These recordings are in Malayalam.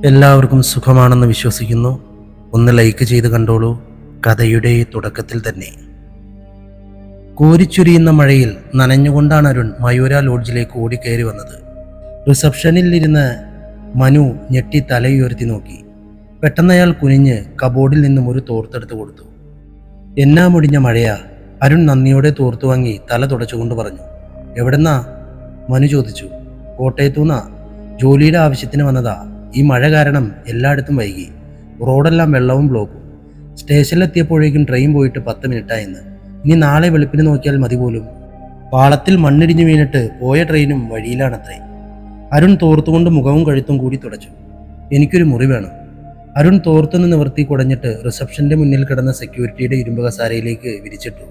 എല്ലാവർക്കും സുഖമാണെന്ന് വിശ്വസിക്കുന്നു. ഒന്ന് ലൈക്ക് ചെയ്ത് കണ്ടോളൂ. കഥയുടെ തുടക്കത്തിൽ തന്നെ കോരിച്ചൊരിയുന്ന മഴയിൽ നനഞ്ഞുകൊണ്ടാണ് അരുൺ മയൂര ലോഡ്ജിലേക്ക് ഓടിക്കയറി വന്നത്. റിസപ്ഷനിൽ ഇരുന്ന് മനു ഞെട്ടി തലയുയർത്തി നോക്കി. പെട്ടെന്ന് അയാൾ കുനിഞ്ഞ് കബോർഡിൽ നിന്നും ഒരു തോർത്തെടുത്ത് കൊടുത്തു. എന്നാ മുടിഞ്ഞ മഴയാ? അരുൺ നന്ദിയോടെ തോർത്തു വാങ്ങി തല തുടച്ചുകൊണ്ട് പറഞ്ഞു. എവിടെന്നാ? മനു ചോദിച്ചു. കോട്ടയത്തുനിന്നാ. ജോലിയുടെ ആവശ്യത്തിന് വന്നതാ. ഈ മഴ കാരണം എല്ലായിടത്തും വൈകി. റോഡെല്ലാം വെള്ളവും ബ്ലോക്കും. സ്റ്റേഷനിലെത്തിയപ്പോഴേക്കും ട്രെയിൻ പോയിട്ട് 10 മിനിറ്റായെന്ന്. ഇനി നാളെ വെളുപ്പിന് നോക്കിയാൽ മതി പോലും. പാളത്തിൽ മണ്ണിടിഞ്ഞു വീണിട്ട് പോയ ട്രെയിനും വഴിയിലാണത്രേ. അരുൺ തോർത്തുകൊണ്ട് മുഖവും കഴുത്തും കൂടി തുടച്ചു. എനിക്കൊരു മുറി വേണം. അരുൺ തോർത്തുനിന്ന് നിവർത്തി കുടഞ്ഞിട്ട് റിസപ്ഷന്റെ മുന്നിൽ കിടന്ന സെക്യൂരിറ്റിയുടെ ഇരുമ്പ് കസാരയിലേക്ക് വിരിച്ചിട്ടു.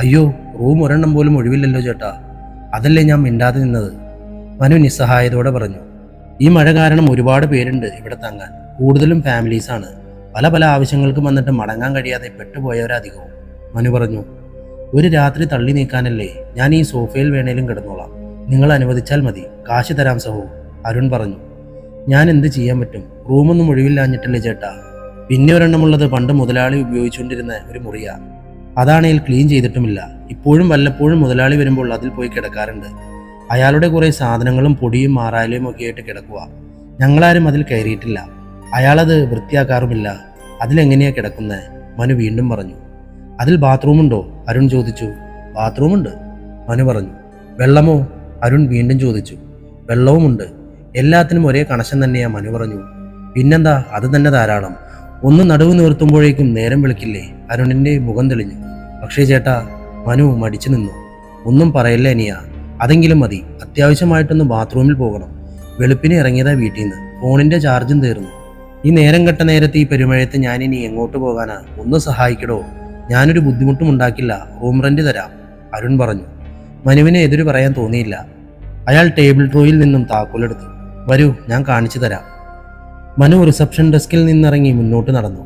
അയ്യോ, റൂം ഒരെണ്ണം പോലും ഒഴിവില്ലല്ലോ ചേട്ടാ. അതല്ലേ ഞാൻ മിണ്ടാതെ നിന്നത്, മനു നിസ്സഹായതയോടെ പറഞ്ഞു. ഈ മഴ കാരണം ഒരുപാട് പേരുണ്ട് ഇവിടെ തങ്ങാൻ. കൂടുതലും ഫാമിലീസാണ്. പല പല ആവശ്യങ്ങൾക്കും വന്നിട്ട് മടങ്ങാൻ കഴിയാതെ പെട്ടുപോയവരധികവും, മനു പറഞ്ഞു. ഒരു രാത്രി തള്ളി നീക്കാനല്ലേ, ഞാൻ ഈ സോഫയിൽ വേണേലും കിടന്നോളാം. നിങ്ങൾ അനുവദിച്ചാൽ മതി. കാശ് തരാം സഹോ, അരുൺ പറഞ്ഞു. ഞാൻ എന്ത് ചെയ്യാൻ പറ്റും? റൂമൊന്നും ഒഴിവില്ലാഞ്ഞിട്ടല്ലേ ചേട്ടാ. പിന്നെ ഒരെണ്ണമുള്ളത് പണ്ട് മുതലാളി ഉപയോഗിച്ചുകൊണ്ടിരുന്ന ഒരു മുറിയാ. അതാണെങ്കിൽ ക്ലീൻ ചെയ്തിട്ടുമില്ല. ഇപ്പോഴും വല്ലപ്പോഴും മുതലാളി വരുമ്പോൾ അതിൽ പോയി കിടക്കാറുണ്ട്. അയാളുടെ കുറേ സാധനങ്ങളും പൊടിയും മാറാലയും ഒക്കെ ആയിട്ട് കിടക്കുക. ഞങ്ങളാരും അതിൽ കയറിയിട്ടില്ല. അയാളത് വൃത്തിയാക്കാറുമില്ല. അതിലെങ്ങനെയാ കിടക്കുന്നത്? മനു വീണ്ടും പറഞ്ഞു. അതിൽ ബാത്റൂമുണ്ടോ? അരുൺ ചോദിച്ചു. ബാത്റൂമുണ്ട്, മനു പറഞ്ഞു. വെള്ളമോ? അരുൺ വീണ്ടും ചോദിച്ചു. വെള്ളവുമുണ്ട്. എല്ലാത്തിനും ഒരേ കണക്ഷൻ തന്നെയാ, മനു പറഞ്ഞു. പിന്നെന്താ, അത് തന്നെ ധാരാളം. ഒന്ന് നടുവ് നിർത്തുമ്പോഴേക്കും നേരം വിളിക്കില്ലേ? അരുണിന്റെ മുഖം തെളിഞ്ഞു. പക്ഷേ ചേട്ടാ, മനു മടിച്ചു നിന്നു. ഒന്നും പറയല്ല അനിയ, അതെങ്കിലും മതി. അത്യാവശ്യമായിട്ടൊന്ന് ബാത്റൂമിൽ പോകണം. വെളുപ്പിന് ഇറങ്ങിയതാ വീട്ടിൽ നിന്ന്. ഫോണിന്റെ ചാർജും തീർന്നു. ഈ നേരം കെട്ട നേരത്തെ ഈ പെരുമഴയത്ത് ഞാനിനി എങ്ങോട്ട് പോകാനാ? ഒന്ന് സഹായിക്കടോ. ഞാനൊരു ബുദ്ധിമുട്ടും ഉണ്ടാക്കില്ല. റൂം റെന്റ് തരാം, അരുൺ പറഞ്ഞു. മനുവിനെ എതിര് പറയാൻ തോന്നിയില്ല. അയാൾ ടേബിൾ ഡ്രോയിൽ നിന്നും താക്കോലെടുത്തു. വരൂ, ഞാൻ കാണിച്ചു തരാം. മനു റിസപ്ഷൻ ഡെസ്കിൽ നിന്നിറങ്ങി മുന്നോട്ട് നടന്നു.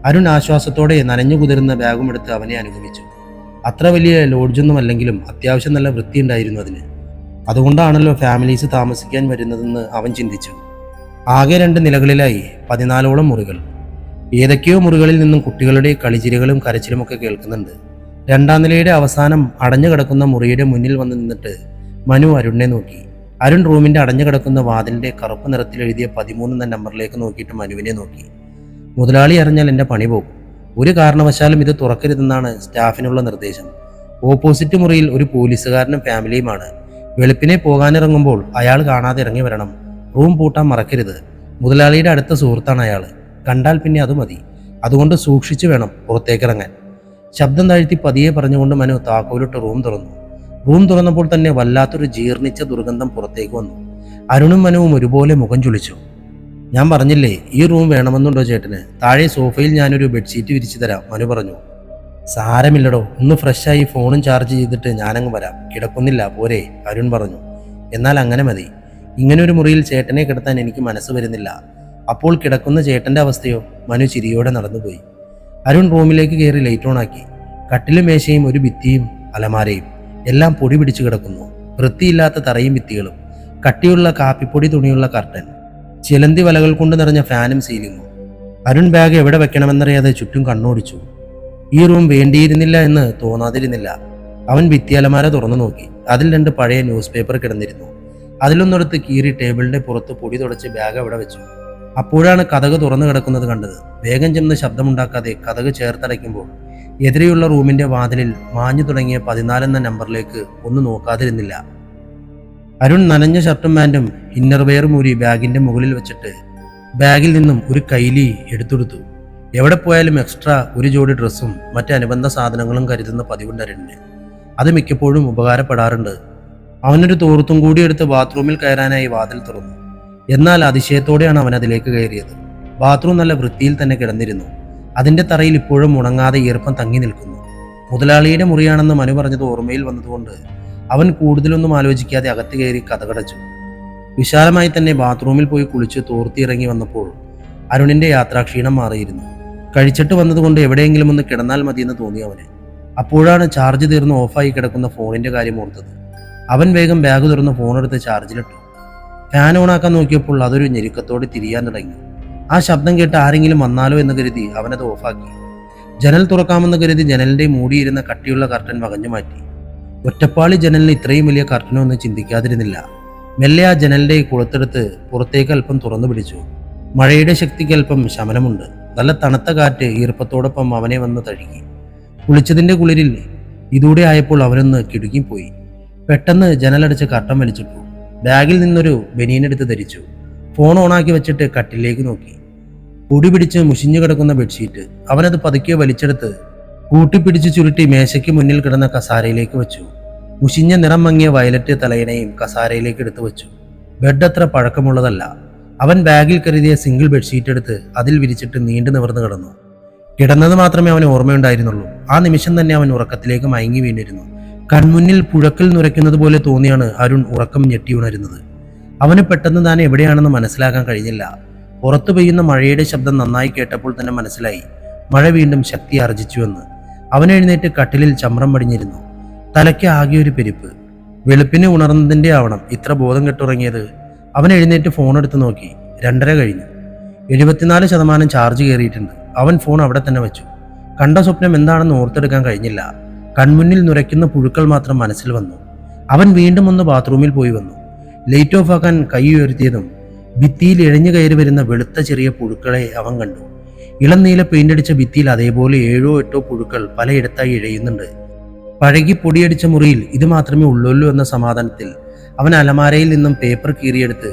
അരുൺ ആശ്വാസത്തോടെ നനഞ്ഞു കുതിർന്ന ബാഗും എടുത്ത് അവനെ അനുഗമിച്ചു. അത്ര വലിയ ലോഡ്ജൊന്നും അല്ലെങ്കിലും അത്യാവശ്യം നല്ല വൃത്തിയുണ്ടായിരുന്നു അതിന്. അതുകൊണ്ടാണല്ലോ ഫാമിലീസ് താമസിക്കാൻ വരുന്നതെന്ന് അവൻ ചിന്തിച്ചു. ആകെ 2 നിലകളിലായി 14ഓളം മുറികൾ. ഏതൊക്കെയോ മുറികളിൽ നിന്നും കുട്ടികളുടെ കളിച്ചിരികളും കരച്ചിലുമൊക്കെ കേൾക്കുന്നുണ്ട്. 2ാം നിലയുടെ അവസാനം അടഞ്ഞു കിടക്കുന്ന മുറിയുടെ മുന്നിൽ വന്ന് നിന്നിട്ട് മനു അരുണിനെ നോക്കി. അരുൺ റൂമിന്റെ അടഞ്ഞു കിടക്കുന്ന വാതിലിന്റെ കറുപ്പ് നിറത്തിൽ എഴുതിയ 13 എന്ന നമ്പറിലേക്ക് നോക്കിയിട്ട് മനുവിനെ നോക്കി. മുതലാളി അറിഞ്ഞാൽ എൻ്റെ പണി പോകും. ഒരു കാരണവശാലും ഇത് തുറക്കരുതെന്നാണ് സ്റ്റാഫിനുള്ള നിർദ്ദേശം. ഓപ്പോസിറ്റ് മുറിയിൽ ഒരു പോലീസുകാരനും ഫാമിലിയുമാണ്. വെളുപ്പിനെ പോകാനിറങ്ങുമ്പോൾ അയാൾ കാണാതെ ഇറങ്ങി വരണം. റൂം പൂട്ടാൻ മറക്കരുത്. മുതലാളിയുടെ അടുത്ത സുഹൃത്താണ് അയാൾ. കണ്ടാൽ പിന്നെ അത് മതി. അതുകൊണ്ട് സൂക്ഷിച്ചു വേണം പുറത്തേക്കിറങ്ങാൻ. ശബ്ദം താഴ്ത്തി പതിയെ പറഞ്ഞുകൊണ്ട് മനു താക്കോലിട്ട് റൂം തുറന്നു. റൂം തുറന്നപ്പോൾ തന്നെ വല്ലാത്തൊരു ജീർണിച്ച ദുർഗന്ധം പുറത്തേക്ക് വന്നു. അരുണും മനുവും ഒരുപോലെ മുഖം ചുളിച്ചു. ഞാൻ പറഞ്ഞില്ലേ, ഈ റൂം വേണമെന്നുണ്ടോ ചേട്ടന്? താഴെ സോഫയിൽ ഞാനൊരു ബെഡ്ഷീറ്റ് വിരിച്ചു തരാം, മനു പറഞ്ഞു. സാരമില്ലടോ, ഒന്ന് ഫ്രഷായി ഫോണും ചാർജ് ചെയ്തിട്ട് ഞാനങ്ങ് വരാം. കിടക്കുന്നില്ല പോരെ, അരുൺ പറഞ്ഞു. എന്നാൽ അങ്ങനെ മതി. ഇങ്ങനൊരു മുറിയിൽ ചേട്ടനെ കിടത്താൻ എനിക്ക് മനസ്സ് വരുന്നില്ല. അപ്പോൾ കിടക്കുന്ന ചേട്ടന്റെ അവസ്ഥയോ? മനു ചിരിയോടെ നടന്നുപോയി. അരുൺ റൂമിലേക്ക് കയറി ലൈറ്റ് ഓൺ ആക്കി. കട്ടിലും മേശയും ഒരു ഭിത്തിയും അലമാരയും എല്ലാം പൊടി പിടിച്ചു കിടക്കുന്നു. വൃത്തിയില്ലാത്ത തറയും ഭിത്തികളും, കട്ടിയുള്ള കാപ്പിപ്പൊടി തുണിയുള്ള കർട്ടൻ, ചിലന്തി വലകൾ കൊണ്ട് നിറഞ്ഞ ഫാനും സീലിങ്ങും. അരുൺ ബാഗ് എവിടെ വെക്കണമെന്നറിയാതെ ചുറ്റും കണ്ണോടിച്ചു. ഈ റൂം വേണ്ടിയിരുന്നില്ല എന്ന് തോന്നാതിരുന്നില്ല. അവൻ ഭിത്തി അലമാര തുറന്നു നോക്കി. അതിൽ 2 പഴയ ന്യൂസ് പേപ്പർ കിടന്നിരുന്നു. അതിലൊന്നെടുത്ത് കീറി ടേബിളിന്റെ പുറത്ത് പൊടി തുടച്ച് ബാഗ് അവിടെ വെച്ചു. അപ്പോഴാണ് കതക് തുറന്നു കിടക്കുന്നത് കണ്ടത്. വേഗം ചെന്ന് ശബ്ദമുണ്ടാക്കാതെ കതക് ചേർത്തടയ്ക്കുമ്പോൾ എതിരെയുള്ള റൂമിന്റെ വാതിലിൽ മാഞ്ഞു തുടങ്ങിയ 14 എന്ന നമ്പറിലേക്ക് ഒന്ന് നോക്കാതിരുന്നില്ല. അരുൺ നനഞ്ഞ ഷർട്ടും പാൻറ്റും ഇന്നർവെയർ മൂരി ബാഗിന്റെ മുകളിൽ വെച്ചിട്ട് ബാഗിൽ നിന്നും ഒരു കൈലി എടുത്തെടുത്തു. എവിടെ പോയാലും എക്സ്ട്രാ ഒരു ജോഡി ഡ്രസ്സും മറ്റ് അനുബന്ധ സാധനങ്ങളും കരുതുന്ന പതിവുണ്ട് അരുണിന്. അത് മിക്കപ്പോഴും ഉപകാരപ്പെടാറുണ്ട്. അവനൊരു തോർത്തും കൂടി എടുത്ത് ബാത്റൂമിൽ കയറാനായി വാതിൽ തുറന്നു. എന്നാൽ അതിശയത്തോടെയാണ് അവൻ അതിലേക്ക് കയറിയത്. ബാത്റൂം നല്ല വൃത്തിയിൽ തന്നെ കിടന്നിരുന്നു. അതിന്റെ തറയിൽ ഇപ്പോഴും ഉണങ്ങാതെ ഈർപ്പം തങ്ങി നിൽക്കുന്നു. മുതലാളിയുടെ മുറിയാണെന്ന് മനു പറഞ്ഞത് ഓർമ്മയിൽ വന്നതുകൊണ്ട് അവൻ കൂടുതലൊന്നും ആലോചിക്കാതെ അകത്ത് കയറി കതകടച്ചു. വിശാലമായി തന്നെ ബാത്റൂമിൽ പോയി കുളിച്ച് തോർത്തിയിറങ്ങി വന്നപ്പോൾ അരുണിന്റെ യാത്രാക്ഷീണം മാറിയിരുന്നു. കഴിച്ചിട്ട് വന്നതുകൊണ്ട് എവിടെയെങ്കിലും ഒന്ന് കിടന്നാൽ മതിയെന്ന് തോന്നി അവന്. അപ്പോഴാണ് ചാർജ് തീർന്ന് ഓഫായി കിടക്കുന്ന ഫോണിന്റെ കാര്യം ഓർത്തത്. അവൻ വേഗം ബാഗ് തുറന്ന് ഫോണെടുത്ത് ചാർജിലിട്ടു. ഫാൻ ഓണാക്കാൻ നോക്കിയപ്പോൾ അതൊരു ഞെരുക്കത്തോടെ തിരിയാൻ തുടങ്ങി. ആ ശബ്ദം കേട്ട് ആരെങ്കിലും വന്നാലോ എന്ന് കരുതി അവനത് ഓഫാക്കി. ജനൽ തുറക്കാമെന്ന് കരുതി ജനലിന്റെ മൂടിയിരുന്ന കട്ടിയുള്ള കർട്ടൻ വകഞ്ഞു മാറ്റി. ഒറ്റപ്പാളി ജനലിന് ഇത്രയും വലിയ കർട്ടനൊന്നും ചിന്തിക്കാതിരുന്നില്ല. മെല്ലെ ആ ജനലിന്റെ കുളത്തെടുത്ത് പുറത്തേക്ക് അല്പം തുറന്നു പിടിച്ചു. മഴയുടെ ശക്തിക്ക് അല്പം ശമനമുണ്ട്. നല്ല തണുത്ത കാറ്റ് ഈർപ്പത്തോടൊപ്പം അവനെ വന്ന് തഴുകി. കുളിച്ചതിന്റെ കുളിരിൽ ഇതൂടെ ആയപ്പോൾ അവനൊന്ന് കിടുങ്ങിപ്പോയി. പെട്ടെന്ന് ജനലടച്ച് കർട്ടൻ വലിച്ചിട്ടു. ബാഗിൽ നിന്നൊരു ബനിയനെടുത്ത് ധരിച്ചു. ഫോൺ ഓണാക്കി വെച്ചിട്ട് കട്ടിലേക്ക് നോക്കി. പൊടി പിടിച്ച് മുഷിഞ്ഞു കിടക്കുന്ന ബെഡ്ഷീറ്റ് അവനത് പതുക്കെ വലിച്ചെടുത്ത് കൂട്ടിപ്പിടിച്ച് ചുരുട്ടി മേശയ്ക്ക് മുന്നിൽ കിടന്ന കസാരയിലേക്ക് വെച്ചു. മുഷിഞ്ഞ നിറം മങ്ങിയ വയലറ്റ് തലയിണയും കസാരയിലേക്ക് എടുത്തു വെച്ചു. ബെഡ് അത്ര പഴക്കമുള്ളതല്ല. അവൻ ബാഗിൽ കരുതിയ സിംഗിൾ ബെഡ്ഷീറ്റ് എടുത്ത് അതിൽ വിരിച്ചിട്ട് നീണ്ടു നിവർന്നു കിടന്നു. കിടന്നത് മാത്രമേ അവന് ഓർമ്മയുണ്ടായിരുന്നുള്ളൂ. ആ നിമിഷം തന്നെ അവൻ ഉറക്കത്തിലേക്ക് മയങ്ങി വീണിരുന്നു. കൺമുന്നിൽ പുഴക്കൽ നുരയ്ക്കുന്നത് പോലെ തോന്നിയാണ് അരുൺ ഉറക്കം ഞെട്ടിയുണരുന്നത്. അവന് പെട്ടെന്ന് താൻ എവിടെയാണെന്ന് മനസ്സിലാക്കാൻ കഴിഞ്ഞില്ല. പുറത്തു പെയ്യുന്ന മഴയുടെ ശബ്ദം നന്നായി കേട്ടപ്പോൾ തന്നെ മനസ്സിലായി മഴ വീണ്ടും ശക്തി ആർജിച്ചുവെന്ന്. അവൻ എഴുന്നേറ്റ് കട്ടിലിൽ ചമ്രം പടിഞ്ഞിരുന്നു. തലയ്ക്ക് ആകെ ഒരു പെരുപ്പ്. വെളുപ്പിന് ഉണർന്നതിൻ്റെ ആവണം ഇത്ര ബോധം കെട്ടുറങ്ങിയത്. അവൻ എഴുന്നേറ്റ് ഫോൺ എടുത്ത് നോക്കി. 2:30 കഴിഞ്ഞു. 74% ചാർജ് കയറിയിട്ടുണ്ട്. അവൻ ഫോൺ അവിടെ തന്നെ വെച്ചു. കണ്ട സ്വപ്നം എന്താണെന്ന് ഓർത്തെടുക്കാൻ കഴിഞ്ഞില്ല. കൺമുന്നിൽ നുരയ്ക്കുന്ന പുഴുക്കൾ മാത്രം മനസ്സിൽ വന്നു. അവൻ വീണ്ടും ഒന്ന് ബാത്റൂമിൽ പോയി വന്നു. ലൈറ്റ് ഓഫ് ആക്കാൻ കൈ ഉയർത്തിയതും ഭിത്തിയിൽ ഇഴഞ്ഞു കയറി വരുന്ന വെളുത്ത ചെറിയ പുഴുക്കളെ അവൻ കണ്ടു. ഇളം നീല പെയിന്റടിച്ച ഭിത്തിയിൽ അതേപോലെ 7-8 പുഴുക്കൾ പലയിടത്തായി ഇഴയുന്നുണ്ട്. പഴകി പൊടിയടിച്ച മുറിയിൽ ഇത് മാത്രമേ ഉള്ളുള്ളൂ എന്ന സമാധാനത്തിൽ അവൻ അലമാരയിൽ നിന്നും പേപ്പർ കീറിയെടുത്ത്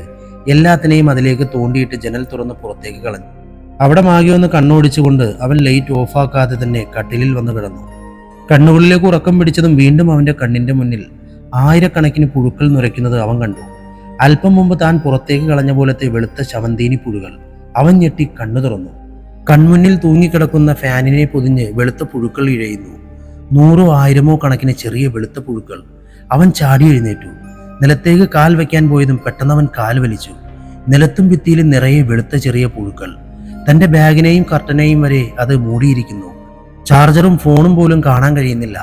എല്ലാത്തിനെയും അതിലേക്ക് തോണ്ടിയിട്ട് ജനൽ തുറന്ന് പുറത്തേക്ക് കളഞ്ഞു. അവിടെ മാകെ ഒന്ന് കണ്ണോടിച്ചുകൊണ്ട് അവൻ ലൈറ്റ് ഓഫാക്കാതെ തന്നെ കട്ടിലിൽ വന്ന് കിടന്നു. കണ്ണുകളിലേക്ക് ഉറക്കം പിടിച്ചതും വീണ്ടും അവന്റെ കണ്ണിന്റെ മുന്നിൽ ആയിരക്കണക്കിന് പുഴുക്കൾ നുരയ്ക്കുന്നത് അവൻ കണ്ടു. അല്പം മുമ്പ് താൻ പുറത്തേക്ക് കളഞ്ഞ പോലത്തെ വെളുത്ത ശവന്തീനി പുഴുകൾ. അവൻ ഞെട്ടി കണ്ണു തുറന്നു. കൺമുന്നിൽ തൂങ്ങിക്കിടക്കുന്ന ഫാനിനെ പൊതിഞ്ഞ് വെളുത്ത പുഴുക്കൾ ഇഴയുന്നു. 100-1000 കണക്കിന് ചെറിയ വെളുത്ത പുഴുക്കൾ. അവൻ ചാടി എഴുന്നേറ്റു. നിലത്തേക്ക് കാൽ വയ്ക്കാൻ പോയതും പെട്ടെന്ന് അവൻ കാൽ വലിച്ചു. നിലത്തും ഭിത്തിയിലും നിറയെ വെളുത്ത ചെറിയ പുഴുക്കൾ. തന്റെ ബാഗിനെയും കർട്ടനെയും വരെ അത് മൂടിയിരിക്കുന്നു. ചാർജറും ഫോണും പോലും കാണാൻ കഴിയുന്നില്ല.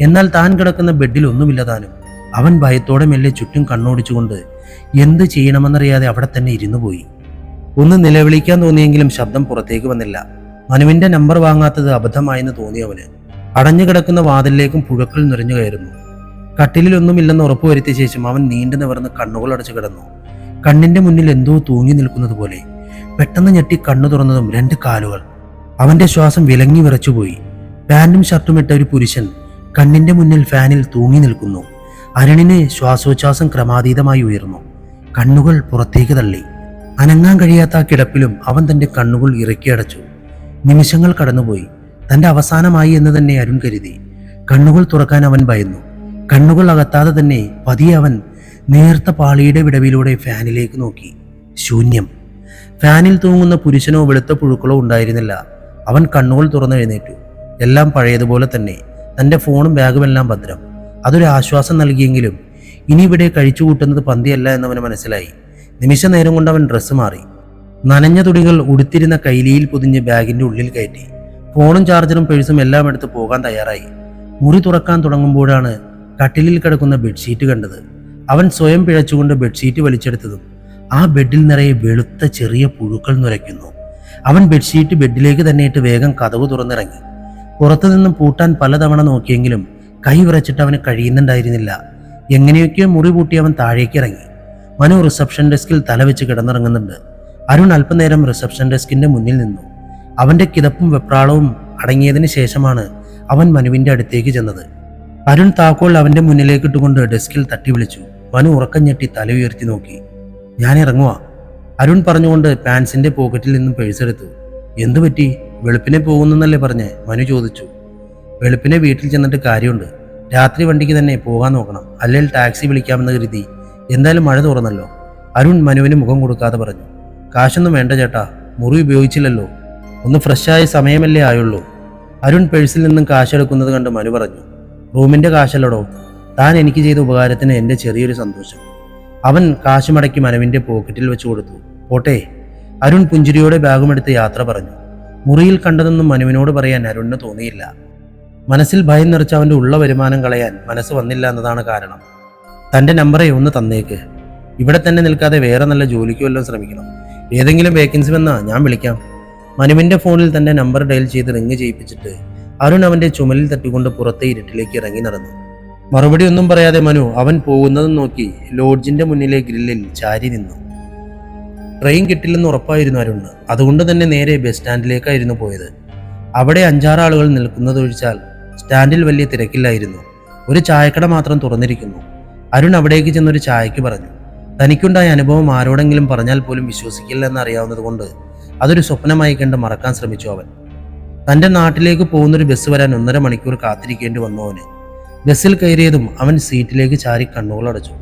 എന്നാൽ താൻ കിടക്കുന്ന ബെഡിൽ ഒന്നുമില്ല താനും. അവൻ ഭയത്തോടെ മെല്ലെ ചുറ്റും കണ്ണോടിച്ചുകൊണ്ട് എന്ത് ചെയ്യണമെന്നറിയാതെ അവിടെ തന്നെ ഇരുന്നു പോയി. ഒന്ന് നിലവിളിക്കാൻ തോന്നിയെങ്കിലും ശബ്ദം പുറത്തേക്ക് വന്നില്ല. മനുവിന്റെ നമ്പർ വാങ്ങാത്തത് അബദ്ധമായെന്ന് തോന്നിയവന് അടഞ്ഞു കിടക്കുന്ന വാതിലിലേക്കും പുഴുക്കൾ നിറഞ്ഞു കയറുന്നു. കട്ടിലൊന്നുമില്ലെന്ന് ഉറപ്പുവരുത്തിയ ശേഷം അവൻ നീണ്ടു നിവർന്ന് കണ്ണുകൾ അടച്ചു കിടന്നു. കണ്ണിന്റെ മുന്നിൽ എന്തോ തൂങ്ങി നിൽക്കുന്നത് പോലെ. പെട്ടെന്ന് ഞെട്ടി കണ്ണു തുറന്നതും 2 കാലുകൾ. അവന്റെ ശ്വാസം വിലങ്ങി വിറച്ചുപോയി. പാന്റും ഷർട്ടും ഇട്ട ഒരു പുരുഷൻ കണ്ണിന്റെ മുന്നിൽ ഫാനിൽ തൂങ്ങി നിൽക്കുന്നു. അരുണിന് ശ്വാസോച്ഛ്വാസം ക്രമാതീതമായി ഉയർന്നു. കണ്ണുകൾ പുറത്തേക്ക് തള്ളി. അനങ്ങാൻ കഴിയാത്ത ആ കിടപ്പിലും അവൻ തന്റെ കണ്ണുകൾ ഇറക്കിയടച്ചു. നിമിഷങ്ങൾ കടന്നുപോയി. തന്റെ അവസാനമായി എന്ന് തന്നെ അരുൺ കരുതി. കണ്ണുകൾ തുറക്കാൻ അവൻ ഭയന്നു. കണ്ണുകൾ അകത്താതെ തന്നെ പതിയെ അവൻ നേർത്ത പാളിയുടെ വിടവിലൂടെ ഫാനിലേക്ക് നോക്കി. ശൂന്യം. ഫാനിൽ തൂങ്ങുന്ന പുരുഷനോ വെളുത്ത പുഴുക്കളോ ഉണ്ടായിരുന്നില്ല. അവൻ കണ്ണുകൾ തുറന്നെഴുന്നേറ്റു. എല്ലാം പഴയതുപോലെ തന്നെ. തന്റെ ഫോണും ബാഗുമെല്ലാം ഭദ്രം. അതൊരു ആശ്വാസം നൽകിയെങ്കിലും ഇനി ഇവിടെ കഴിച്ചു കൂട്ടുന്നത് പന്തിയല്ല എന്നവന് മനസ്സിലായി. നിമിഷ നേരം കൊണ്ട് അവൻ ഡ്രസ്സ് മാറി. നനഞ്ഞ തുണികൾ ഉടുത്തിരുന്ന കൈലിയിൽ പൊതിഞ്ഞ് ബാഗിന്റെ ഉള്ളിൽ കയറ്റി. ഫോണും ചാർജറും പേഴ്സും എല്ലാം എടുത്ത് പോകാൻ തയ്യാറായി. മുറി തുറക്കാൻ തുടങ്ങുമ്പോഴാണ് കട്ടിലിൽ കിടക്കുന്ന ബെഡ്ഷീറ്റ് കണ്ടത്. അവൻ സ്വയം പിഴച്ചുകൊണ്ട് ബെഡ്ഷീറ്റ് വലിച്ചെടുത്തതും ആ ബെഡിൽ നിറയെ വെളുത്ത ചെറിയ പുഴുക്കൾ നുരയ്ക്കുന്നു. അവൻ ബെഡ്ഷീറ്റ് ബെഡിലേക്ക് തന്നെ ഇട്ട് വേഗം കതവ് തുറന്നിറങ്ങി. പുറത്തുനിന്നും പൂട്ടാൻ പലതവണ നോക്കിയെങ്കിലും കൈ വിറച്ചിട്ട് അവന് കഴിയുന്നുണ്ടായിരുന്നില്ല. എങ്ങനെയൊക്കെയോ മുറി പൂട്ടി അവൻ താഴേക്ക് ഇറങ്ങി. മനു റിസപ്ഷൻ ഡെസ്കിൽ തലവെച്ച് കിടന്നിറങ്ങുന്നുണ്ട്. അരുൺ അല്പനേരം റിസപ്ഷൻ ഡെസ്കിന്റെ മുന്നിൽ നിന്നു. അവന്റെ കിതപ്പും വെപ്രാളവും അടങ്ങിയതിന് ശേഷമാണ് അവൻ മനുവിന്റെ അടുത്തേക്ക് ചെന്നത്. അരുൺ താക്കോൽ അവന്റെ മുന്നിലേക്ക് ഇട്ടുകൊണ്ട് ഡെസ്കിൽ തട്ടി വിളിച്ചു. മനു ഉറക്കം ഞെട്ടി തല ഉയർത്തി നോക്കി. ഞാൻ ഇറങ്ങുവാ, അരുൺ പറഞ്ഞുകൊണ്ട് പാൻസിന്റെ പോക്കറ്റിൽ നിന്നും പേഴ്സെടുത്തു. എന്തു പറ്റി? വെളുപ്പിനെ പോകുന്നല്ലേ പറഞ്ഞേ? മനു ചോദിച്ചു. വെളുപ്പിനെ വീട്ടിൽ ചെന്നിട്ട് കാര്യമുണ്ട്. രാത്രി വണ്ടിക്ക് തന്നെ പോകാൻ നോക്കണം, അല്ലെങ്കിൽ ടാക്സി വിളിക്കാമെന്ന് കരുതി. എന്തായാലും മഴ തുറന്നല്ലോ. അരുൺ മനുവിന് മുഖം കൊടുക്കാതെ പറഞ്ഞു. കാശൊന്നും വേണ്ട ചേട്ടാ, മുറി ഉപയോഗിച്ചില്ലല്ലോ, ഒന്ന് ഫ്രഷായ സമയമല്ലേ ആയുള്ളൂ. അരുൺ പേഴ്സിൽ നിന്നും കാശെടുക്കുന്നത് കണ്ട് മനു പറഞ്ഞു. റൂമിന്റെ കാശല്ലടോ, താൻ എനിക്ക് ചെയ്ത ഉപകാരത്തിന് എൻ്റെ ചെറിയൊരു സന്തോഷം. അവൻ കാശ് മടക്കി മനുവിന്റെ പോക്കറ്റിൽ വെച്ച് കൊടുത്തു. പോട്ടെ. അരുൺ പുഞ്ചിരിയോടെ ബാഗുമെടുത്ത് യാത്ര പറഞ്ഞു. മുറിയിൽ കണ്ടതൊന്നും മനുവിനോട് പറയാൻ അരുണിന് തോന്നിയില്ല. മനസ്സിൽ ഭയം നിറച്ച അവൻ്റെ ഉള്ള വരുമാനം കളയാൻ മനസ്സ് വന്നില്ല എന്നതാണ് കാരണം. തൻ്റെ നമ്പറെ ഒന്ന് തന്നേക്ക്. ഇവിടെ തന്നെ നിൽക്കാതെ വേറെ നല്ല ജോലിക്ക് വല്ലതും ശ്രമിക്കണം. ഏതെങ്കിലും വേക്കൻസി വന്നാ ഞാൻ വിളിക്കാം. മനുവിന്റെ ഫോണിൽ തന്റെ നമ്പർ ഡയൽ ചെയ്ത് റിങ് ചെയ്യിപ്പിച്ചിട്ട് അരുൺ അവന്റെ ചുമലിൽ തട്ടിക്കൊണ്ട് പുറത്തെ ഇരുട്ടിലേക്ക് ഇറങ്ങി നടന്നു. മറുപടി ഒന്നും പറയാതെ മനു അവൻ പോകുന്നതും നോക്കി ലോഡ്ജിന്റെ മുന്നിലെ ഗ്രില്ലിൽ ചാരി നിന്നു. ട്രെയിൻ കിട്ടില്ലെന്ന് ഉറപ്പായിരുന്നു അരുണ്. അതുകൊണ്ട് തന്നെ നേരെ ബസ് സ്റ്റാൻഡിലേക്കായിരുന്നു പോയത്. അവിടെ 5-6 ആളുകൾ നിൽക്കുന്നതൊഴിച്ചാൽ സ്റ്റാൻഡിൽ വലിയ തിരക്കില്ലായിരുന്നു. ഒരു ചായക്കട മാത്രം തുറന്നിരിക്കുന്നു. അരുൺ അവിടേക്ക് ചെന്നൊരു ചായക്ക് പറഞ്ഞു. തനിക്കുണ്ടായ അനുഭവം ആരോടെങ്കിലും പറഞ്ഞാൽ പോലും വിശ്വസിക്കില്ല എന്നറിയാവുന്നത് കൊണ്ട് അതൊരു സ്വപ്നമായി കണ്ട് മറക്കാൻ ശ്രമിച്ചു അവൻ. തൻ്റെ നാട്ടിലേക്ക് പോകുന്നൊരു ബസ് വരാൻ 1.5 മണിക്കൂർ കാത്തിരിക്കേണ്ടി വന്നു അവന്. ബസ്സിൽ കയറിയതും അവൻ സീറ്റിലേക്ക് ചാരി കണ്ണുകളടച്ചു.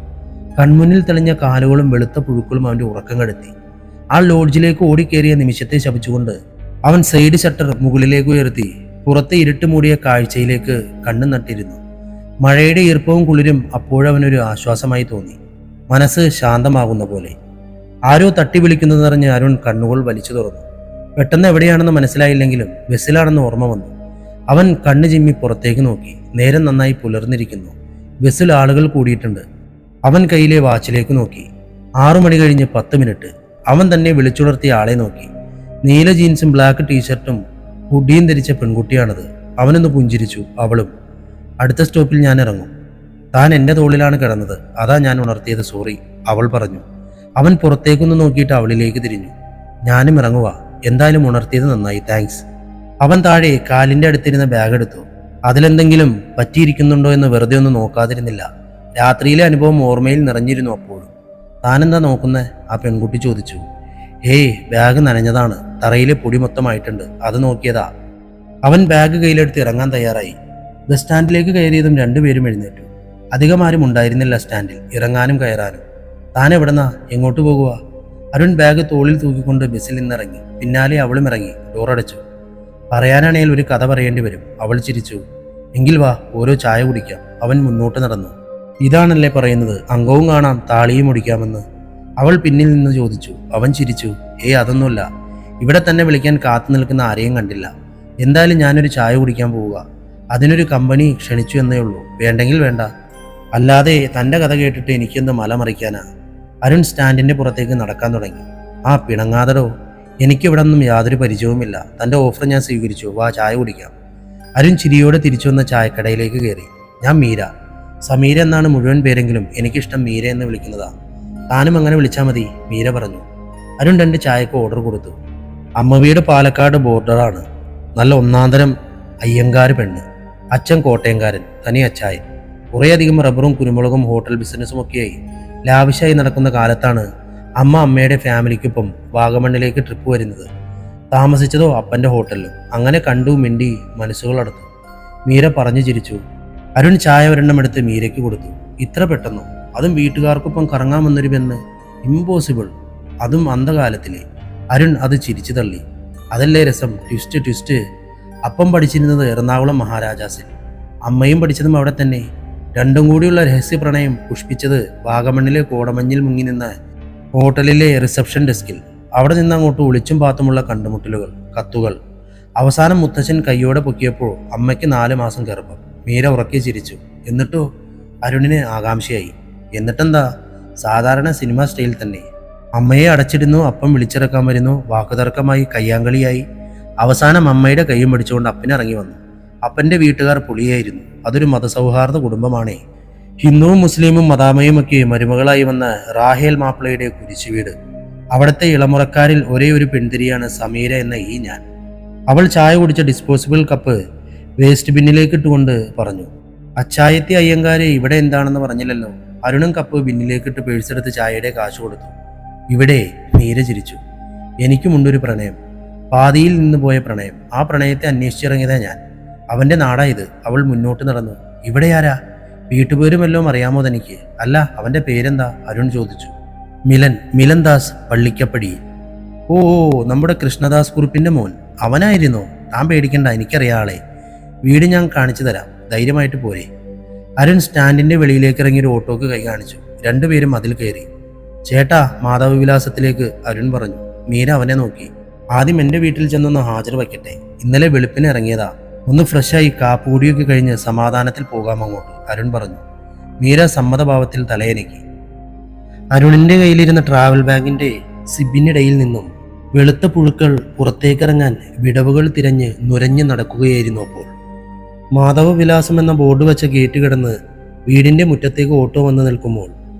കൺമുന്നിൽ തെളിഞ്ഞ കാലുകളും വെളുത്ത പുഴുക്കളും അവൻ്റെ ഉറക്കം കെടുത്തി. ആ ലോഡ്ജിലേക്ക് ഓടിക്കേറിയ നിമിഷത്തെ ശപിച്ചുകൊണ്ട് അവൻ സൈഡ് ഷട്ടർ മുകളിലേക്ക് ഉയർത്തി പുറത്തെ ഇരുട്ട് മൂടിയ കാഴ്ചയിലേക്ക് കണ്ണു നട്ടിരുന്നു. മഴയുടെ ഈർപ്പവും കുളിരും അപ്പോഴവനൊരു ആശ്വാസമായി തോന്നി. മനസ്സ് ശാന്തമാകുന്ന പോലെ. ആരോ തട്ടി വിളിക്കുന്നതറിഞ്ഞ് അരുൺ കണ്ണുകൾ വലിച്ചു തുറന്നു. പെട്ടെന്ന് എവിടെയാണെന്ന് മനസ്സിലായില്ലെങ്കിലും ബസ്സിലാണെന്ന് ഓർമ്മ വന്നു. അവൻ കണ്ണു ചിമ്മി പുറത്തേക്ക് നോക്കി. നേരം നന്നായി പുലർന്നിരിക്കുന്നു. ബസ്സിൽ ആളുകൾ കൂടിയിട്ടുണ്ട്. അവൻ കയ്യിലെ വാച്ചിലേക്ക് നോക്കി. 6 മണി കഴിഞ്ഞ് 10 മിനിറ്റ്. അവൻ തന്നെ വിളിച്ചുണർത്തിയ ആളെ നോക്കി. നീല ജീൻസും ബ്ലാക്ക് ടീഷർട്ടും ഹുഡിയും ധരിച്ച പെൺകുട്ടിയാണത്. അവനൊന്ന് പുഞ്ചിരിച്ചു. അവളും. അടുത്ത സ്റ്റോപ്പിൽ ഞാൻ ഇറങ്ങും. താൻ എൻ്റെ തോളിലാണ് കിടന്നത്, അതാ ഞാൻ ഉണർത്തിയത്, സോറി, അവൾ പറഞ്ഞു. അവൻ പുറത്തേക്കൊന്ന് നോക്കിയിട്ട് അവളിലേക്ക് തിരിഞ്ഞു. ഞാനും ഇറങ്ങുക. എന്തായാലും ഉണർത്തിയത് നന്നായി, താങ്ക്സ്. അവൻ താഴെ കാലിൻ്റെ അടുത്തിരുന്ന ബാഗ് എടുത്തു. അതിലെന്തെങ്കിലും പറ്റിയിരിക്കുന്നുണ്ടോ എന്ന് വെറുതെ ഒന്നും നോക്കാതിരുന്നില്ല. രാത്രിയിലെ അനുഭവം ഓർമ്മയിൽ നിറഞ്ഞിരുന്നു അപ്പോഴും. താനെന്താ നോക്കുന്നേ? ആ പെൺകുട്ടി ചോദിച്ചു. ഹേയ്, ബാഗ് നനഞ്ഞതാണ്, തറയിലെ പൊടി മൊത്തമായിട്ടുണ്ട്, അത് നോക്കിയതാ. അവൻ ബാഗ് കയ്യിലെടുത്ത് ഇറങ്ങാൻ തയ്യാറായി. ബസ് സ്റ്റാൻഡിലേക്ക് കയറിയതും 2 പേരും എഴുന്നേറ്റു. അധികം ആരും ഉണ്ടായിരുന്നില്ല സ്റ്റാൻഡിൽ, ഇറങ്ങാനും കയറാനും. താൻ എവിടെന്നാ, എങ്ങോട്ട് പോകുക? അരുൺ ബാഗ് തോളിൽ തൂക്കിക്കൊണ്ട് ബസ്സിൽ നിന്നിറങ്ങി. പിന്നാലെ അവളും ഇറങ്ങി. ഡോറടച്ചു. പറയാനാണെങ്കിൽ ഒരു കഥ പറയേണ്ടി വരും. അവൾ ചിരിച്ചു. എങ്കിൽ വാ, ഓരോ ചായ കുടിക്കാം. അവൻ മുന്നോട്ട് നടന്നു. ഇതാണല്ലേ പറയുന്നത്, അംഗവും കാണാം താളിയും ഒടിക്കാമെന്ന്? അവൾ പിന്നിൽ നിന്ന് ചോദിച്ചു. അവൻ ചിരിച്ചു. അതൊന്നുമില്ല, ഇവിടെ തന്നെ വിളിക്കാൻ കാത്തു നിൽക്കുന്ന ആരെയും കണ്ടില്ല. എന്തായാലും ഞാനൊരു ചായ കുടിക്കാൻ പോവുക. അതിനൊരു കമ്പനി ക്ഷണിച്ചു എന്നേ ഉള്ളൂ, വേണ്ടെങ്കിൽ വേണ്ട. അല്ലാതെ തൻ്റെ കഥ കേട്ടിട്ട് എനിക്കെന്ത് മല മറിക്കാനാ? അരുൺ സ്റ്റാൻഡിൻ്റെ പുറത്തേക്ക് നടക്കാൻ തുടങ്ങി. ആ പിണങ്ങാതടോ, എനിക്കിവിടെ ഒന്നും യാതൊരു പരിചയവുമില്ല. തൻ്റെ ഓഫർ ഞാൻ സ്വീകരിച്ചു, വാ ചായ കുടിക്കാം. അരുൺ ചിരിയോടെ തിരിച്ചു വന്ന ചായക്കടയിലേക്ക് കയറി. ഞാൻ മീര, സമീര എന്നാണ് മുഴുവൻ പേരെങ്കിലും എനിക്കിഷ്ടം മീര എന്ന് വിളിക്കുന്നതാ. താനും അങ്ങനെ വിളിച്ചാൽ മതി, മീര പറഞ്ഞു. അരുൺ 2 ചായക്ക് ഓർഡർ കൊടുത്തു. അമ്മ വീട് പാലക്കാട് ബോർഡറാണ്. നല്ല ഒന്നാന്തരം അയ്യങ്കാര് പെണ്ണ്. അച്ഛൻ കോട്ടയംകാരൻ, തനി അച്ചായൻ. കുറേയധികം റബ്ബറും കുരുമുളകും ഹോട്ടൽ ബിസിനസ്സും ഒക്കെയായി ലാവിശായി നടക്കുന്ന കാലത്താണ് അമ്മ അമ്മയുടെ ഫാമിലിക്കൊപ്പം വാഗമണ്ണിലേക്ക് ട്രിപ്പ് വരുന്നത്. താമസിച്ചതോ അപ്പൻ്റെ ഹോട്ടലിലും. അങ്ങനെ കണ്ടു മിണ്ടി മനസ്സുകളടത്തു. മീര പറഞ്ഞു ചിരിച്ചു. അരുൺ ചായ ഒരെണ്ണം എടുത്ത് മീരയ്ക്ക് കൊടുത്തു. ഇത്ര പെട്ടെന്നോ? അതും വീട്ടുകാർക്കൊപ്പം കറങ്ങാൻ വന്നൊരു പെണ്ണ്? ഇമ്പോസിബിൾ, അതും അന്ധകാലത്തിലെ. അരുൺ അത് ചിരിച്ചു തള്ളി. അതല്ലേ രസം, ട്വിസ്റ്റ്. അപ്പം പഠിച്ചിരുന്നത് എറണാകുളം മഹാരാജാസിൽ, അമ്മയും പഠിച്ചതും അവിടെ തന്നെ. രണ്ടും കൂടിയുള്ള രഹസ്യ പ്രണയം പുഷ്പിച്ചത് വാഗമണ്ണിലെ കോടമഞ്ഞിൽ മുങ്ങി നിന്ന ഹോട്ടലിലെ റിസപ്ഷൻ ഡെസ്കിൽ. അവിടെ നിന്ന് അങ്ങോട്ട് ഒളിച്ചും പാത്തുമുള്ള കണ്ടുമുട്ടലുകൾ, കത്തുകൾ. അവസാനം മുത്തച്ഛൻ കയ്യോടെ പൊക്കിയപ്പോൾ അമ്മയ്ക്ക് 4 മാസം ഗർഭം. മീര ഉറക്കെ ചിരിച്ചു. എന്നിട്ടോ? അരുണിന് ആകാംക്ഷയായി. എന്നിട്ടെന്താ, സാധാരണ സിനിമ സ്റ്റൈൽ തന്നെ. അമ്മയെ അടച്ചിടുന്നു, അപ്പം വിളിച്ചിറക്കാൻ വരുന്നു, വാക്കുതർക്കമായി, കയ്യാങ്കളിയായി. അവസാനം അമ്മയുടെ കൈയും പിടിച്ചുകൊണ്ട് അപ്പനിറങ്ങി വന്നു. അപ്പൻ്റെ വീട്ടുകാർ പുളിയായിരുന്നു. അതൊരു മതസൗഹാർദ്ദ കുടുംബമാണേ. ഹിന്ദുവും മുസ്ലിമും മദാമയുമൊക്കെ മരുമകളായി വന്ന റാഹേൽ മാപ്പിളയുടെ കുരിശുവീട്. അവിടുത്തെ ഇളമുറക്കാരിൽ ഒരേ ഒരു പെൺതിരിയാണ് സമീര എന്ന ഈ ഞാൻ. അവൾ ചായ കുടിച്ച ഡിസ്പോസിബിൾ കപ്പ് വേസ്റ്റ് ബിന്നിലേക്ക് ഇട്ടുകൊണ്ട് പറഞ്ഞു. അച്ചായത്തി അയ്യങ്കാരെ ഇവിടെ എന്താണെന്ന് പറഞ്ഞില്ലല്ലോ. അരുണും കപ്പ് ബിന്നിലേക്കിട്ട് പേഴ്സെടുത്ത് ചായയുടെ കാശ് കൊടുത്തു. ഇവിടെ? മീര ചിരിച്ചു. എനിക്കുമുണ്ടൊരു പ്രണയം, പാതിയിൽ നിന്ന് പോയ പ്രണയം. ആ പ്രണയത്തെ അന്വേഷിച്ചിറങ്ങിയതാ ഞാൻ. അവൻ്റെ നാടായത്. അവൾ മുന്നോട്ട് നടന്നു. ഇവിടെ ആരാ? വീട്ടുപേരും വല്ലതും അറിയാമോ തനിക്ക്? അല്ല, അവൻ്റെ പേരെന്താ? അരുൺ ചോദിച്ചു. മിലൻ ദാസ് പള്ളിക്കപ്പടി. ഓ, നമ്മുടെ കൃഷ്ണദാസ് കുറുപ്പിൻ്റെ മോൻ. അവനായിരുന്നോ? താൻ പേടിക്കണ്ട, എനിക്കറിയാം ആളെ. വീട് ഞാൻ കാണിച്ചു തരാം, ധൈര്യമായിട്ട് പോരെ. അരുൺ സ്റ്റാൻഡിൻ്റെ വെളിയിലേക്ക് ഇറങ്ങി ഒരു ഓട്ടോക്ക് കൈ കാണിച്ചു. 2 പേരും അതിൽ കയറി. ചേട്ടാ, മാധവവിലാസത്തിലേക്ക്, അരുൺ പറഞ്ഞു. മീര അവനെ നോക്കി. ആദ്യം എൻ്റെ വീട്ടിൽ ചെന്നൊന്ന് ഹാജർ വയ്ക്കട്ടെ. ഇന്നലെ വെളുപ്പിന് ഇറങ്ങിയതാ. ഒന്ന് ഫ്രഷായി കാപ്പുകൂടിയൊക്കെ കഴിഞ്ഞ് സമാധാനത്തിൽ പോകാം അങ്ങോട്ട്, അരുൺ പറഞ്ഞു. മീര സമ്മതഭാവത്തിൽ തലയനക്കി. അരുണിന്റെ കയ്യിലിരുന്ന ട്രാവൽ ബാഗിന്റെ സിബിനിടയിൽ നിന്നും വെളുത്ത പുഴുക്കൾ പുറത്തേക്കിറങ്ങാൻ വിടവുകൾ തിരഞ്ഞ് നുരഞ്ഞു നടക്കുകയായിരുന്നു. അപ്പോൾ മാധവവിലാസം എന്ന ബോർഡ് വെച്ച ഗേറ്റ് കിടന്ന് വീടിന്റെ മുറ്റത്തേക്ക് ഓട്ടോ വന്ന് നിൽക്കുമ്പോൾ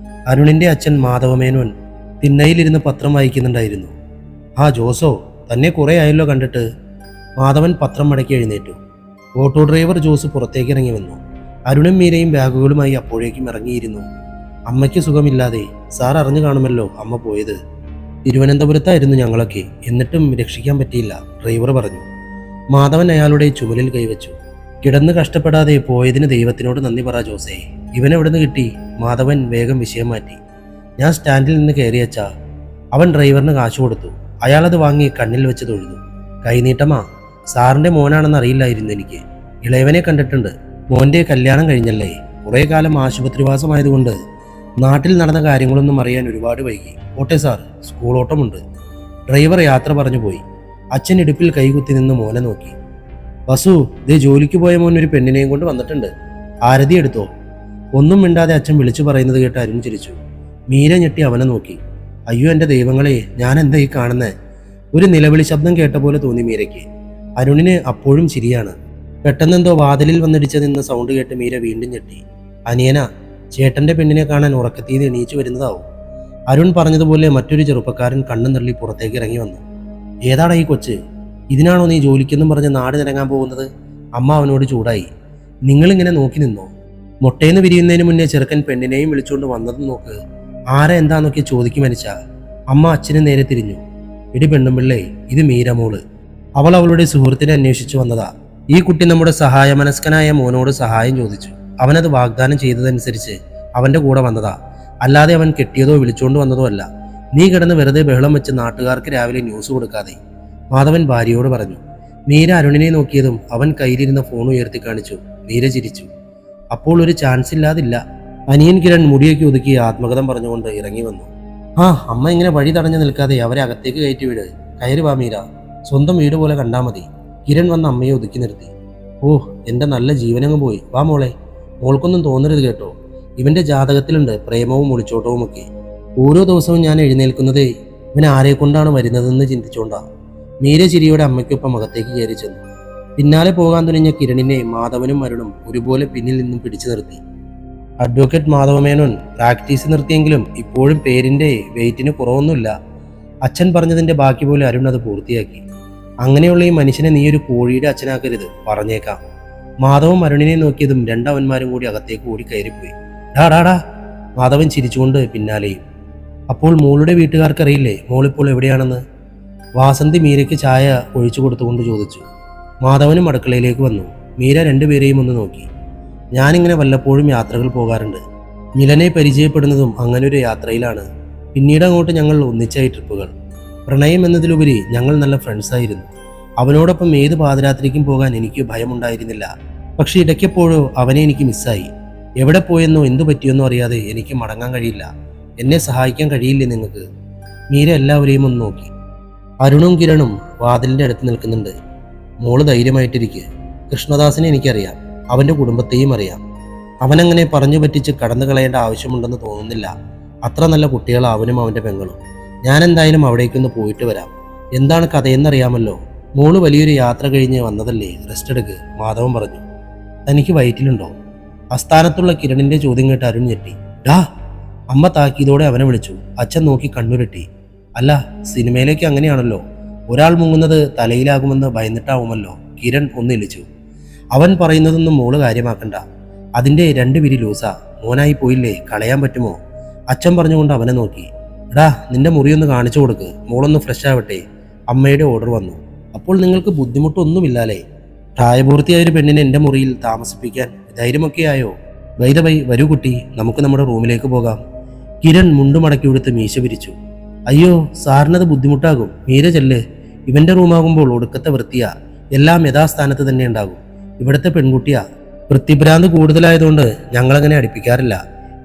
അരുണിന്റെ അച്ഛൻ മാധവമേനോൻ തിണ്ണയിലിരുന്ന് പത്രം വായിക്കുന്നുണ്ടായിരുന്നു. ആ ജോസോ, തന്നെ കുറെ ആയല്ലോ കണ്ടിട്ട്. മാധവൻ പത്രം മടക്കി എഴുന്നേറ്റു. ഓട്ടോ ഡ്രൈവർ ജോസ് പുറത്തേക്ക് ഇറങ്ങി വന്നു. അരുണും മീരയും ബാഗുകളുമായി അപ്പോഴേക്കും ഇറങ്ങിയിരുന്നു. അമ്മയ്ക്ക് സുഖമില്ലാതെ, സാർ അറിഞ്ഞു കാണുമല്ലോ അമ്മ പോയത്. തിരുവനന്തപുരത്തായിരുന്നു ഞങ്ങളൊക്കെ, എന്നിട്ടും രക്ഷിക്കാൻ പറ്റിയില്ല, ഡ്രൈവർ പറഞ്ഞു. മാധവൻ അയാളുടെ ചുമലിൽ കൈവച്ചു. കിടന്ന് കഷ്ടപ്പെടാതെ പോയതിന് ദൈവത്തിനോട് നന്ദി പറ ജോസേ. ഇവനെവിടുന്ന് കിട്ടി? മാധവൻ വേഗം വിഷയം മാറ്റി. ഞാൻ സ്റ്റാൻഡിൽ നിന്ന് കയറിയച്ചാ. അവൻ ഡ്രൈവറിന് കാശ് കൊടുത്തു. അയാളത് വാങ്ങി കണ്ണിൽ വെച്ച് തൊഴുതു. കൈനീട്ടമാ, സാറിന്റെ മോനാണെന്ന് അറിയില്ലായിരുന്നു എനിക്ക്. ഇളയവനെ കണ്ടിട്ടുണ്ട്. മോന്റെ കല്യാണം കഴിഞ്ഞല്ലേ, കുറെ കാലം ആശുപത്രിവാസമായതുകൊണ്ട് നാട്ടിൽ നടന്ന കാര്യങ്ങളൊന്നും അറിയാൻ ഒരുപാട് വൈകി. ഓട്ടെ സാർ, സ്കൂൾ ഓട്ടമുണ്ട്. ഡ്രൈവർ യാത്ര പറഞ്ഞു പോയി. അച്ഛൻ ഇടുപ്പിൽ കൈകുത്തി നിന്ന് മോനെ നോക്കി. വസു, ദേ ജോലിക്ക് പോയ മോൻ ഒരു പെണ്ണിനെയും കൊണ്ട് വന്നിട്ടുണ്ട്. ആരതി എടുത്തോ? ഒന്നും മിണ്ടാതെ അച്ഛൻ വിളിച്ചു പറയുന്നത് കേട്ട് അരുൺ ചിരിച്ചു. മീര ഞെട്ടി അവനെ നോക്കി. അയ്യോ എൻ്റെ ദൈവങ്ങളെ, ഞാൻ എന്താ ഈ കാണുന്നേ? ഒരു നിലവിളി ശബ്ദം കേട്ട പോലെ തോന്നി മീരയ്ക്ക്. അരുണിന് അപ്പോഴും ചിരിയാണ്. പെട്ടെന്നെന്തോ വാതിലിൽ വന്നിടിച്ചു നിന്ന സൗണ്ട് കേട്ട് മീര വീണ്ടും ഞെട്ടി. അനിയന, ചേട്ടന്റെ പെണ്ണിനെ കാണാൻ ഉറക്കത്തീന്ന് എണീച്ചു വരുന്നതാവും. അരുൺ പറഞ്ഞതുപോലെ മറ്റൊരു ചെറുപ്പക്കാരൻ കണ്ണു തള്ളി പുറത്തേക്ക് ഇറങ്ങി വന്നു. ഏതാടാ ഈ കൊച്ച്? ഇതിനാണോ നീ ജോലിക്കെന്നും പറഞ്ഞ് നാട് നിരങ്ങാൻ പോകുന്നത്? അമ്മ അവനോട് ചൂടായി. നിങ്ങളിങ്ങനെ നോക്കി നിന്നോ? മുട്ടേന്ന് വിരിയുന്നതിന് മുന്നേ ചെറുക്കൻ പെണ്ണിനെയും വിളിച്ചുകൊണ്ട് വന്നതും നോക്ക്. ആരെ എന്താന്നൊക്കെ ചോദിക്കും മരിച്ച. അമ്മ അച്ഛന് നേരെ തിരിഞ്ഞു. ഇടി പെണ്ണുമ്പിള്ളേ, ഇത് മീരമോള്. അവൾ അവളുടെ സുഹൃത്തിനെ അന്വേഷിച്ചു വന്നതാ. ഈ കുട്ടി നമ്മുടെ സഹായമനസ്കനായ മോനോട് സഹായം ചോദിച്ചു. അവനത് വാഗ്ദാനം ചെയ്തതനുസരിച്ച് അവന്റെ കൂടെ വന്നതാ. അല്ലാതെ അവൻ കെട്ടിയതോ വിളിച്ചുകൊണ്ട് വന്നതോ അല്ല. നീ കിടന്ന് വെറുതെ ബഹളം വെച്ച് നാട്ടുകാർക്ക് രാവിലെ ന്യൂസ് കൊടുക്കാതെ, മാധവൻ ഭാര്യയോട് പറഞ്ഞു. മീര അരുണിനെ നോക്കിയതും അവൻ കയ്യിലിരുന്ന ഫോൺ ഉയർത്തി കാണിച്ചു. മീര ചിരിച്ചു. അപ്പോൾ ഒരു ചാൻസ് ഇല്ലാതില്ല. അനിയൻ കിരൺ മുടിയൊക്കെ ഒതുക്കി ആത്മകഥം പറഞ്ഞുകൊണ്ട് ഇറങ്ങി വന്നു. ആ അമ്മ ഇങ്ങനെ വഴി തടഞ്ഞു നിൽക്കാതെ അവരെ അകത്തേക്ക് കയറ്റി വിട്. കയറി വാ മീര, സ്വന്തം വീട് പോലെ കണ്ടാൽ മതി. കിരൺ വന്ന് അമ്മയെ ഒതുക്കി നിർത്തി. ഓ, എൻ്റെ നല്ല ജീവനങ്ങ് പോയി. വാ മോളെ, മോൾക്കൊന്നും തോന്നരുത് കേട്ടോ. ഇവന്റെ ജാതകത്തിലുണ്ട് പ്രേമവും ഒളിച്ചോട്ടവും ഒക്കെ. ഓരോ ദിവസവും ഞാൻ എഴുന്നേൽക്കുന്നതേ ഇവൻ ആരെ കൊണ്ടാണ് വരുന്നതെന്ന് ചിന്തിച്ചോണ്ടാ. മീര ചിരിയോടെ അമ്മയ്ക്കൊപ്പം അകത്തേക്ക് കയറി ചെന്നു. പിന്നാലെ പോകാൻ തുനിഞ്ഞ കിരണിനെ മാധവനും അരുണും ഒരുപോലെ പിന്നിൽ നിന്നും പിടിച്ചു നിർത്തി. അഡ്വക്കേറ്റ് മാധവമേനോൻ പ്രാക്ടീസ് നിർത്തിയെങ്കിലും ഇപ്പോഴും പേരിന്റെ വെയിറ്റിന് കുറവൊന്നുമില്ല. അച്ഛൻ പറഞ്ഞതിന്റെ ബാക്കി പോലെ അരുൺ അത് പൂർത്തിയാക്കി. അങ്ങനെയുള്ള ഈ മനുഷ്യനെ നീ ഒരു കോഴിയുടെ അച്ഛനാക്കരുത്, പറഞ്ഞേക്കാം. മാധവൻ അരുണിനെ നോക്കിയതും രണ്ടവന്മാരും കൂടി അകത്തേക്ക് ഓടി കയറിപ്പോയി. ഡാടാ, മാധവൻ ചിരിച്ചുകൊണ്ട് പിന്നാലെയും. അപ്പോൾ മോളുടെ വീട്ടുകാർക്കറിയില്ലേ മോളിപ്പോൾ എവിടെയാണെന്ന്? വാസന്തി മീരയ്ക്ക് ചായ ഒഴിച്ചു കൊടുത്തുകൊണ്ട് ചോദിച്ചു. മാധവനും അടുക്കളയിലേക്ക് വന്നു. മീര രണ്ടുപേരെയും ഒന്ന് നോക്കി. ഞാനിങ്ങനെ വല്ലപ്പോഴും യാത്രകൾ പോകാറുണ്ട്. മിലനെ പരിചയപ്പെടുന്നതും അങ്ങനൊരു യാത്രയിലാണ്. പിന്നീട് അങ്ങോട്ട് ഞങ്ങൾ ഒന്നിച്ചായി ട്രിപ്പുകൾ. പ്രണയം എന്നതിലുപരി ഞങ്ങൾ നല്ല ഫ്രണ്ട്സായിരുന്നു. അവനോടൊപ്പം ഏത് പാതിരാത്രിക്കും പോകാൻ എനിക്ക് ഭയമുണ്ടായിരുന്നില്ല. പക്ഷെ ഇടയ്ക്കെപ്പോഴോ അവനെ എനിക്ക് മിസ്സായി. എവിടെ പോയെന്നോ എന്തു പറ്റിയെന്നോ അറിയാതെ എനിക്ക് മടങ്ങാൻ കഴിയില്ല. എന്നെ സഹായിക്കാൻ കഴിയില്ലേ നിങ്ങൾക്ക്? മീര എല്ലാവരെയും ഒന്ന് നോക്കി. അരുണും കിരണും വാതിലിൻ്റെ അടുത്ത് നിൽക്കുന്നുണ്ട്. മോള് ധൈര്യമായിട്ടിരിക്കുക. കൃഷ്ണദാസിനെ എനിക്കറിയാം, അവൻ്റെ കുടുംബത്തെയും അറിയാം. അവനങ്ങനെ പറഞ്ഞു പറ്റിച്ച് കടന്നു കളയേണ്ട ആവശ്യമുണ്ടെന്ന് തോന്നുന്നില്ല. അത്ര നല്ല കുട്ടികളാണ് അവനും അവൻ്റെ പെങ്ങളും. ഞാൻ എന്തായാലും അവിടേക്കൊന്ന് പോയിട്ട് വരാം. എന്താണ് കഥയെന്നറിയാമല്ലോ. മോള് വലിയൊരു യാത്ര കഴിഞ്ഞ് വന്നതല്ലേ, റെസ്റ്റ് എടുക്ക്, മാധവൻ പറഞ്ഞു. തനിക്ക് വയറ്റിലുണ്ടോ? അസ്ഥാനത്തുള്ള കിരണിന്റെ ചോദ്യം കേട്ട് അരുൺ ഞെട്ടി. ഡാ, അമ്മ താക്കീതോടെ അവനെ വിളിച്ചു. അച്ഛൻ നോക്കി കണ്ണുരുട്ടി. അല്ല, സിനിമയിലേക്ക് അങ്ങനെയാണല്ലോ, ഒരാൾ മുങ്ങുന്നത് തലയിലാകുമെന്ന് ഭയന്നിട്ടാവുമല്ലോ. കിരൺ ഒന്നിളിച്ചു. അവൻ പറയുന്നതൊന്നും മോള് കാര്യമാക്കണ്ട. അതിൻ്റെ 2 പിരി ലൂസാ. മോനായി പോയില്ലേ, കളയാൻ പറ്റുമോ? അച്ഛൻ പറഞ്ഞുകൊണ്ട് അവനെ നോക്കി. എടാ, നിന്റെ മുറിയൊന്ന് കാണിച്ചു കൊടുക്ക്, മോളൊന്ന് ഫ്രഷ് ആവട്ടെ. അമ്മയുടെ ഓർഡർ വന്നു. അപ്പോൾ നിങ്ങൾക്ക് ബുദ്ധിമുട്ടൊന്നുമില്ലാലേ? പ്രായപൂർത്തിയായ ഒരു പെണ്ണിനെ എൻ്റെ മുറിയിൽ താമസിപ്പിക്കാൻ ധൈര്യമൊക്കെ ആയോ? വൈദവൈ, വരൂ കുട്ടി, നമുക്ക് നമ്മുടെ റൂമിലേക്ക് പോകാം. കിരൺ മുണ്ടുമടക്കി കൊടുത്ത് മീശ പിരിച്ചു. അയ്യോ, സാറിനത് ബുദ്ധിമുട്ടാകും. മീര ചെല്ല്. ഇവന്റെ റൂമാകുമ്പോൾ ഒടുക്കത്തെ വൃത്തിയാ. എല്ലാം യഥാസ്ഥാനത്ത് തന്നെ ഉണ്ടാകും. ഇവിടുത്തെ പെൺകുട്ടിയാ. വൃത്തിഭ്രാന്ത് കൂടുതലായതുകൊണ്ട് ഞങ്ങളങ്ങനെ അടുപ്പിക്കാറില്ല.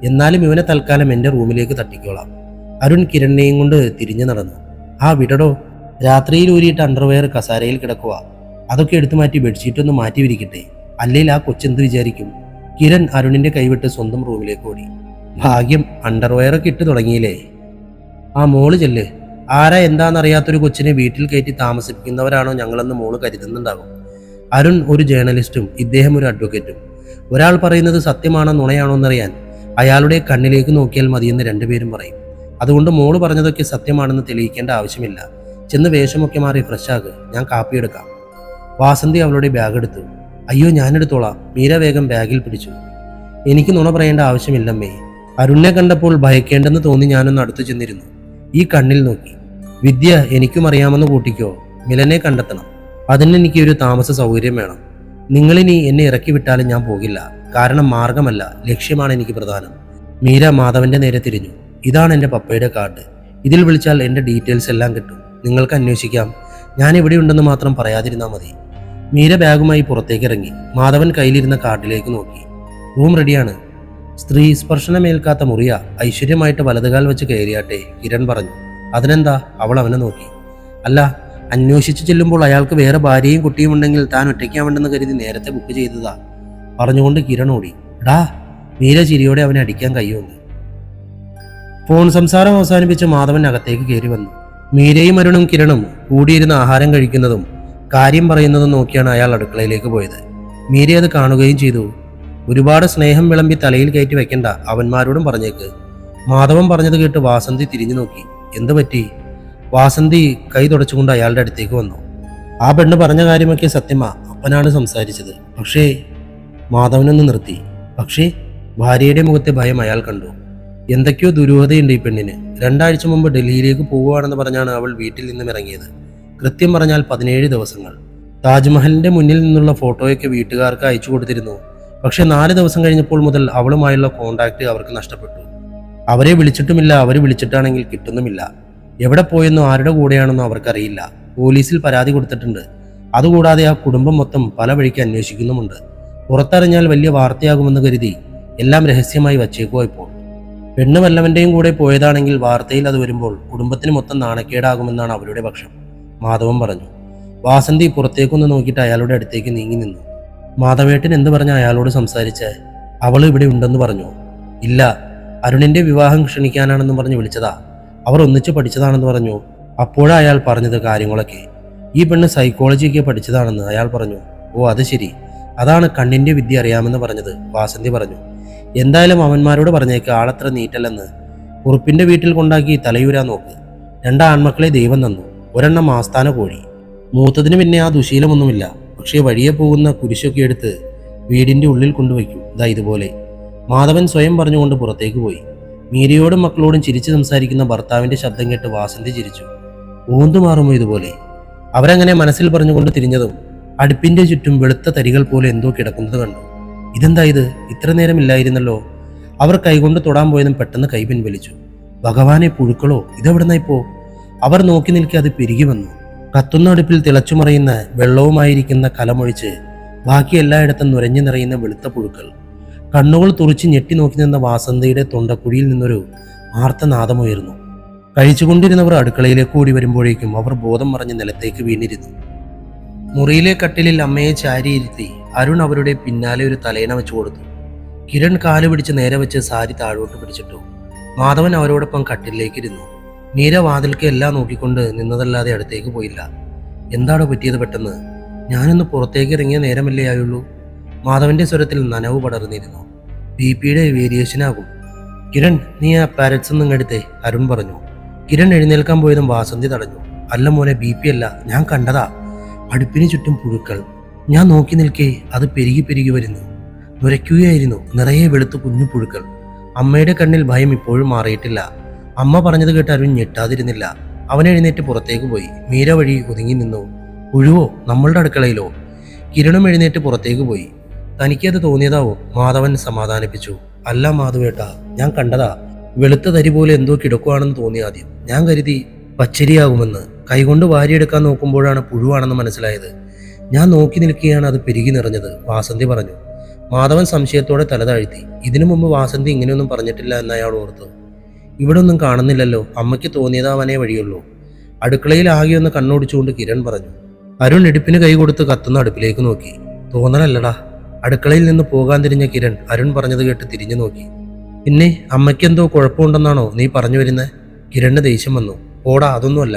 എന്നാലും ഇവനെ തൽക്കാലം എൻ്റെ റൂമിലേക്ക് തട്ടിക്കോളാം. അരുൺ കിരണിനെയും കൊണ്ട് തിരിഞ്ഞു നടന്നു. ആ വിടടോ, രാത്രിയിൽ ഊരിയിട്ട് അണ്ടർവെയർ കസാരയിൽ കിടക്കുക. അതൊക്കെ എടുത്തു മാറ്റി ബെഡ്ഷീറ്റ് ഒന്ന് മാറ്റി വിരിക്കട്ടെ, അല്ലെങ്കിൽ ആ കൊച്ചെന്ത് വിചാരിക്കും? കിരൺ അരുണിന്റെ കൈവിട്ട് സ്വന്തം റൂമിലേക്ക് ഓടി. ഭാഗ്യം, അണ്ടർവെയറൊക്കെ ഇട്ട് തുടങ്ങിയില്ലേ? ആ മോള് ചെല്ല്. ആരാ എന്താണെന്നറിയാത്തൊരു കൊച്ചിനെ വീട്ടിൽ കയറ്റി താമസിപ്പിക്കുന്നവരാണോ ഞങ്ങളെന്ന് മോള് കരുതുന്നുണ്ടാകും. അരുൺ ഒരു ജേർണലിസ്റ്റും ഇദ്ദേഹം ഒരു അഡ്വക്കേറ്റും. ഒരാൾ പറയുന്നത് സത്യമാണോ നുണയാണോ എന്നറിയാൻ അയാളുടെ കണ്ണിലേക്ക് നോക്കിയാൽ മതിയെന്ന് രണ്ടുപേരും പറയും. അതുകൊണ്ട് മോള് പറഞ്ഞതൊക്കെ സത്യമാണെന്ന് തെളിയിക്കേണ്ട ആവശ്യമില്ല. ചെന്ന് വേഷമൊക്കെ മാറി ഫ്രഷാക്, ഞാൻ കാപ്പി എടുക്കാം. വാസന്തി അവളുടെ ബാഗ് എടുത്തു. അയ്യോ, ഞാനെടുത്തോളാം. മീര വേഗം ബാഗിൽ പിടിച്ചു. എനിക്ക് നുണ പറയേണ്ട ആവശ്യമില്ലമ്മേ. അരുണിനെ കണ്ടപ്പോൾ ഭയക്കേണ്ടെന്ന് തോന്നി ഞാനൊന്ന് അടുത്തു ചെന്നിരുന്നു. ഈ കണ്ണിൽ നോക്കി. വിദ്യ എനിക്കും അറിയാമെന്ന് കൂട്ടിക്കോ. മിലനെ കണ്ടെത്തണം. അതിനെനിക്ക് ഒരു താമസ സൗകര്യം വേണം. നിങ്ങളിനി എന്നെ ഇറക്കി വിട്ടാലും ഞാൻ പോകില്ല. കാരണം മാർഗമല്ല, ലക്ഷ്യമാണ് എനിക്ക് പ്രധാനം. മീര മാധവന്റെ നേരെ തിരിഞ്ഞു. ഇതാണ് എൻ്റെ പപ്പയുടെ കാർഡ്. ഇതിൽ വിളിച്ചാൽ എൻ്റെ ഡീറ്റെയിൽസ് എല്ലാം കിട്ടും. നിങ്ങൾക്ക് അന്വേഷിക്കാം. ഞാൻ എവിടെയുണ്ടെന്ന് മാത്രം പറയാതിരുന്നാൽ മതി. മീര ബാഗുമായി പുറത്തേക്ക് ഇറങ്ങി. മാധവൻ കയ്യിലിരുന്ന കാർഡിലേക്ക് നോക്കി. റൂം റെഡിയാണ്. സ്ത്രീ സ്പർശനമേൽക്കാത്ത മുറിയ. ഐശ്വര്യമായിട്ട് വലതുകാൽ വെച്ച് കയറിയാട്ടെ, കിരൺ പറഞ്ഞു. അതിനെന്താ? അവൾ അവനെ നോക്കി. അല്ല, അന്വേഷിച്ചു ചെല്ലുമ്പോൾ അയാൾക്ക് വേറെ ഭാര്യയും കുട്ടിയും ഉണ്ടെങ്കിൽ താൻ ഒറ്റയ്ക്കാവേണ്ടെന്ന് കരുതി നേരത്തെ ബുക്ക് ചെയ്തതാ, പറഞ്ഞുകൊണ്ട് കിരൺ ഓടി. ഡാ! മീര ചിരിയോടെ അവനെ അടിക്കാൻ കൈവന്നു. ഫോൺ സംസാരം അവസാനിപ്പിച്ച് മാധവൻ അകത്തേക്ക് കയറി വന്നു. മീരയും അരുണും കിരണും കൂടിയിരുന്ന് ആഹാരം കഴിക്കുന്നതും കാര്യം പറയുന്നതും നോക്കിയാണ് അയാൾ അടുക്കളയിലേക്ക് പോയത്. മീര അത് കാണുകയും ചെയ്തു. ഒരുപാട് സ്നേഹം വിളമ്പി തലയിൽ കയറ്റി വെക്കണ്ട, അവന്മാരോടും പറഞ്ഞേക്ക്. മാധവൻ പറഞ്ഞത് കേട്ട് വാസന്തി തിരിഞ്ഞു നോക്കി. എന്തു പറ്റി? വാസന്തി കൈ തുടച്ചുകൊണ്ട് അയാളുടെ അടുത്തേക്ക് വന്നു. ആ പെണ്ണ് പറഞ്ഞ കാര്യമൊക്കെ സത്യമാ, അപ്പനാണ് സംസാരിച്ചത്. പക്ഷേ മാധവനൊന്ന് നിർത്തി. പക്ഷേ ഭാര്യയുടെ മുഖത്തെ ഭയം അയാൾ കണ്ടു. എന്തൊക്കെയോ ദുരൂഹതയുണ്ട് ഈ പെണ്ണിന്. 2 ആഴ്ച മുമ്പ് ഡൽഹിയിലേക്ക് പോവുകയാണെന്ന് പറഞ്ഞാണ് അവൾ വീട്ടിൽ നിന്നും ഇറങ്ങിയത്. കൃത്യം പറഞ്ഞാൽ 17 ദിവസങ്ങൾ. താജ്മഹലിന്റെ മുന്നിൽ നിന്നുള്ള ഫോട്ടോയൊക്കെ വീട്ടുകാർക്ക് അയച്ചു കൊടുത്തിരുന്നു. പക്ഷെ 4 ദിവസം കഴിഞ്ഞപ്പോൾ മുതൽ അവളുമായുള്ള കോണ്ടാക്ട് അവർക്ക് നഷ്ടപ്പെട്ടു. അവരെ വിളിച്ചിട്ടുമില്ല, അവർ വിളിച്ചിട്ടാണെങ്കിൽ കിട്ടുന്നുമില്ല. എവിടെ പോയെന്നോ ആരുടെ കൂടെയാണെന്നോ അവർക്കറിയില്ല. പോലീസിൽ പരാതി കൊടുത്തിട്ടുണ്ട്. അതുകൂടാതെ ആ കുടുംബം മൊത്തം പല വഴിക്ക് അന്വേഷിക്കുന്നുമുണ്ട്. പുറത്തറിഞ്ഞാൽ വലിയ വാർത്തയാകുമെന്ന് കരുതി എല്ലാം രഹസ്യമായി വച്ചേക്കുമോ ഇപ്പോൾ. പെണ്ണ് വല്ലവന്റെയും കൂടെ പോയതാണെങ്കിൽ വാർത്തയിൽ അത് വരുമ്പോൾ കുടുംബത്തിന് മൊത്തം നാണക്കേടാകുമെന്നാണ് അവരുടെ പക്ഷം, മാധവൻ പറഞ്ഞു. വാസന്തി പുറത്തേക്കൊന്ന് നോക്കിയിട്ട് അയാളുടെ അടുത്തേക്ക് നീങ്ങി നിന്നു. മാധവേട്ടൻ എന്ത് പറഞ്ഞ അയാളോട് സംസാരിച്ച്? അവൾ ഇവിടെ ഉണ്ടെന്ന് പറഞ്ഞു. ഇല്ല, അരുണിന്റെ വിവാഹം ക്ഷണിക്കാനാണെന്ന് പറഞ്ഞ് വിളിച്ചതാ. അവർ ഒന്നിച്ച് പഠിച്ചതാണെന്ന് പറഞ്ഞു. അപ്പോഴാ അയാൾ പറഞ്ഞത് കാര്യങ്ങളൊക്കെ. ഈ പെണ്ണ് സൈക്കോളജിയൊക്കെ പഠിച്ചതാണെന്ന് അയാൾ പറഞ്ഞു. ഓ, അത് ശരി. അതാണ് കണ്ണിന്റെ വിദ്യ അറിയാമെന്ന് പറഞ്ഞത്, വാസന്തി പറഞ്ഞു. എന്തായാലും അവന്മാരോട് പറഞ്ഞേക്ക്, ആളത്ര നീറ്റല്ലെന്ന്. ഉറുപ്പിന്റെ വീട്ടിൽ കൊണ്ടാക്കി തലയൂരാൻ നോക്ക്. 2 ആൺമക്കളെ ദൈവം തന്നു. ഒരെണ്ണം ആസ്ഥാന കോഴി. മൂത്തതിന് പിന്നെ ആ ദുശീലമൊന്നുമില്ല. പക്ഷേ വഴിയെ പോകുന്ന കുരിശൊക്കെ എടുത്ത് വീടിന്റെ ഉള്ളിൽ കൊണ്ടുവയ്ക്കും. ഇതാ ഇതുപോലെ. മാധവൻ സ്വയം പറഞ്ഞുകൊണ്ട് പുറത്തേക്ക് പോയി. മീരയോടും മക്കളോടും ചിരിച്ചു സംസാരിക്കുന്ന ഭർത്താവിന്റെ ശബ്ദം കേട്ട് വാസന്തി ചിരിച്ചു. ഊന്തുമാറുമോ ഇതുപോലെ? അവരങ്ങനെ മനസ്സിൽ പറഞ്ഞുകൊണ്ട് തിരിഞ്ഞതും അടുപ്പിന്റെ ചുറ്റും വെളുത്ത തരികൾ പോലെ എന്തോ കിടക്കുന്നത് കണ്ടു. ഇതെന്താ ഇത്? ഇത്ര നേരം ഇല്ലായിരുന്നല്ലോ. അവർ കൈകൊണ്ട് തൊടാൻ പോയതും പെട്ടെന്ന് കൈ പിൻവലിച്ചു. ഭഗവാനെ, പുഴുക്കളോ? ഇതെവിടുന്നായിപ്പോ? അവർ നോക്കി നിൽക്കെ അത് പെരുകി വന്നു. കത്തുന്ന അടുപ്പിൽ തിളച്ചുമറിയുന്ന വെള്ളവുമായിരിക്കുന്ന കലമൊഴിച്ച് ബാക്കി എല്ലായിടത്തും നുരഞ്ഞു നിറയുന്ന വെളുത്ത പുഴുക്കൾ. കണ്ണുകൾ തുറിച്ച് ഞെട്ടി നോക്കി നിന്ന വാസന്തിയുടെ തൊണ്ടക്കുഴിയിൽ നിന്നൊരു ആർത്തനാദമുയർന്നു. കഴിച്ചുകൊണ്ടിരുന്നവർ അടുക്കളയിലേക്ക് ഓടി വരുമ്പോഴേക്കും അവർ ബോധം മറഞ്ഞ് നിലത്തേക്ക് വീണിരുന്നു. മുറിയിലെ കട്ടിലിൽ അമ്മയെ ചാരിയിരുത്തി അരുൺ അവരുടെ പിന്നാലെ ഒരു തലയിണ വെച്ചു കൊടുത്തു. കിരൺ കാല് പിടിച്ച് നേരെ വെച്ച് സാരി താഴോട്ട് പിടിച്ചിട്ടു. മാധവൻ അവരോടൊപ്പം കട്ടിലേക്ക് ഇരുന്നു. മീര വാതിൽക്ക് എല്ലാം നോക്കിക്കൊണ്ട് നിന്നതല്ലാതെ അടുത്തേക്ക് പോയില്ല. എന്താണോ പറ്റിയത് പെട്ടെന്ന്? ഞാനൊന്ന് പുറത്തേക്ക് ഇറങ്ങിയ നേരമല്ലേ ആയുള്ളൂ. മാധവന്റെ സ്വരത്തിൽ നനവ് പടർന്നിരുന്നു. ബിപിയുടെ വേരിയേഷനാകും. കിരൺ, നീ ആ പാരറ്റ്സ് ഒന്നും എടുത്തേ, അരുൺ പറഞ്ഞു. കിരൺ എഴുന്നേൽക്കാൻ പോയതും വാസന്തി തടഞ്ഞു. അല്ല മോനെ, BP അല്ല, ഞാൻ കണ്ടതാ. അടുപ്പിന് ചുറ്റും പുഴുക്കൾ. ഞാൻ നോക്കി നിൽക്കേ അത് പെരുകി പെരുകി വരുന്നു. നുരയ്ക്കുകയായിരുന്നു. നിറയെ വെളുത്തു കുഞ്ഞു പുഴുക്കൾ. അമ്മയുടെ കണ്ണിൽ ഭയം ഇപ്പോഴും മാറിയിട്ടില്ല. അമ്മ പറഞ്ഞത് കേട്ട് അരുൺ ഞെട്ടാതിരുന്നില്ല. അവൻ എഴുന്നേറ്റ് പുറത്തേക്ക് പോയി. മീര വഴി ഒതുങ്ങി നിന്നു. പുഴുവോ? നമ്മളുടെ അടുക്കളയിലോ? കിരണും എഴുന്നേറ്റ് പുറത്തേക്ക് പോയി. തനിക്കത് തോന്നിയതാവോ? മാധവൻ സമാധാനിപ്പിച്ചു. അല്ല മാധവേട്ടാ, ഞാൻ കണ്ടതാ. വെളുത്ത തരി പോലെ എന്തോ കിടക്കുവാണെന്ന് തോന്നി ആദ്യം. ഞാൻ കരുതി പച്ചരിയാകുമെന്ന്. കൈകൊണ്ട് വാരിയെടുക്കാൻ നോക്കുമ്പോഴാണ് പുഴുവാണെന്ന് മനസ്സിലായത്. ഞാൻ നോക്കി നിൽക്കുകയാണ് അത് പെരുകി നിറഞ്ഞത്, വാസന്തി പറഞ്ഞു. മാധവൻ സംശയത്തോടെ തല താഴ്ത്തി. ഇതിനു മുമ്പ് വാസന്തി ഇങ്ങനെയൊന്നും പറഞ്ഞിട്ടില്ല എന്ന് അയാൾ ഓർത്തു. ഇവിടെ ഒന്നും കാണുന്നില്ലല്ലോ, അമ്മയ്ക്ക് തോന്നിയതാവാനേ വഴിയുള്ളൂ. അടുക്കളയിൽ ആകെ ഒന്ന് കണ്ണോടിച്ചുകൊണ്ട് കിരൺ പറഞ്ഞു. അരുൺ ഇടുപ്പിന് കൈ കൊടുത്ത് കത്തുന്ന അടുപ്പിലേക്ക് നോക്കി. തോന്നലല്ലടാ. അടുക്കളയിൽ നിന്ന് പോകാൻ തിരിഞ്ഞ കിരൺ അരുൺ പറഞ്ഞത് കേട്ട് തിരിഞ്ഞു നോക്കി. പിന്നെ അമ്മയ്ക്കെന്തോ കുഴപ്പമുണ്ടെന്നാണോ നീ പറഞ്ഞു വരുന്നത്? കിരണിന് ദേഷ്യം വന്നു. ഓടാ, അതൊന്നുമല്ല.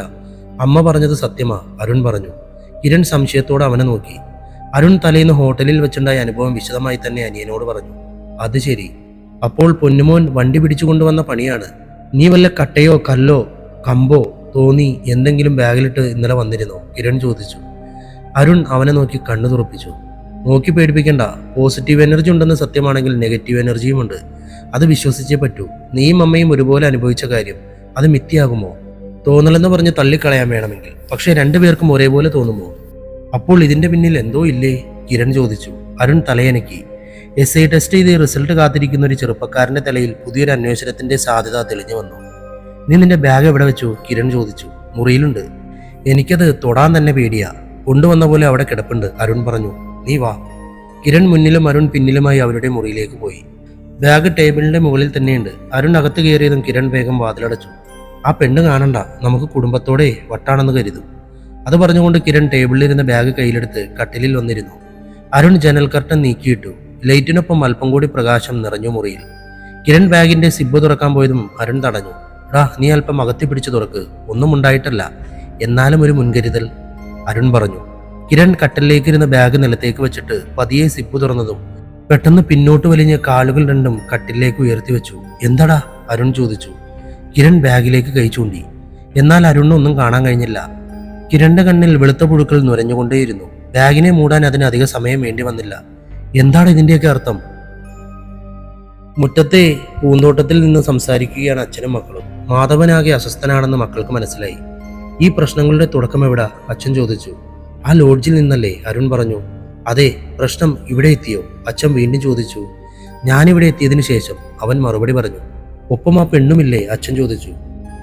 അമ്മ പറഞ്ഞത് സത്യമാ, അരുൺ പറഞ്ഞു. കിരൺ സംശയത്തോടെ അവനെ നോക്കി. അരുൺ തലേന്ന് ഹോട്ടലിൽ വെച്ചുണ്ടായ അനുഭവം വിശദമായി തന്നെ അനിയനോട് പറഞ്ഞു. അത് ശരി. അപ്പോൾ പൊന്നുമോൻ വണ്ടി പിടിച്ചു കൊണ്ടുവന്ന പണിയാണ്. നീ വല്ല കട്ടയോ കല്ലോ കമ്പോ തോന്നി എന്തെങ്കിലും ബാഗിലിട്ട് ഇന്നലെ വന്നിരുന്നോ? കിരൺ ചോദിച്ചു. അരുൺ അവനെ നോക്കി കണ്ണു തുറപ്പിച്ചു. നോക്കി പേടിപ്പിക്കണ്ട. പോസിറ്റീവ് എനർജി ഉണ്ടെന്ന് സത്യമാണെങ്കിൽ നെഗറ്റീവ് എനർജിയും ഉണ്ട്. അത് വിശ്വസിച്ചേ പറ്റൂ. നീയും അമ്മയും ഒരുപോലെ അനുഭവിച്ച കാര്യം അത് മിഥ്യയാകുമോ? തോന്നലെന്ന് പറഞ്ഞ് തള്ളിക്കളയാൻ വേണമെങ്കിൽ. പക്ഷെ രണ്ടുപേർക്കും ഒരേപോലെ തോന്നുമോ? അപ്പോൾ ഇതിന്റെ പിന്നിൽ എന്തോ ഇല്ലേ? കിരൺ ചോദിച്ചു. അരുൺ തലയനക്കി. SI ടെസ്റ്റ് ചെയ്ത് റിസൾട്ട് കാത്തിരിക്കുന്ന ഒരു ചെറുപ്പക്കാരന്റെ തലയിൽ പുതിയൊരു അന്വേഷണത്തിന്റെ സാധ്യത തെളിഞ്ഞു വന്നു. നീ നിന്റെ ബാഗ് എവിടെ വെച്ചു? കിരൺ ചോദിച്ചു. മുറിയിലുണ്ട്. എനിക്കത് തൊടാൻ തന്നെ പേടിയാ. കൊണ്ടുവന്ന പോലെ അവിടെ കിടപ്പുണ്ട്, അരുൺ പറഞ്ഞു. നീ വാ. കിരൺ മുന്നിലും അരുൺ പിന്നിലുമായി അവരുടെ മുറിയിലേക്ക് പോയി. ബാഗ് ടേബിളിന്റെ മുകളിൽ തന്നെയുണ്ട്. അരുൺ അകത്ത് കയറിയതും കിരൺ വേഗം വാതിലടച്ചു. ആ പെണ്ണ് കാണണ്ട, നമുക്ക് കുടുംബത്തോടെ വട്ടാണെന്ന് കരുതും. അത് പറഞ്ഞുകൊണ്ട് കിരൺ ടേബിളിലിരുന്ന ബാഗ് കയ്യിലെടുത്ത് കട്ടിലിൽ വന്നിരുന്നു. അരുൺ ജനൽ കർട്ടൻ നീക്കിയിട്ടു. ലൈറ്റിനൊപ്പം അല്പം കൂടി പ്രകാശം നിറഞ്ഞു മുറിയിൽ. കിരൺ ബാഗിന്റെ സിബ് തുറക്കാൻ പോയതും അരുൺ തടഞ്ഞു. നീ അല്പം അകത്തി പിടിച്ചു തുറക്ക്. ഒന്നും ഉണ്ടായിട്ടല്ല, എന്നാലും ഒരു മുൻകരുതൽ, അരുൺ പറഞ്ഞു. കിരൺ കട്ടലിലേക്ക് ഇരുന്ന ബാഗ് നിലത്തേക്ക് വെച്ചിട്ട് പതിയെ സിബ് തുറന്നതും പെട്ടെന്ന് പിന്നോട്ട് വലിഞ്ഞ് കാലുകൾ രണ്ടും കട്ടിലേക്ക് ഉയർത്തി വെച്ചു. എന്താടാ? അരുൺ ചോദിച്ചു. കിരൺ ബാഗിലേക്ക് കൈ ചൂണ്ടി. എന്നാൽ അരുണിനൊന്നും കാണാൻ കഴിഞ്ഞില്ല. കിരണിന്റെ കണ്ണിൽ വെളുത്ത പുഴുക്കൾ നുരഞ്ഞുകൊണ്ടേയിരുന്നു. ബാഗിനെ മൂടാൻ അതിന് അധിക സമയം വേണ്ടി വന്നില്ല. എന്താണ് ഇതിന്റെയൊക്കെ അർത്ഥം? മുറ്റത്തെ പൂന്തോട്ടത്തിൽ നിന്ന് സംസാരിക്കുകയാണ് അച്ഛനും മക്കളും. മാധവനാകെ അസ്വസ്ഥനാണെന്ന് മക്കൾക്ക് മനസ്സിലായി. ഈ പ്രശ്നങ്ങളുടെ തുടക്കം എവിടാ? അച്ഛൻ ചോദിച്ചു. ആ ലോഡ്ജിൽ നിന്നല്ലേ? അരുൺ പറഞ്ഞു. അതെ. പ്രശ്നം ഇവിടെ എത്തിയോ? അച്ഛൻ വീണ്ടും ചോദിച്ചു. ഞാനിവിടെ എത്തിയതിനു ശേഷം, അവൻ മറുപടി പറഞ്ഞു. ഒപ്പം ആ പെണ്ണുമില്ലേ? അച്ഛൻ ചോദിച്ചു.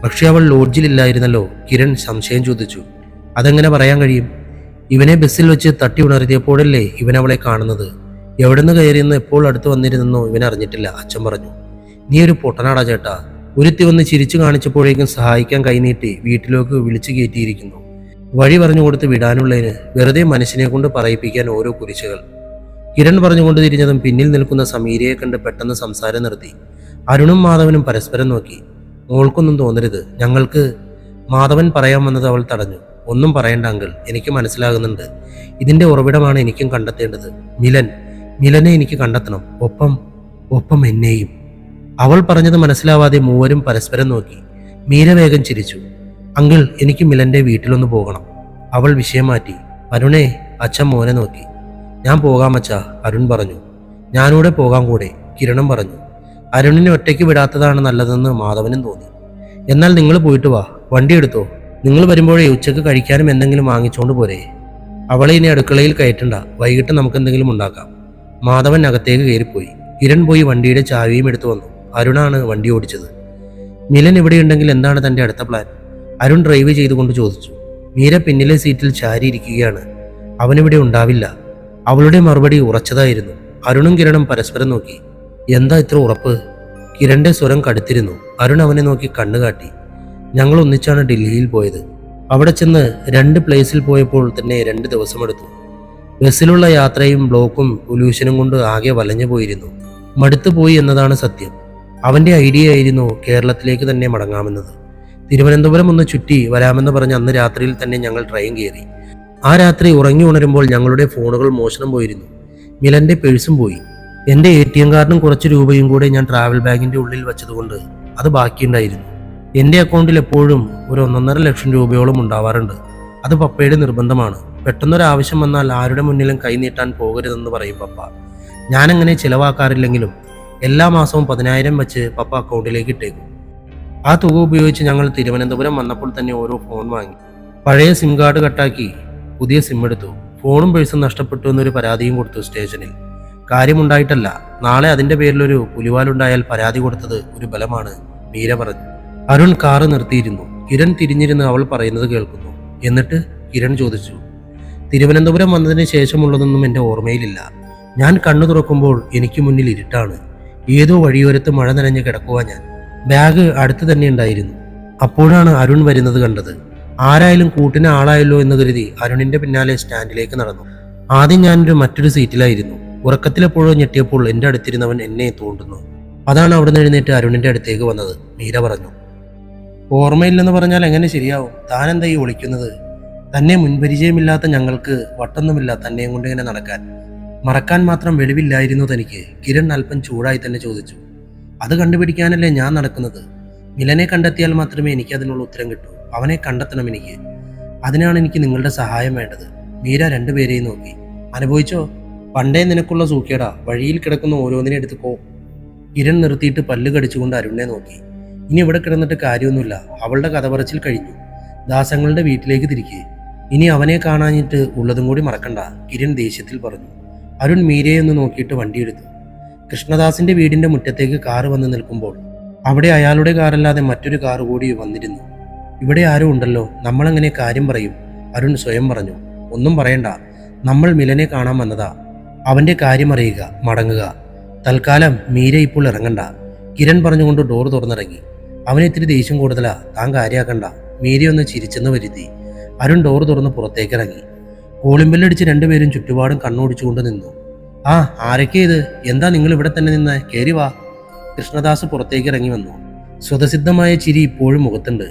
പക്ഷെ അവൾ ലോഡ്ജിലില്ലായിരുന്നല്ലോ? കിരൺ സംശയം ചോദിച്ചു. അതെങ്ങനെ പറയാൻ കഴിയും? ഇവനെ ബസ്സിൽ വെച്ച് തട്ടി ഉണർത്തിയപ്പോഴല്ലേ ഇവൻ അവളെ കാണുന്നത്. എവിടുന്ന് കയറിയെന്ന് എപ്പോൾ അടുത്ത് വന്നിരുന്നെന്നോ ഇവൻ അറിഞ്ഞിട്ടില്ല, അച്ഛൻ പറഞ്ഞു. നീ ഒരു പൊട്ടനാടാ ചേട്ടാ. ഒരുത്തി വന്ന് ചിരിച്ചു കാണിച്ചപ്പോഴേക്കും സഹായിക്കാൻ കൈനീട്ടി വീട്ടിലേക്ക് വിളിച്ചു കയറ്റിയിരിക്കുന്നു. വഴി പറഞ്ഞു കൊടുത്ത് വിടാനുള്ളതിന് വെറുതെ മനുഷ്യനെ കൊണ്ട് പറയിപ്പിക്കാൻ ഓരോ കുരിശുകൾ. കിരൺ പറഞ്ഞുകൊണ്ട് തിരിഞ്ഞതും പിന്നിൽ നിൽക്കുന്ന സമീരയെ കണ്ട് പെട്ടെന്ന് സംസാരം നിർത്തി. അരുണും മാധവനും പരസ്പരം നോക്കി. മോൾക്കൊന്നും തോന്നരുത്, ഞങ്ങൾക്ക്. മാധവൻ പറയാൻ വന്നത് അവൾ തടഞ്ഞു. ഒന്നും പറയണ്ട അങ്കിൾ, എനിക്ക് മനസ്സിലാകുന്നുണ്ട്. ഇതിന്റെ ഉറവിടമാണ് എനിക്കും കണ്ടെത്തേണ്ടത്. മിലനെ എനിക്ക് കണ്ടെത്തണം. ഒപ്പം എന്നെയും. അവൾ പറഞ്ഞത് മനസ്സിലാവാതെ മൂവരും പരസ്പരം നോക്കി. മീര വേഗം ചിരിച്ചു. അങ്കിൾ, എനിക്ക് മിലന്റെ വീട്ടിലൊന്ന് പോകണം. അവൾ വിഷയം മാറ്റി. അരുണേ, അച്ഛൻ മോനെ നോക്കി. ഞാൻ പോകാം അച്ഛാ, അരുൺ പറഞ്ഞു. ഞാനൂടെ പോകാം കൂടെ, കിരണം പറഞ്ഞു. അരുണിനെ ഒറ്റയ്ക്ക് വിടാത്തതാണ് നല്ലതെന്ന് മാധവനും തോന്നി. എന്നാൽ നിങ്ങൾ പോയിട്ട് വാ, വണ്ടി എടുത്തോ. നിങ്ങൾ വരുമ്പോഴേ ഉച്ചക്ക് കഴിക്കാനും എന്തെങ്കിലും വാങ്ങിച്ചോണ്ട് പോരെ. അവളെ ഇനി അടുക്കളയിൽ കയറ്റണ്ട, വൈകിട്ട് നമുക്ക് എന്തെങ്കിലും ഉണ്ടാക്കാം. മാധവൻ അകത്തേക്ക് കയറിപ്പോയി. കിരൺ പോയി വണ്ടിയുടെ ചാവിയും എടുത്തു വന്നു. അരുണാണ് വണ്ടി ഓടിച്ചത്. മിലൻ ഇവിടെയുണ്ടെങ്കിൽ എന്താണ് തന്റെ അടുത്ത പ്ലാൻ? അരുൺ ഡ്രൈവ് ചെയ്തുകൊണ്ട് ചോദിച്ചു. മീര പിന്നിലെ സീറ്റിൽ ചാരിയിരിക്കുകയാണ്. അവനിവിടെ ഉണ്ടാവില്ല. അവളുടെ മറുപടി ഉറച്ചതായിരുന്നു. അരുണും കിരണും പരസ്പരം നോക്കി. എന്താ ഇത്ര ഉറപ്പ്? കിരണിന്റെ സ്വരം കടുത്തിരുന്നു. അരുൺ അവനെ നോക്കി കണ്ണുകാട്ടി. ഞങ്ങൾ ഒന്നിച്ചാണ് ഡൽഹിയിൽ പോയത്. അവിടെ ചെന്ന് 2 പ്ലേസിൽ പോയപ്പോൾ തന്നെ 2 ദിവസമെടുത്തു. ബസ്സിലുള്ള യാത്രയും ബ്ലോക്കും പൊല്യൂഷനും കൊണ്ട് ആകെ വലഞ്ഞു പോയിരുന്നു. മടുത്തു പോയി എന്നതാണ് സത്യം. അവന്റെ ഐഡിയ ആയിരുന്നു കേരളത്തിലേക്ക് തന്നെ മടങ്ങാമെന്നത്. തിരുവനന്തപുരം ഒന്ന് ചുറ്റി വരാമെന്ന് പറഞ്ഞ് അന്ന് രാത്രിയിൽ തന്നെ ഞങ്ങൾ ട്രെയിൻ കയറി. ആ രാത്രി ഉറങ്ങി ഉണരുമ്പോൾ ഞങ്ങളുടെ ഫോണുകൾ മോഷണം പോയിരുന്നു. മിലന്റെ പേഴ്സും പോയി. എന്റെ ATM കാർഡും കുറച്ച് രൂപയും കൂടെ ഞാൻ ട്രാവൽ ബാഗിന്റെ ഉള്ളിൽ വെച്ചതുകൊണ്ട് അത് ബാക്കിയുണ്ടായിരുന്നു. എന്റെ അക്കൗണ്ടിൽ എപ്പോഴും ഒരു 1.5 ലക്ഷം രൂപയോളം ഉണ്ടാവാറുണ്ട്. അത് പപ്പയുടെ നിർബന്ധമാണ്. പെട്ടെന്നൊരാവശ്യം വന്നാൽ ആരുടെ മുന്നിലും കൈനീട്ടാൻ പോകരുതെന്ന് പറയും പപ്പ. ഞാനങ്ങനെ ചിലവാക്കാറില്ലെങ്കിലും എല്ലാ മാസവും 10,000 വെച്ച് പപ്പ അക്കൗണ്ടിലേക്ക് ഇട്ടേക്കും. ആ തുക ഉപയോഗിച്ച് ഞങ്ങൾ തിരുവനന്തപുരം വന്നപ്പോൾ തന്നെ ഓരോ ഫോൺ വാങ്ങി. പഴയ സിം കാർഡ് കട്ടാക്കി പുതിയ സിം എടുത്തു. ഫോണും പേഴ്സും നഷ്ടപ്പെട്ടു എന്നൊരു പരാതിയും കൊടുത്തു സ്റ്റേഷനിൽ. കാര്യമുണ്ടായിട്ടല്ല, നാളെ അതിന്റെ പേരിലൊരു പുലിവാലുണ്ടായാൽ പരാതി കൊടുത്തത് ഒരു ബലമാണ്, മീര പറഞ്ഞു. അരുൺ കാറ് നിർത്തിയിരുന്നു. കിരൺ തിരിഞ്ഞിരുന്ന് അവൾ പറയുന്നത് കേൾക്കുന്നു. എന്നിട്ട് കിരൺ ചോദിച്ചു. തിരുവനന്തപുരം വന്നതിന് ശേഷമുള്ളതൊന്നും എൻ്റെ ഓർമ്മയിലില്ല. ഞാൻ കണ്ണു തുറക്കുമ്പോൾ എനിക്ക് മുന്നിൽ ഇരുട്ടാണ്. ഏതോ വഴിയോരത്ത് മഴ നനഞ്ഞ് കിടക്കുക ഞാൻ. ബാഗ് അടുത്ത് തന്നെ ഉണ്ടായിരുന്നു. അപ്പോഴാണ് അരുൺ വരുന്നത് കണ്ടത്. ആരായാലും കൂട്ടിന് ആളായല്ലോ എന്ന് കരുതി അരുണിന്റെ പിന്നാലെ സ്റ്റാൻഡിലേക്ക് നടന്നു. ആദ്യം ഞാനൊരു മറ്റൊരു സീറ്റിലായിരുന്നു. ഉറക്കത്തിലെപ്പോഴോ ഞെട്ടിയപ്പോൾ എൻ്റെ അടുത്തിരുന്നവൻ എന്നെ തോണ്ടുന്നു. അതാണ് അവിടുന്ന് എഴുന്നേറ്റ് അരുണിന്റെ അടുത്തേക്ക് വന്നത്. മീര പറഞ്ഞു. ഓർമ്മയില്ലെന്ന് പറഞ്ഞാൽ എങ്ങനെ ശരിയാവും? താൻ എന്താ ഈ ഒളിക്കുന്നത്? തന്നെ മുൻപരിചയമില്ലാത്ത ഞങ്ങൾക്ക് വട്ടൊന്നുമില്ല തന്നെയും കൊണ്ട് ഇങ്ങനെ നടക്കാൻ. മറക്കാൻ മാത്രം വെളിവില്ലായിരുന്നു തനിക്ക്? കിരൺ അല്പം ചൂടായി തന്നെ ചോദിച്ചു. അത് കണ്ടുപിടിക്കാനല്ലേ ഞാൻ നടക്കുന്നത്. മിലനെ കണ്ടെത്തിയാൽ മാത്രമേ എനിക്ക് അതിനുള്ള ഉത്തരം കിട്ടൂ. അവനെ കണ്ടെത്തണം എനിക്ക്. അതിനാണ് എനിക്ക് നിങ്ങളുടെ സഹായം വേണ്ടത്. മീര രണ്ടുപേരെയും നോക്കി. അനുഭവിച്ചോ? പണ്ടേ നിനക്കുള്ള സൂക്കേടാ. വഴിയിൽ കിടക്കുന്ന ഓരോന്നിനെ എടുത്തുക്കോ. കിരൺ നിർത്തിയിട്ട് പല്ല് കടിച്ചുകൊണ്ട് അരുണിനെ നോക്കി. ഇനി ഇവിടെ കിടന്നിട്ട് കാര്യമൊന്നുമില്ല. അവളുടെ കഥ പറച്ചിൽ കഴിഞ്ഞു. ദാസങ്ങളുടെ വീട്ടിലേക്ക് തിരികെ. ഇനി അവനെ കാണാഞ്ഞിട്ട് ഉള്ളതും കൂടി മറക്കണ്ട, കിരൺ ദേഷ്യത്തിൽ പറഞ്ഞു. അരുൺ മീരയെ ഒന്ന് നോക്കിയിട്ട് വണ്ടിയെടുത്തു. കൃഷ്ണദാസിന്റെ വീടിന്റെ മുറ്റത്തേക്ക് കാറ് വന്ന് നിൽക്കുമ്പോൾ അവിടെ അയാളുടെ കാറല്ലാതെ മറ്റൊരു കാറ് കൂടി വന്നിരുന്നു. ഇവിടെ ആരും ഉണ്ടല്ലോ, നമ്മളെങ്ങനെ കാര്യം പറയും? അരുൺ സ്വയം പറഞ്ഞു. ഒന്നും പറയണ്ട, നമ്മൾ മിലനെ കാണാൻ വന്നതാ. അവന്റെ കാര്യം അറിയുക, മടങ്ങുക. തൽക്കാലം മീര ഇപ്പോൾ ഇറങ്ങണ്ട, കിരൺ പറഞ്ഞുകൊണ്ട് ഡോർ തുറന്നിറങ്ങി. അവനിത്തിരി ദേഷ്യം കൂടുതലാ, താൻ കാര്യാക്കണ്ട. മീരയൊന്ന് ചിരിച്ചെന്ന് വരുത്തി. അരുൺ ഡോർ തുറന്ന് പുറത്തേക്കിറങ്ങി. കോളിമ്പല്ലടിച്ച് രണ്ടുപേരും ചുറ്റുപാടും കണ്ണോടിച്ചുകൊണ്ട് നിന്നു. ആ, ആരൊക്കെ ഇത്? എന്താ നിങ്ങൾ ഇവിടെ തന്നെ നിന്ന്? കേറി വാ. കൃഷ്ണദാസ് പുറത്തേക്ക് ഇറങ്ങി വന്നു. സ്വതസിദ്ധമായ ചിരി ഇപ്പോഴും മുഖത്തുണ്ട്.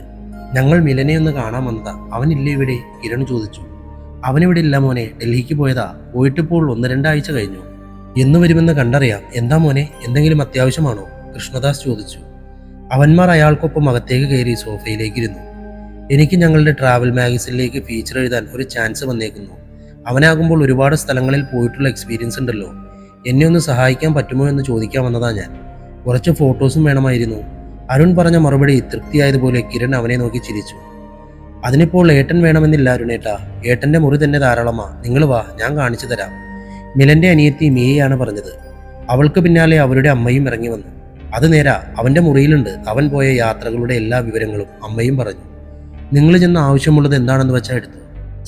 ഞങ്ങൾ മിലനെ ഒന്ന് കാണാൻ വന്നതാ. അവനില്ലേ ഇവിടെ? കിരൺ ചോദിച്ചു. അവനിവിടെ ഇല്ല മോനെ, ഡൽഹിക്ക് പോയതാ. പോയിട്ടിപ്പോൾ 1-2 ആഴ്ച കഴിഞ്ഞു. എന്ന് വരുമെന്ന് കണ്ടറിയാം. എന്താ മോനെ, എന്തെങ്കിലും അത്യാവശ്യമാണോ? കൃഷ്ണദാസ് ചോദിച്ചു. അവന്മാർ അയാൾക്കൊപ്പം അകത്തേക്ക് കയറി സോഫയിലേക്ക് ഇരുന്നു. എനിക്ക് ഞങ്ങളുടെ ട്രാവൽ മാഗസിനിലേക്ക് ഫീച്ചർ എഴുതാൻ ഒരു ചാൻസ് വന്നേക്കുന്നു. അവനാകുമ്പോൾ ഒരുപാട് സ്ഥലങ്ങളിൽ പോയിട്ടുള്ള എക്സ്പീരിയൻസ് ഉണ്ടല്ലോ. എന്നെ ഒന്ന് സഹായിക്കാൻ പറ്റുമോ എന്ന് ചോദിക്കാൻ വന്നതാ ഞാൻ. കുറച്ച് ഫോട്ടോസും വേണമായിരുന്നു. അരുൺ പറഞ്ഞ മറുപടി തൃപ്തിയായതുപോലെ കിരൺ അവനെ നോക്കി ചിരിച്ചു. അതിനിപ്പോൾ ഏട്ടൻ വേണമെന്നില്ല അരുണേട്ടാ. ഏട്ടന്റെ മുറി തന്നെ ധാരാളമാ. നിങ്ങൾ വാ, ഞാൻ കാണിച്ചു തരാം. മിലന്റെ അനിയത്തി മിയയാണ് പറഞ്ഞത്. അവൾക്ക് പിന്നാലെ അവരുടെ അമ്മയും ഇറങ്ങി വന്നു. അത് നേരാ, അവന്റെ മുറിയിലുണ്ട് അവൻ പോയ യാത്രകളുടെ എല്ലാ വിവരങ്ങളും. അമ്മയും പറഞ്ഞു. നിങ്ങൾ ചെന്ന് ആവശ്യമുള്ളത് എന്താണെന്ന് വെച്ചാൽ എടുത്തു.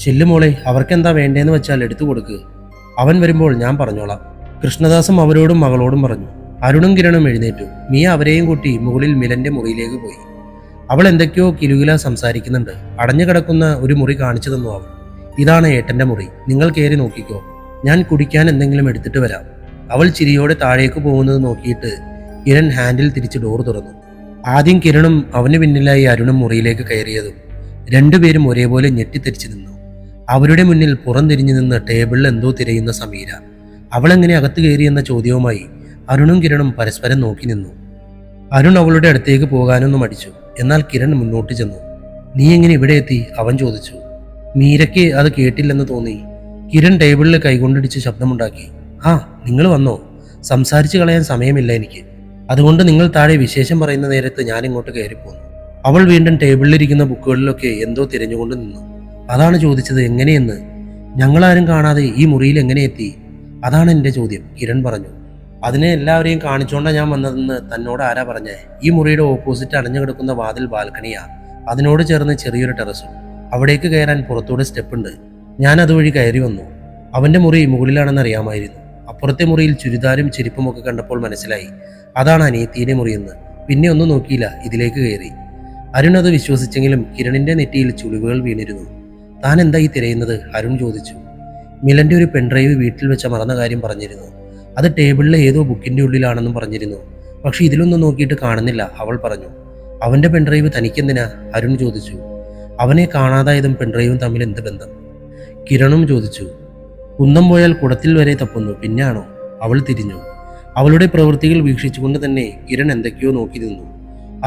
ചെല്ലുമോളെ, അവർക്കെന്താ വേണ്ടതെന്ന് വെച്ചാൽ എടുത്തു കൊടുക്ക്. അവൻ വരുമ്പോൾ ഞാൻ പറഞ്ഞോളാം. കൃഷ്ണദാസും അവരോടും മകളോടും പറഞ്ഞു. അരുണും കിരണും എഴുന്നേറ്റു. മിയ അവരെയും കൂട്ടി മുകളിൽ മിലന്റെ മുറിയിലേക്ക് പോയി. അവൾ എന്തൊക്കെയോ കിലുകില സംസാരിക്കുന്നുണ്ട്. അടഞ്ഞു കിടക്കുന്ന ഒരു മുറി കാണിച്ചു തന്നു അവൾ. ഇതാണ് ഏട്ടന്റെ മുറി, നിങ്ങൾ കയറി നോക്കിക്കോ. ഞാൻ കുടിക്കാൻ എന്തെങ്കിലും എടുത്തിട്ട് വരാം. അവൾ ചിരിയോടെ താഴേക്ക് പോകുന്നത് നോക്കിയിട്ട് കിരൺ ഹാൻഡിൽ തിരിച്ച് ഡോർ തുറന്നു. ആദ്യം കിരണും അവന് പിന്നിലായി അരുണും മുറിയിലേക്ക് കയറിയതും രണ്ടുപേരും ഒരേപോലെ ഞെട്ടിത്തെറിച്ചു നിന്നു. അവരുടെ മുന്നിൽ പുറംതിരിഞ്ഞു നിന്ന് ടേബിളിൽ എന്തോ തിരയുന്ന സമീര. അവളെങ്ങനെ അകത്ത് കയറിയെന്ന ചോദ്യവുമായി അരുണും കിരണും പരസ്പരം നോക്കി നിന്നു. അരുൺ അവളുടെ അടുത്തേക്ക് പോകാനൊന്നും മടിച്ചു. എന്നാൽ കിരൺ മുന്നോട്ട് ചെന്നു. നീ എങ്ങനെ ഇവിടെ എത്തി? അവൻ ചോദിച്ചു. മീരയ്ക്ക് അത് കേട്ടില്ലെന്ന് തോന്നി. കിരൺ ടേബിളിൽ കൈകൊണ്ടിടിച്ച് ശബ്ദമുണ്ടാക്കി. ആ, നിങ്ങൾ വന്നോ? സംസാരിച്ചു കളയാൻ സമയമില്ല എനിക്ക്. അതുകൊണ്ട് നിങ്ങൾ താഴെ വിശേഷം പറയുന്ന നേരത്ത് ഞാൻ ഇങ്ങോട്ട് കയറിപ്പോന്നു. അവൾ വീണ്ടും ടേബിളിലിരിക്കുന്ന ബുക്കുകളിലൊക്കെ എന്തോ തിരഞ്ഞുകൊണ്ട് നിന്നു. അതാണ് ചോദിച്ചത്, എങ്ങനെയെന്ന്. ഞങ്ങളാരും കാണാതെ ഈ മുറിയിൽ എങ്ങനെ എത്തി? അതാണ് എൻ്റെ ചോദ്യം, കിരൺ പറഞ്ഞു. അതിനെ എല്ലാവരെയും കാണിച്ചോണ്ടാണ് ഞാൻ വന്നതെന്ന് തന്നോട് ആരാ പറഞ്ഞേ? ഈ മുറിയുടെ ഓപ്പോസിറ്റ് അടഞ്ഞു കിടക്കുന്ന വാതിൽ ബാൽക്കണിയാ. അതിനോട് ചേർന്ന് ചെറിയൊരു ടെറസും. അവിടേക്ക് കയറാൻ പുറത്തൂടെ സ്റ്റെപ്പുണ്ട്. ഞാൻ അതുവഴി കയറി വന്നു. അവൻ്റെ മുറി മുകളിലാണെന്ന് അറിയാമായിരുന്നു. അപ്പുറത്തെ മുറിയിൽ ചുരിദാരും ചെരുപ്പും ഒക്കെ കണ്ടപ്പോൾ മനസ്സിലായി അതാണ് അനിയത്തിയുടെ മുറിയെന്ന്. പിന്നെ ഒന്നും നോക്കിയില്ല, ഇതിലേക്ക് കയറി. അരുൺ അത് വിശ്വസിച്ചെങ്കിലും കിരണിന്റെ നെറ്റിയിൽ ചുളിവുകൾ വീണിരുന്നു. താൻ എന്താ ഈ തിരയുന്നത്? അരുൺ ചോദിച്ചു. മിലന്റെ ഒരു പെൺഡ്രൈവ് വീട്ടിൽ വെച്ച മറന്ന കാര്യം പറഞ്ഞിരുന്നു. അത് ടേബിളിലെ ഏതോ ബുക്കിന്റെ ഉള്ളിലാണെന്നും പറഞ്ഞിരുന്നു. പക്ഷെ ഇതിലൊന്നും നോക്കിയിട്ട് കാണുന്നില്ല, അവൾ പറഞ്ഞു. അവന്റെ പെൺഡ്രൈവ് തനിക്കെന്തിനാ? അരുൺ ചോദിച്ചു. അവനെ കാണാതായതും പെൺഡ്രൈവും തമ്മിൽ എന്ത് ബന്ധം? കിരണും ചോദിച്ചു. കുന്നം പോയാൽ കുടത്തിൽ വരെ തപ്പുന്നു, പിന്നാണോ? അവൾ തിരിഞ്ഞു. അവളുടെ പ്രവൃത്തികൾ വീക്ഷിച്ചുകൊണ്ട് തന്നെ കിരൺ എന്തൊക്കെയോ നോക്കി നിന്നു.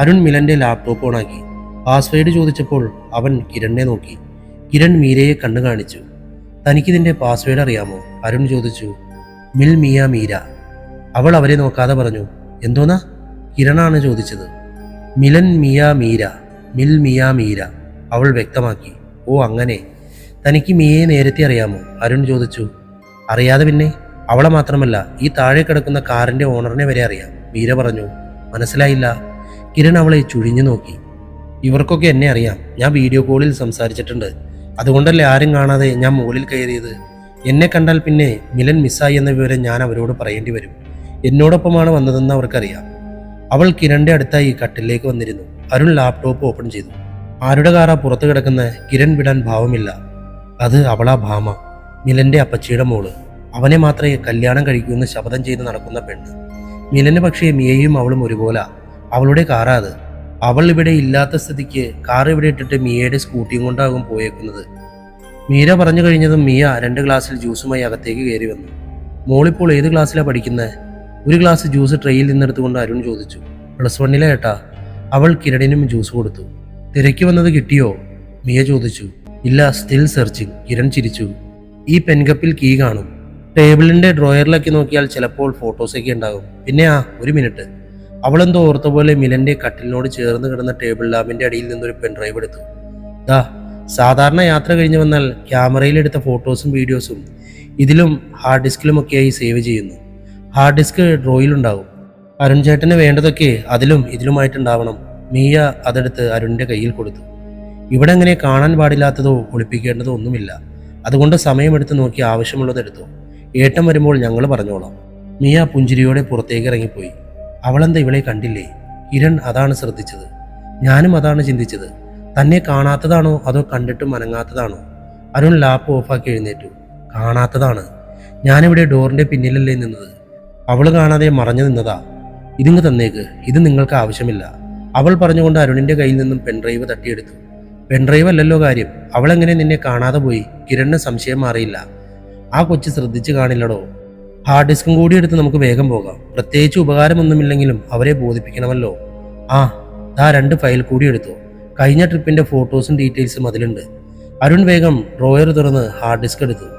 അരുൺ മിലന്റെ ലാപ്ടോപ്പ് ഓണാക്കി. പാസ്വേഡ് ചോദിച്ചപ്പോൾ അവൻ കിരണിനെ നോക്കി. കിരൺ മീരയെ കണ്ണു കാണിച്ചു. തനിക്കിതിന്റെ പാസ്വേഡ് അറിയാമോ? അരുൺ ചോദിച്ചു. മിൽ മിയ മീര. അവൾ അവരെ നോക്കാതെ പറഞ്ഞു. എന്തോന്നാ? കിരണാണ് ചോദിച്ചത്. മിലൻ മിയ മീര, മിൽ മിയ മീര, അവൾ വ്യക്തമാക്കി. ഓ അങ്ങനെ. തനിക്ക് മിയയെ നേരത്തെ അറിയാമോ? അരുൺ ചോദിച്ചു. അറിയാതെ പിന്നെ? അവളെ മാത്രമല്ല, ഈ താഴെ കിടക്കുന്ന കാറിന്റെ ഓണറിനെ വരെ അറിയാം, മീര പറഞ്ഞു. മനസ്സിലായില്ല. കിരൺ അവളെ ചുഴിഞ്ഞു നോക്കി. ഇവർക്കൊക്കെ എന്നെ അറിയാം, ഞാൻ വീഡിയോ കോളിൽ സംസാരിച്ചിട്ടുണ്ട്. അതുകൊണ്ടല്ലേ ആരും കാണാതെ ഞാൻ മുകളിൽ കയറിയത്. എന്നെ കണ്ടാൽ പിന്നെ മിലൻ മിസ്സായി എന്ന വിവരം ഞാൻ അവരോട് പറയേണ്ടി വരും. എന്നോടൊപ്പമാണ് വന്നതെന്ന് അവർക്കറിയാം. അവൾ കിരണിന്റെ അടുത്തായി കട്ടിലേക്ക് വന്നിരുന്നു. അരുൺ ലാപ്ടോപ്പ് ഓപ്പൺ ചെയ്തു. ആരുടെ കാറാ പുറത്ത് കിടക്കുന്ന? കിരൺ വിടാൻ ഭാവമില്ല. അത് അവളാ ഭാമ, മിലന്റെ അപ്പച്ചിയുടെ മോള്. അവനെ മാത്രമേ കല്യാണം കഴിക്കൂന്ന് ശപഥം ചെയ്ത് നടക്കുന്ന പെണ്ണ്. മിലന് പക്ഷേ മിയയും അവളും ഒരുപോലെ. അവളുടെ കാറാ അത്. അവൾ ഇവിടെ ഇല്ലാത്ത സ്ഥിതിക്ക് കാർ ഇവിടെ ഇട്ടിട്ട് മിയയുടെ സ്കൂട്ടിയും കൊണ്ടാകും പോയേക്കുന്നത്. മീര പറഞ്ഞു കഴിഞ്ഞതും മിയ 2 ഗ്ലാസ്സിൽ ജ്യൂസുമായി അകത്തേക്ക് കയറി വന്നു. മോളിപ്പോൾ ഏത് ക്ലാസ്സിലാണ് പഠിക്കുന്നത്? ഒരു ഗ്ലാസ് ജ്യൂസ് ട്രെയിൽ നിന്നെടുത്തുകൊണ്ട് അരുൺ ചോദിച്ചു. +1 ഏട്ടാ. അവൾ കിരണിനും ജ്യൂസ് കൊടുത്തു. തിരക്കി വന്നത് കിട്ടിയോ? മിയ ചോദിച്ചു. ഇല്ല, സ്റ്റിൽ സെർച്ചിങ്. കിരൺ ചിരിച്ചു. ഈ പെൻകപ്പിൽ കീ കാണും. ടേബിളിന്റെ ഡ്രോയറിലൊക്കെ നോക്കിയാൽ ചിലപ്പോൾ ഫോട്ടോസൊക്കെ ഉണ്ടാകും. പിന്നെ ഒരു മിനിറ്റ്. അവളെന്തോ ഓർത്ത പോലെ മിലന്റെ കട്ടിലിനോട് ചേർന്ന് കിടന്ന ടേബിൾ ലാമ്പിന്റെ അടിയിൽ നിന്നൊരു പെൻഡ്രൈവ് എടുത്തു. ദാ, സാധാരണ യാത്ര കഴിഞ്ഞ് വന്നാൽ ക്യാമറയിലെടുത്ത ഫോട്ടോസും വീഡിയോസും ഇതിലും ഹാർഡ് ഡിസ്കിലുമൊക്കെയായി സേവ് ചെയ്യുന്നു. ഹാർഡ് ഡിസ്ക് ഡ്രോയിലുണ്ടാവും. അരുൺ ചേട്ടന് വേണ്ടതൊക്കെ അതിലും ഇതിലുമായിട്ടുണ്ടാവണം. മിയ അതെടുത്ത് അരുണിന്റെ കയ്യിൽ കൊടുത്തു. ഇവിടെ അങ്ങനെ കാണാൻ പാടില്ലാത്തതോ ഒളിപ്പിക്കേണ്ടതോ ഒന്നുമില്ല. അതുകൊണ്ട് സമയമെടുത്ത് നോക്കി ആവശ്യമുള്ളത് എടുത്തു. ഏട്ടം വരുമ്പോൾ ഞങ്ങൾ പറഞ്ഞോളാം. മിയ പുഞ്ചിരിയോടെ പുറത്തേക്ക് ഇറങ്ങിപ്പോയി. അവളെന്താ ഇവളെ കണ്ടില്ലേ? കിരൺ അതാണ് ശ്രദ്ധിച്ചത്. ഞാനും അതാണ് ചിന്തിച്ചത്. തന്നെ കാണാത്തതാണോ അതോ കണ്ടിട്ടും അനങ്ങാത്തതാണോ? അരുൺ ലാപ്പ് ഓഫാക്കി എഴുന്നേറ്റു. കാണാത്തതാണ്. ഞാനിവിടെ ഡോറിന്റെ പിന്നിലല്ലേ നിന്നത്. അവള് കാണാതെ മറഞ്ഞു നിന്നതാ. ഇതിങ്ങ് തന്നേക്ക്, ഇത് നിങ്ങൾക്ക് ആവശ്യമില്ല. അവൾ പറഞ്ഞുകൊണ്ട് അരുണിന്റെ കയ്യിൽ നിന്നും പെൻഡ്രൈവ് തട്ടിയെടുത്തു. പെൻഡ്രൈവ് അല്ലല്ലോ കാര്യം. അവളെങ്ങനെ നിന്നെ കാണാതെ പോയി? കിരണിന് സംശയം മാറിയില്ല. ആ കൊച്ചു ശ്രദ്ധിച്ചു കാണില്ലടോ. ഹാർഡ് ഡിസ്കും കൂടി എടുത്ത് നമുക്ക് വേഗം പോകാം. പ്രത്യേകിച്ച് ഉപകാരമൊന്നുമില്ലെങ്കിലും അവരെ ബോധിപ്പിക്കണമല്ലോ. ദാ 2 ഫയൽ കൂടി എടുത്തു. കഴിഞ്ഞ ട്രിപ്പിന്റെ ഫോട്ടോസും ഡീറ്റെയിൽസും അതിലുണ്ട്. അരുൺ വേഗം ഡ്രോയർ തുറന്ന് ഹാർഡ് ഡിസ്ക് എടുത്തു.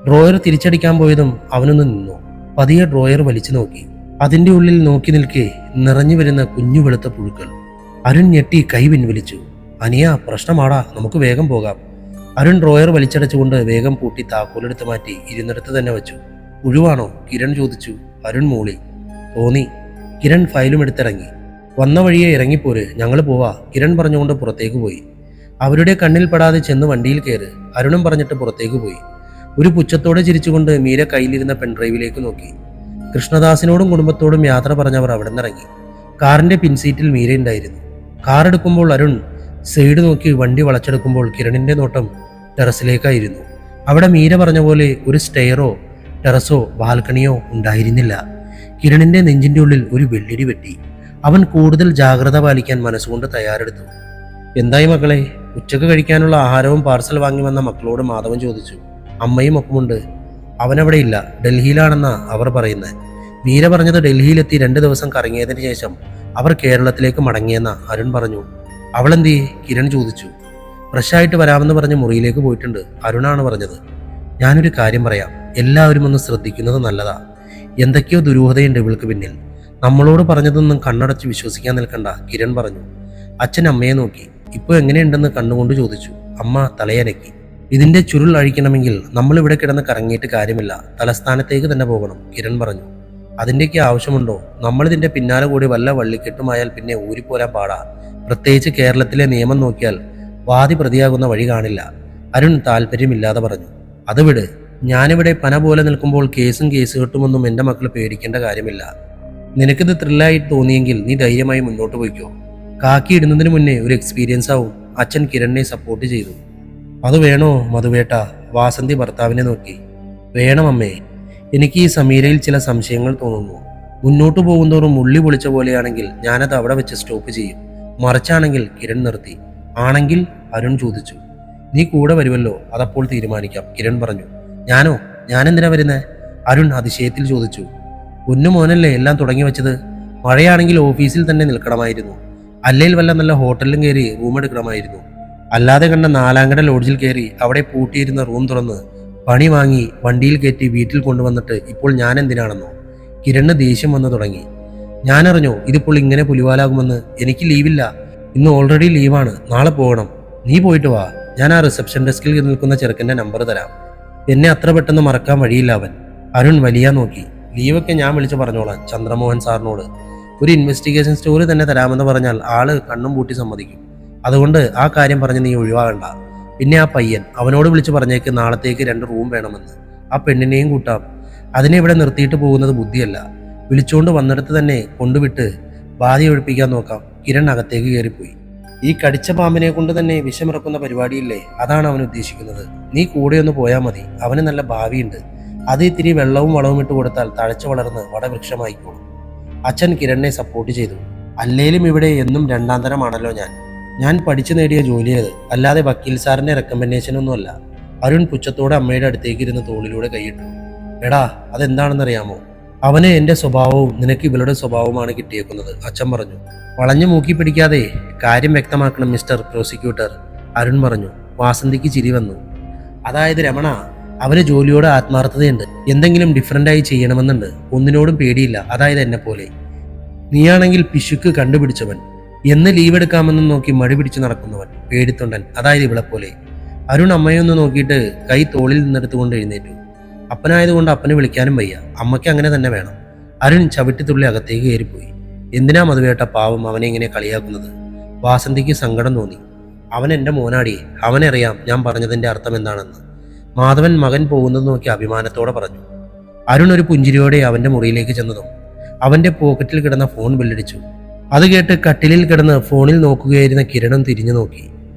ഡ്രോയർ തിരിച്ചടിക്കാൻ പോയതും അവനൊന്ന് നിന്നു. പതിയെ ഡ്രോയർ വലിച്ചു നോക്കി. അതിന്റെ ഉള്ളിൽ നോക്കി നിൽക്കെ നിറഞ്ഞു വരുന്ന കുഞ്ഞു വെളുത്ത പുഴുക്കൾ. അരുൺ ഞെട്ടി കൈ പിൻവലിച്ചു. അനിയ, പ്രശ്നമാടാ, നമുക്ക് വേഗം പോകാം. അരുൺ ഡ്രോയർ വലിച്ചടച്ചുകൊണ്ട് വേഗം പൂട്ടി താക്കോലെടുത്ത് മാറ്റി ഇരുന്നിടത്ത് തന്നെ വെച്ചു. പുഴുവാണോ? കിരൺ ചോദിച്ചു. അരുൺ മൂളി. തോന്നി. കിരൺ ഫയലും എടുത്തിറങ്ങി. വന്ന വഴിയെ ഇറങ്ങിപ്പോര്, ഞങ്ങൾ പോവാ. കിരൺ പറഞ്ഞുകൊണ്ട് പുറത്തേക്ക് പോയി. അവരുടെ കണ്ണിൽ പെടാതെ ചെന്ന് വണ്ടിയിൽ കയറ്, അരുണും പറഞ്ഞിട്ട് പുറത്തേക്ക് പോയി. ഒരു പുച്ഛത്തോടെ ചിരിച്ചുകൊണ്ട് മീര കയ്യിലിരുന്ന പെൻഡ്രൈവിലേക്ക് നോക്കി. കൃഷ്ണദാസിനോടും കുടുംബത്തോടും യാത്ര പറഞ്ഞവർ അവിടെ നിന്നിറങ്ങി. കാറിന്റെ പിൻസീറ്റിൽ മീര ഉണ്ടായിരുന്നു. കാർ എടുക്കുമ്പോൾ അരുൺ സൈഡ് നോക്കി വണ്ടി വളച്ചെടുക്കുമ്പോൾ കിരണിന്റെ നോട്ടം ടെറസിലേക്കായിരുന്നു. അവിടെ മീര പറഞ്ഞ പോലെ ഒരു സ്റ്റെയറോ ടെറസോ ബാൽക്കണിയോ ഉണ്ടായിരുന്നില്ല. കിരണിന്റെ നെഞ്ചിന്റെ ഉള്ളിൽ ഒരു വെള്ളിടി വെട്ടി. അവൻ കൂടുതൽ ജാഗ്രത പാലിക്കാൻ മനസ്സുകൊണ്ട് തയ്യാറെടുത്തു. എന്തായി മക്കളെ? ഉച്ചക്ക് കഴിക്കാനുള്ള ആഹാരവും പാർസൽ വാങ്ങി വന്ന മക്കളോട് മാധവൻ ചോദിച്ചു. അമ്മയും ഒപ്പമുണ്ട്. അവനവിടെ ഇല്ല, ഡൽഹിയിലാണെന്നാ അവർ പറയുന്നത്. മീര പറഞ്ഞത് ഡൽഹിയിലെത്തി 2 ദിവസം കറങ്ങിയതിന് ശേഷം അവർ കേരളത്തിലേക്ക് മടങ്ങിയെന്ന അരുൺ പറഞ്ഞു. അവളെന്തേ? കിരൺ ചോദിച്ചു. ഫ്രഷായിട്ട് വരാമെന്ന് പറഞ്ഞ് മുറിയിലേക്ക് പോയിട്ടുണ്ട്, അരുണാണ് പറഞ്ഞത്. ഞാനൊരു കാര്യം പറയാം, എല്ലാവരും ഒന്ന് ശ്രദ്ധിക്കുന്നത് നല്ലതാ. എന്തൊക്കെയോ ദുരൂഹതയുണ്ട് ഇവൾക്ക് പിന്നിൽ. നമ്മളോട് പറഞ്ഞതൊന്നും കണ്ണടച്ച് വിശ്വസിക്കാൻ നിൽക്കണ്ട, കിരൺ പറഞ്ഞു. അച്ഛൻ അമ്മയെ നോക്കി. ഇപ്പോൾ എങ്ങനെയുണ്ടെന്ന് കണ്ണുകൊണ്ട് ചോദിച്ചു. അമ്മ തലയനക്കി. ഇതിന്റെ ചുരുൾ അഴിക്കണമെങ്കിൽ നമ്മൾ ഇവിടെ കിടന്ന് കറങ്ങിയിട്ട് കാര്യമില്ല, തലസ്ഥാനത്തേക്ക് തന്നെ പോകണം, കിരൺ പറഞ്ഞു. അതിൻ്റെയൊക്കെ ആവശ്യമുണ്ടോ? നമ്മളിതിന്റെ പിന്നാലെ കൂടി വല്ല വള്ളിക്കെട്ടുമായാൽ പിന്നെ ഊരിപ്പോരാൻ പാടാ. പ്രത്യേകിച്ച് കേരളത്തിലെ നിയമം നോക്കിയാൽ വാദി പ്രതിയാകുന്ന വഴി കാണില്ല, അരുൺ താല്പര്യമില്ലാതെ പറഞ്ഞു. അത് വിട്, ഞാനിവിടെ പന പോലെ നിൽക്കുമ്പോൾ കേസും കേസ് കെട്ടുമൊന്നും എൻ്റെ മക്കൾ പേടിക്കേണ്ട കാര്യമില്ല. നിനക്കിത് ത്രില്ലായി തോന്നിയെങ്കിൽ നീ ധൈര്യമായി മുന്നോട്ട് പോയിക്കോ. കാക്കി ഇടുന്നതിന് മുന്നേ ഒരു എക്സ്പീരിയൻസ് ആവും. അച്ഛൻ കിരണിനെ സപ്പോർട്ട് ചെയ്തു. അത് വേണോ മധുവേട്ട? വാസന്തി ഭർത്താവിനെ നോക്കി. വേണം അമ്മേ. എനിക്ക് ഈ സമീരയിൽ ചില സംശയങ്ങൾ തോന്നുന്നു. മുന്നോട്ട് പോകുന്തോറും ഉള്ളി പൊളിച്ച പോലെയാണെങ്കിൽ ഞാനത് അവിടെ വെച്ച് സ്റ്റോപ്പ് ചെയ്യും. മറിച്ചാണെങ്കിൽ കിരൺ നിർത്തി. ആണെങ്കിൽ? അരുൺ ചോദിച്ചു. നീ കൂടെ വരുമല്ലോ, അതപ്പോൾ തീരുമാനിക്കാം, കിരൺ പറഞ്ഞു. ഞാനോ? ഞാനെന്തിനാ വരുന്നേ? അരുൺ അതിശയത്തിൽ ചോദിച്ചു. പൊന്നു മോനല്ലേ എല്ലാം തുടങ്ങി വെച്ചത്. മഴയാണെങ്കിൽ ഓഫീസിൽ തന്നെ നിൽക്കണമായിരുന്നു. അല്ലെങ്കിൽ വല്ല നല്ല ഹോട്ടലിലും കയറി റൂം എടുക്കണമായിരുന്നു. അല്ലാതെ കണ്ട 4-കട ലോഡ്ജിൽ കയറി അവിടെ പൂട്ടിയിരുന്ന റൂം തുറന്ന് പണി വാങ്ങി വണ്ടിയിൽ കയറ്റി വീട്ടിൽ കൊണ്ടുവന്നിട്ട് ഇപ്പോൾ ഞാൻ എന്തിനാണെന്നോ? കിരണ് ദേഷ്യം വന്നു തുടങ്ങി. ഞാനറിഞ്ഞോ ഇതിപ്പോൾ ഇങ്ങനെ പുലിവാലാകുമെന്ന്? എനിക്ക് ലീവില്ല, ഇന്ന് ഓൾറെഡി ലീവാണ്, നാളെ പോകണം. നീ പോയിട്ട് വാ, ഞാൻ ആ റിസപ്ഷൻ ഡെസ്കിൽ നിൽക്കുന്ന ചെറുക്കൻ്റെ നമ്പർ തരാം. എന്നെ അത്ര പെട്ടെന്ന് മറക്കാൻ വഴിയില്ല അവൻ. അരുൺ വലിയ നോക്കി. ലീവൊക്കെ ഞാൻ വിളിച്ച് പറഞ്ഞോളാം ചന്ദ്രമോഹൻ സാറിനോട്. ഒരു ഇൻവെസ്റ്റിഗേഷൻ സ്റ്റോറി തന്നെ തരാമെന്ന് പറഞ്ഞാൽ ആള് കണ്ണും പൂട്ടി സമ്മതിക്കും. അതുകൊണ്ട് ആ കാര്യം പറഞ്ഞ് നീ ഒഴിവാകണ്ട. പിന്നെ ആ പയ്യൻ, അവനോട് വിളിച്ച് പറഞ്ഞേക്ക് നാളത്തേക്ക് 2 റൂം വേണമെന്ന്. ആ പെണ്ണിനെയും കൂട്ടാം. അതിനെ ഇവിടെ നിർത്തിയിട്ട് പോകുന്നത് ബുദ്ധിയല്ല. വിളിച്ചുകൊണ്ട് വന്നിടത്ത് തന്നെ കൊണ്ടുവിട്ട് ബാധ ഒഴിപ്പിക്കാൻ നോക്കാം. കിരൺ അകത്തേക്ക് കയറിപ്പോയി. ഈ കടിച്ച പാമ്പിനെ കൊണ്ട് തന്നെ വിഷമിറക്കുന്ന പരിപാടിയില്ലേ, അതാണ് അവൻ ഉദ്ദേശിക്കുന്നത്. നീ കൂടെ ഒന്ന് പോയാൽ മതി, അവന് നല്ല ഭാവിയുണ്ട്. അത് ഇത്തിരി വെള്ളവും വളവും ഇട്ട് കൊടുത്താൽ തഴച്ചു വളർന്ന് വടവൃക്ഷമായിക്കോളും. അച്ഛൻ കിരണിനെ സപ്പോർട്ട് ചെയ്തു. അല്ലേലും ഇവിടെ എന്നും രണ്ടാം തരമാണല്ലോ ഞാൻ പഠിച്ചു നേടിയ ജോലിയത്, അല്ലാതെ വക്കീൽ സാറിന്റെ റെക്കമെൻഡേഷനൊന്നുമല്ല. അരുൺ പുച്ഛത്തോടെ അമ്മയുടെ അടുത്തേക്ക് ഇരുന്ന് തോളിലൂടെ കൈയിട്ടു. എടാ, അതെന്താണെന്നറിയാമോ? അവന് എൻ്റെ സ്വഭാവവും നിനക്ക് ഇവളുടെ സ്വഭാവവുമാണ് കിട്ടിയേക്കുന്നത്, അച്ഛൻ പറഞ്ഞു. വളഞ്ഞു മൂക്കി പിടിക്കാതെ കാര്യം വ്യക്തമാക്കണം മിസ്റ്റർ പ്രോസിക്യൂട്ടർ, അരുൺ പറഞ്ഞു. വാസന്തിക്ക് ചിരി വന്നു. അതായത് രമണ, അവന് ജോലിയോട് ആത്മാർത്ഥതയുണ്ട്, എന്തെങ്കിലും ഡിഫറൻ്റായി ചെയ്യണമെന്നുണ്ട്, ഒന്നിനോടും പേടിയില്ല, അതായത് എന്നെ പോലെ. നീയാണെങ്കിൽ പിശുക്ക് കണ്ടുപിടിച്ചവൻ, എന്ന് ലീവ് എടുക്കാമെന്ന് നോക്കി മടി പിടിച്ചു നടക്കുന്നവൻ, പേടിത്തൊണ്ടൻ, അതായത് ഇവളെപ്പോലെ. അരുൺ അമ്മയൊന്ന് നോക്കിയിട്ട് കൈ തോളിൽ നിന്നെടുത്തുകൊണ്ട് എഴുന്നേറ്റു. അപ്പനായതുകൊണ്ട് അപ്പനെ വിളിക്കാനും വയ്യ, അമ്മയ്ക്ക് അങ്ങനെ തന്നെ വേണം. അരുൺ ചവിട്ടിത്തുള്ളി അകത്തേക്ക് കയറിപ്പോയി. എന്തിനാ മധുവേട്ട പാവം അവനെ ഇങ്ങനെ കളിയാക്കുന്നത്? വാസന്തിക്ക് സങ്കടം തോന്നി. അവൻ എൻ്റെ മോനാടി, അവനറിയാം ഞാൻ പറഞ്ഞതിൻ്റെ അർത്ഥം എന്താണെന്ന്. മാധവൻ മകൻ പോകുന്നത് നോക്കി അഭിമാനത്തോടെ പറഞ്ഞു. അരുൺ ഒരു പുഞ്ചിരിയോടെ അവൻ്റെ മുറിയിലേക്ക് ചെന്നതും അവൻ്റെ പോക്കറ്റിൽ കിടന്ന ഫോൺ ബെല്ലടിച്ചു. അത് കേട്ട് കട്ടിലിൽ കിടന്ന് ഫോണിൽ നോക്കുകയായിരുന്ന കിരണും തിരിഞ്ഞു നോക്കി.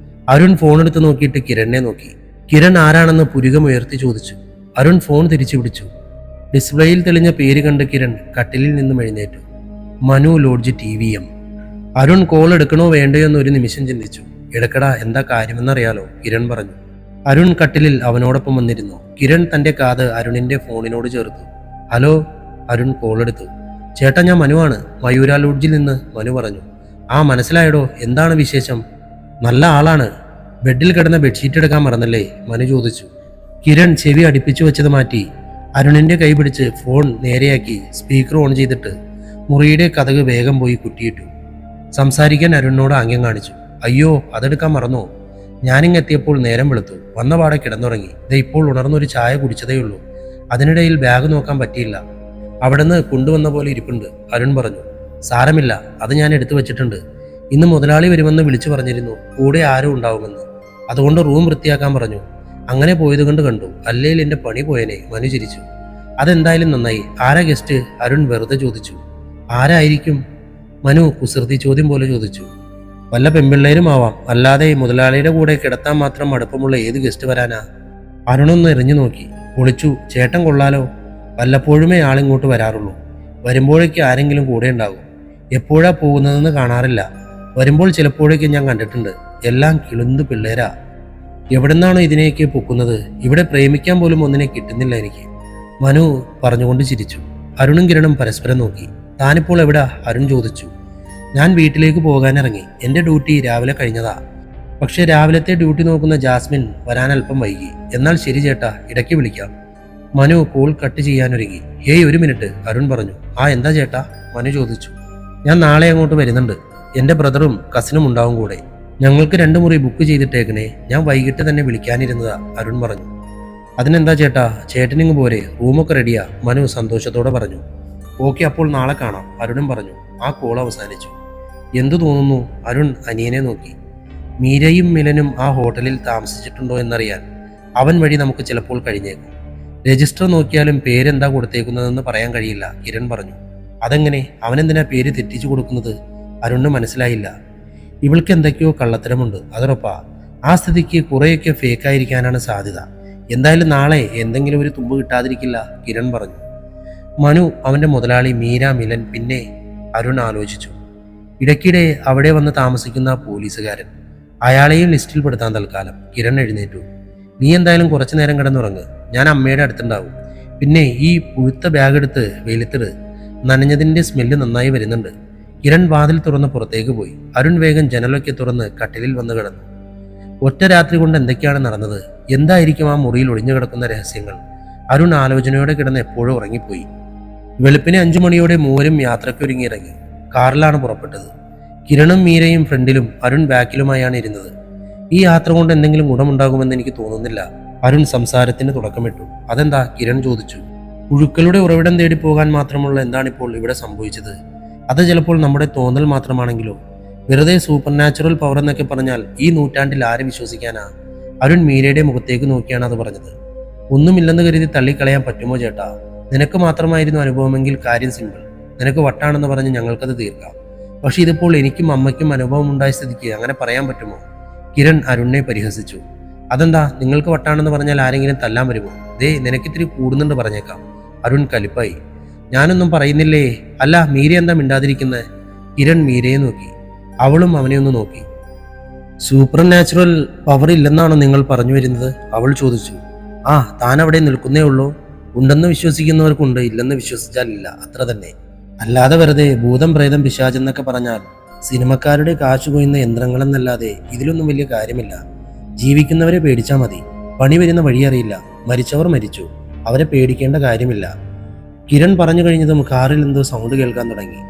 അരുൺ ഫോൺ എടുത്ത് നോക്കിയിട്ട് കിരണിനെ നോക്കി. കിരൺ ആരാണെന്ന് പുരുകമുയർത്തി ചോദിച്ചു. അരുൺ ഫോൺ തിരിച്ചു പിടിച്ചു. ഡിസ്പ്ലേയിൽ തെളിഞ്ഞ പേര് കണ്ട് കിരൺ കട്ടിലിൽ നിന്നും എഴുന്നേറ്റു. Manu lodge TVM. Arun call എടുക്കണോ വേണ്ടയോ എന്ന് ഒരു നിമിഷം ചിന്തിച്ചു. എടുക്കടാ, എന്താ കാര്യമെന്നറിയാലോ, കിരൺ പറഞ്ഞു. അരുൺ കട്ടിലിൽ അവനോടൊപ്പം വന്നിരുന്നു. കിരൺ തന്റെ കാത് അരുണിന്റെ ഫോണിനോട് ചേർത്തു. ഹലോ. അരുൺ കോൾ എടുത്തു. ചേട്ടാ, ഞാൻ മനുവാണ്, മയൂര ലോഡ്ജിൽ നിന്ന്, മനു പറഞ്ഞു. ആ, മനസ്സിലായടോ, എന്താണ് വിശേഷം? നല്ല ആളാണ്. ബെഡിൽ കിടന്ന ബെഡ്ഷീറ്റ് എടുക്കാൻ മറന്നല്ലേ, മനു ചോദിച്ചു. കിരൺ ചെവി അടുപ്പിച്ചു വെച്ചത് മാറ്റി അരുണിന്റെ കൈ പിടിച്ച് ഫോൺ നേരെയാക്കി സ്പീക്കർ ഓൺ ചെയ്തിട്ട് മുറിയുടെ കതക് വേഗം പോയി കുറ്റിയിട്ടു. സംസാരിക്കാൻ അരുണിനോട് ആംഗ്യം കാണിച്ചു. അയ്യോ, അതെടുക്കാൻ മറന്നോ? ഞാനിങ്ങെത്തിയപ്പോൾ നേരം വെളുത്തു, വന്ന പാടെ കിടന്നുറങ്ങി. ദേ ഇപ്പോൾ ഉണർന്നൊരു ചായ കുടിച്ചതേയുള്ളൂ. അതിനിടയിൽ ബാഗ് നോക്കാൻ പറ്റിയില്ല, അവിടുന്ന് കൊണ്ടുവന്ന പോലെ ഇരിപ്പുണ്ട്, അരുൺ പറഞ്ഞു. സാരമില്ല, അത് ഞാൻ എടുത്തു വെച്ചിട്ടുണ്ട്. ഇന്ന് മുതലാളി വരുമെന്ന് വിളിച്ചു പറഞ്ഞിരുന്നു, കൂടെ ആരും ഉണ്ടാവുമെന്ന്. അതുകൊണ്ട് റൂം വൃത്തിയാക്കാൻ പറഞ്ഞു. അങ്ങനെ പോയത് കൊണ്ട് കണ്ടു, അല്ലെങ്കിൽ എൻ്റെ പണി പോയനെ, മനു ചിരിച്ചു. അതെന്തായാലും നന്നായി. ആരാ ഗസ്റ്റ്? അരുൺ വെറുതെ ചോദിച്ചു. ആരായിരിക്കും? മനു കുസൃതി ചോദ്യം പോലെ ചോദിച്ചു. വല്ല പെൺപിള്ളേരും ആവാം, അല്ലാതെ മുതലാളിയുടെ കൂടെ കിടത്താൻ മാത്രം അടുപ്പമുള്ള ഏത് ഗസ്റ്റ് വരാനാ? അരുണൊന്ന് എറിഞ്ഞു നോക്കി. ഒളിച്ചു. ചേട്ടൻ കൊള്ളാലോ. വല്ലപ്പോഴുമേ ആളിങ്ങോട്ട് വരാറുള്ളൂ. വരുമ്പോഴേക്ക് ആരെങ്കിലും കൂടെ ഉണ്ടാകും. എപ്പോഴാ പോകുന്നതെന്ന് കാണാറില്ല. വരുമ്പോൾ ചിലപ്പോഴേക്കും ഞാൻ കണ്ടിട്ടുണ്ട്. എല്ലാം കിളുന്ത് പിള്ളേരാ. എവിടുന്നാണോ ഇതിനെയൊക്കെ പൊക്കുന്നത്? ഇവിടെ പ്രേമിക്കാൻ പോലും ഒന്നിനെ കിട്ടുന്നില്ല എനിക്ക്, മനു പറഞ്ഞുകൊണ്ട് ചിരിച്ചു. അരുണും കിരണും പരസ്പരം നോക്കി. താനിപ്പോൾ എവിടാ? അരുൺ ചോദിച്ചു. ഞാൻ വീട്ടിലേക്ക് പോകാനിറങ്ങി. എൻ്റെ ഡ്യൂട്ടി രാവിലെ കഴിഞ്ഞതാ. പക്ഷെ രാവിലത്തെ ഡ്യൂട്ടി നോക്കുന്ന ജാസ്മിൻ വരാൻ അല്പം വൈകി. എന്നാൽ ശരി ചേട്ടാ, ഇടയ്ക്ക് വിളിക്കാം. മനു കോൾ കട്ട് ചെയ്യാനൊരുങ്ങി. ഹേയ്, ഒരു മിനിറ്റ്, അരുൺ പറഞ്ഞു. ആ, എന്താ ചേട്ടാ? മനു ചോദിച്ചു. ഞാൻ നാളെ അങ്ങോട്ട് വരുന്നുണ്ട്. എൻ്റെ ബ്രദറും കസിനും ഉണ്ടാവും കൂടെ. ഞങ്ങൾക്ക് 2 മുറി ബുക്ക് ചെയ്തിട്ടേക്കണേ. ഞാൻ വൈകിട്ട് തന്നെ വിളിക്കാനിരുന്നതാ, അരുൺ പറഞ്ഞു. അതിനെന്താ ചേട്ടാ, ചേട്ടനിങ്ങ് പോരെ, റൂമൊക്കെ റെഡിയാ, മനു സന്തോഷത്തോടെ പറഞ്ഞു. ഓക്കെ, അപ്പോൾ നാളെ കാണാം, അരുണും പറഞ്ഞു. ആ കോൾ അവസാനിച്ചു. എന്തു തോന്നുന്നു? അരുൺ അനിയനെ നോക്കി. മീരയും മിലനും ആ ഹോട്ടലിൽ താമസിച്ചിട്ടുണ്ടോ എന്നറിയാൻ അവൻ വഴി നമുക്ക് ചിലപ്പോൾ കഴിഞ്ഞേക്കും. രജിസ്റ്റർ നോക്കിയാലും പേരെന്താ കൊടുത്തേക്കുന്നതെന്ന് പറയാൻ കഴിയില്ല, കിരൺ പറഞ്ഞു. അതെങ്ങനെ? അവനെന്തിനാ പേര് തെറ്റിച്ചു കൊടുക്കുന്നത്? അരുണിന് മനസ്സിലായില്ല. ഇവൾക്ക് എന്തൊക്കെയോ കള്ളത്തരമുണ്ട്, അതുറപ്പാ. ആ സ്ഥിതിക്ക് കുറേയൊക്കെ ഫേക്കായിരിക്കാനാണ് സാധ്യത. എന്തായാലും നാളെ എന്തെങ്കിലും ഒരു തുമ്പ് കിട്ടാതിരിക്കില്ല, കിരൺ പറഞ്ഞു. മനു, അവൻ്റെ മുതലാളി, മീര, മിലൻ, പിന്നെ അരുൺ ആലോചിച്ചു. ഇടയ്ക്കിടെ അവിടെ വന്ന് താമസിക്കുന്ന പോലീസുകാരൻ, അയാളെയും ലിസ്റ്റിൽ പെടുത്താൻ തൽക്കാലം. കിരൺ എഴുന്നേറ്റു. നീ എന്തായാലും കുറച്ചു നേരം കിടന്നുറങ്ങ്, ഞാൻ അമ്മയുടെ അടുത്തുണ്ടാവും. പിന്നെ ഈ പുഴുത്ത ബാഗ് എടുത്ത് വെയിലത്തിട്, നനഞ്ഞതിൻ്റെ സ്മെല്ല് നന്നായി വരുന്നുണ്ട്. കിരൺ വാതിൽ തുറന്ന് പുറത്തേക്ക് പോയി. അരുൺ വേഗം ജനലൊക്കെ തുറന്ന് കട്ടിലിൽ വന്ന് കിടന്നു. ഒറ്റ രാത്രി കൊണ്ട് എന്തൊക്കെയാണ് നടന്നത്? എന്തായിരിക്കും ആ മുറിയിൽ ഒളിഞ്ഞു കിടക്കുന്ന രഹസ്യങ്ങൾ? അരുൺ ആലോചനയോടെ കിടന്ന് എപ്പോഴും ഉറങ്ങിപ്പോയി. വെളുപ്പിന് 5 മണിയോടെ മൂവരും യാത്രയ്ക്കൊരുങ്ങിയിറങ്ങി. കാറിലാണ് പുറപ്പെട്ടത്. കിരണും മീരയും ഫ്രണ്ടിലും അരുൺ ബാക്കിലുമായാണ് ഇരുന്നത്. ഈ യാത്ര കൊണ്ട് എന്തെങ്കിലും ഗുണമുണ്ടാകുമെന്ന് എനിക്ക് തോന്നുന്നില്ല, അരുൺ സംസാരത്തിന് തുടക്കമിട്ടു. അതെന്താ? കിരൺ ചോദിച്ചു. പുഴുക്കളുടെ ഉറവിടം തേടി പോകാൻ മാത്രമുള്ള എന്താണിപ്പോൾ ഇവിടെ സംഭവിച്ചത്? അത് ചിലപ്പോൾ നമ്മുടെ തോന്നൽ മാത്രമാണെങ്കിലോ? വെറുതെ സൂപ്പർ നാച്ചുറൽ പവർ എന്നൊക്കെ പറഞ്ഞാൽ ഈ നൂറ്റാണ്ടിൽ ആരെ വിശ്വസിക്കാനാ? അരുൺ മീരയുടെ മുഖത്തേക്ക് നോക്കിയാണ് അത് പറഞ്ഞത്. ഒന്നുമില്ലെന്ന് കരുതി തള്ളിക്കളയാൻ പറ്റുമോ ചേട്ടാ? നിനക്ക് മാത്രമായിരുന്നു അനുഭവമെങ്കിൽ കാര്യം സിമ്പിൾ. നിനക്ക് വട്ടാണെന്ന് പറഞ്ഞ് ഞങ്ങൾക്കത് തീർക്കാം. പക്ഷെ ഇതിപ്പോൾ എനിക്കും അമ്മയ്ക്കും അനുഭവം ഉണ്ടായ സ്ഥിതിക്ക് അങ്ങനെ പറയാൻ പറ്റുമോ? കിരൺ അരുണിനെ പരിഹസിച്ചു. അതെന്താ, നിങ്ങൾക്ക് വട്ടാണെന്ന് പറഞ്ഞാൽ ആരെങ്കിലും തല്ലാൻ വരുമോ? ദേ, നിനക്കിത്തിരി കൂടുന്നുണ്ട് പറഞ്ഞേക്കാം. അരുൺ കലിപ്പായി. ഞാനൊന്നും പറയുന്നില്ലേ. അല്ല, മീര എന്താ മിണ്ടാതിരിക്കുന്നത്? കിരൺ മീരയെ നോക്കി. അവളും അവനെ ഒന്ന് നോക്കി. സൂപ്പർ നാച്ചുറൽ പവർ ഇല്ലെന്നാണോ നിങ്ങൾ പറഞ്ഞു വരുന്നത്? അവൾ ചോദിച്ചു. ആ, താൻ അവിടെ നിൽക്കുന്നേ ഉള്ളൂ. ഉണ്ടെന്ന് വിശ്വസിക്കുന്നവർക്കുണ്ട്, ഇല്ലെന്ന് വിശ്വസിച്ചാലില്ല, അത്ര തന്നെ. അല്ലാതെ വെറുതെ ഭൂതം പ്രേതം പിശാചെന്നൊക്കെ പറഞ്ഞാൽ സിനിമക്കാരുടെ കാശു കൊയ്യുന്ന യന്ത്രങ്ങളെന്നല്ലാതെ ഇതിലൊന്നും വലിയ കാര്യമില്ല. ജീവിക്കുന്നവരെ പേടിച്ചാൽ മതി. പണി വരുന്ന വഴിയറിയില്ല. മരിച്ചവർ മരിച്ചു, അവരെ പേടിക്കേണ്ട കാര്യമില്ല. കിരൺ പറഞ്ഞു കഴിഞ്ഞതും കാറിൽ എന്തോ സൗണ്ട് കേൾക്കാൻ തുടങ്ങി.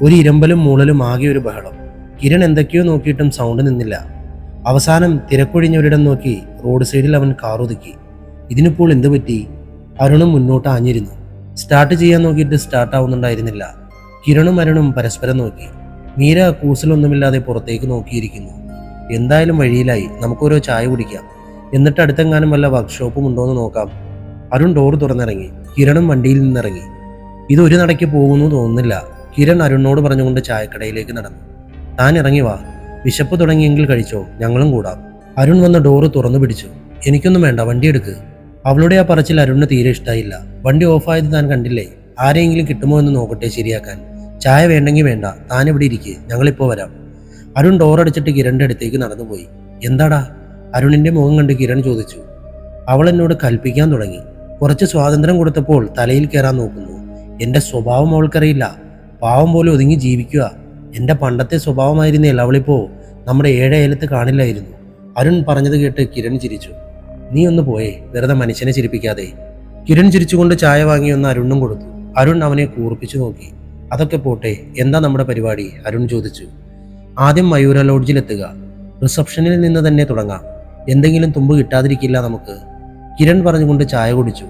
ഒരു ഇരമ്പലും മൂളലും, ആകെ ഒരു ബഹളം. കിരൺ എന്തൊക്കെയോ നോക്കിയിട്ടും സൗണ്ട് നിന്നില്ല. അവസാനം തിരക്കൊഴിഞ്ഞൊരിടം നോക്കി റോഡ് സൈഡിൽ അവൻ കാറൊതുക്കി. ഇതിനിപ്പോൾ എന്ത് പറ്റി? അരുണും മുന്നോട്ട് ആഞ്ഞിരുന്നു. സ്റ്റാർട്ട് ചെയ്യാൻ നോക്കിയിട്ട് സ്റ്റാർട്ടാവുന്നുണ്ടായിരുന്നില്ല. കിരണും അരുണും പരസ്പരം നോക്കി. മീര കൂസലൊന്നുമില്ലാതെ പുറത്തേക്ക് നോക്കിയിരിക്കുന്നു. എന്തായാലും വഴിയിലായി, നമുക്കോരോ ചായ കുടിക്കാം, എന്നിട്ട് അടുത്തെങ്ങാനും വല്ല വർക്ക്ഷോപ്പും ഉണ്ടോയെന്ന് നോക്കാം. അരുൺ ഡോർ തുറന്നിറങ്ങി. കിരണും വണ്ടിയിൽ നിന്നിറങ്ങി. ഇതൊരു നടയ്ക്ക് പോകുന്നു തോന്നുന്നില്ല. കിരൺ അരുണിനോട് പറഞ്ഞുകൊണ്ട് ചായക്കടയിലേക്ക് നടന്നു. താൻ ഇറങ്ങി വാ, വിശപ്പ് തുടങ്ങിയെങ്കിൽ കഴിച്ചോ, ഞങ്ങളും കൂടാം. അരുൺ വന്ന് ഡോറ് തുറന്നു പിടിച്ചു. എനിക്കൊന്നും വേണ്ട, വണ്ടി എടുക്ക്. അവളുടെ ആ പറച്ചിൽ അരുണിന് തീരെ ഇഷ്ടമായില്ല. വണ്ടി ഓഫായത് താൻ കണ്ടില്ലേ? ആരെയെങ്കിലും കിട്ടുമോ എന്ന് നോക്കട്ടെ ശരിയാക്കാൻ. ചായ വേണ്ടെങ്കിൽ വേണ്ട, താൻ ഇവിടെ ഇരിക്കുക, ഞങ്ങളിപ്പോൾ വരാം. അരുൺ ഡോറടിച്ചിട്ട് കിരണിന്റെ അടുത്തേക്ക് നടന്നുപോയി. എന്താടാ? അരുണിന്റെ മുഖം കണ്ട് കിരൺ ചോദിച്ചു. അവൾ എന്നോട് കൽപ്പിക്കാൻ തുടങ്ങി. കുറച്ച് സ്വാതന്ത്ര്യം കൊടുത്തപ്പോൾ തലയിൽ കയറാൻ നോക്കുന്നു. എൻ്റെ സ്വഭാവം അവൾക്കറിയില്ല. പാവം പോലെ ഒതുങ്ങി ജീവിക്കുക. എൻ്റെ പണ്ടത്തെ സ്വഭാവമായിരുന്നേൽ അവളിപ്പോൾ നമ്മുടെ ഏഴയലത്ത് കാണില്ലായിരുന്നു. അരുൺ പറഞ്ഞത് കേട്ട് കിരൺ ചിരിച്ചു. നീ ഒന്ന് പോയേ, വെറുതെ മനുഷ്യനെ ചിരിപ്പിക്കാതെ. കിരൺ ചിരിച്ചുകൊണ്ട് ചായ വാങ്ങി ഒന്ന് അരുണും കൊടുത്തു. അരുൺ അവനെ കൂർപ്പിച്ചു നോക്കി. അതൊക്കെ പോട്ടെ, എന്താ നമ്മുടെ പരിപാടി? അരുൺ ചോദിച്ചു. ആദ്യം മയൂര ലോഡ്ജിലെത്തുക. റിസപ്ഷനിൽ നിന്ന് തന്നെ തുടങ്ങാം. എന്തെങ്കിലും തുമ്പ് കിട്ടാതിരിക്കില്ല നമുക്ക്. കിരൺ പറഞ്ഞുകൊണ്ട് ചായ കുടിച്ചു.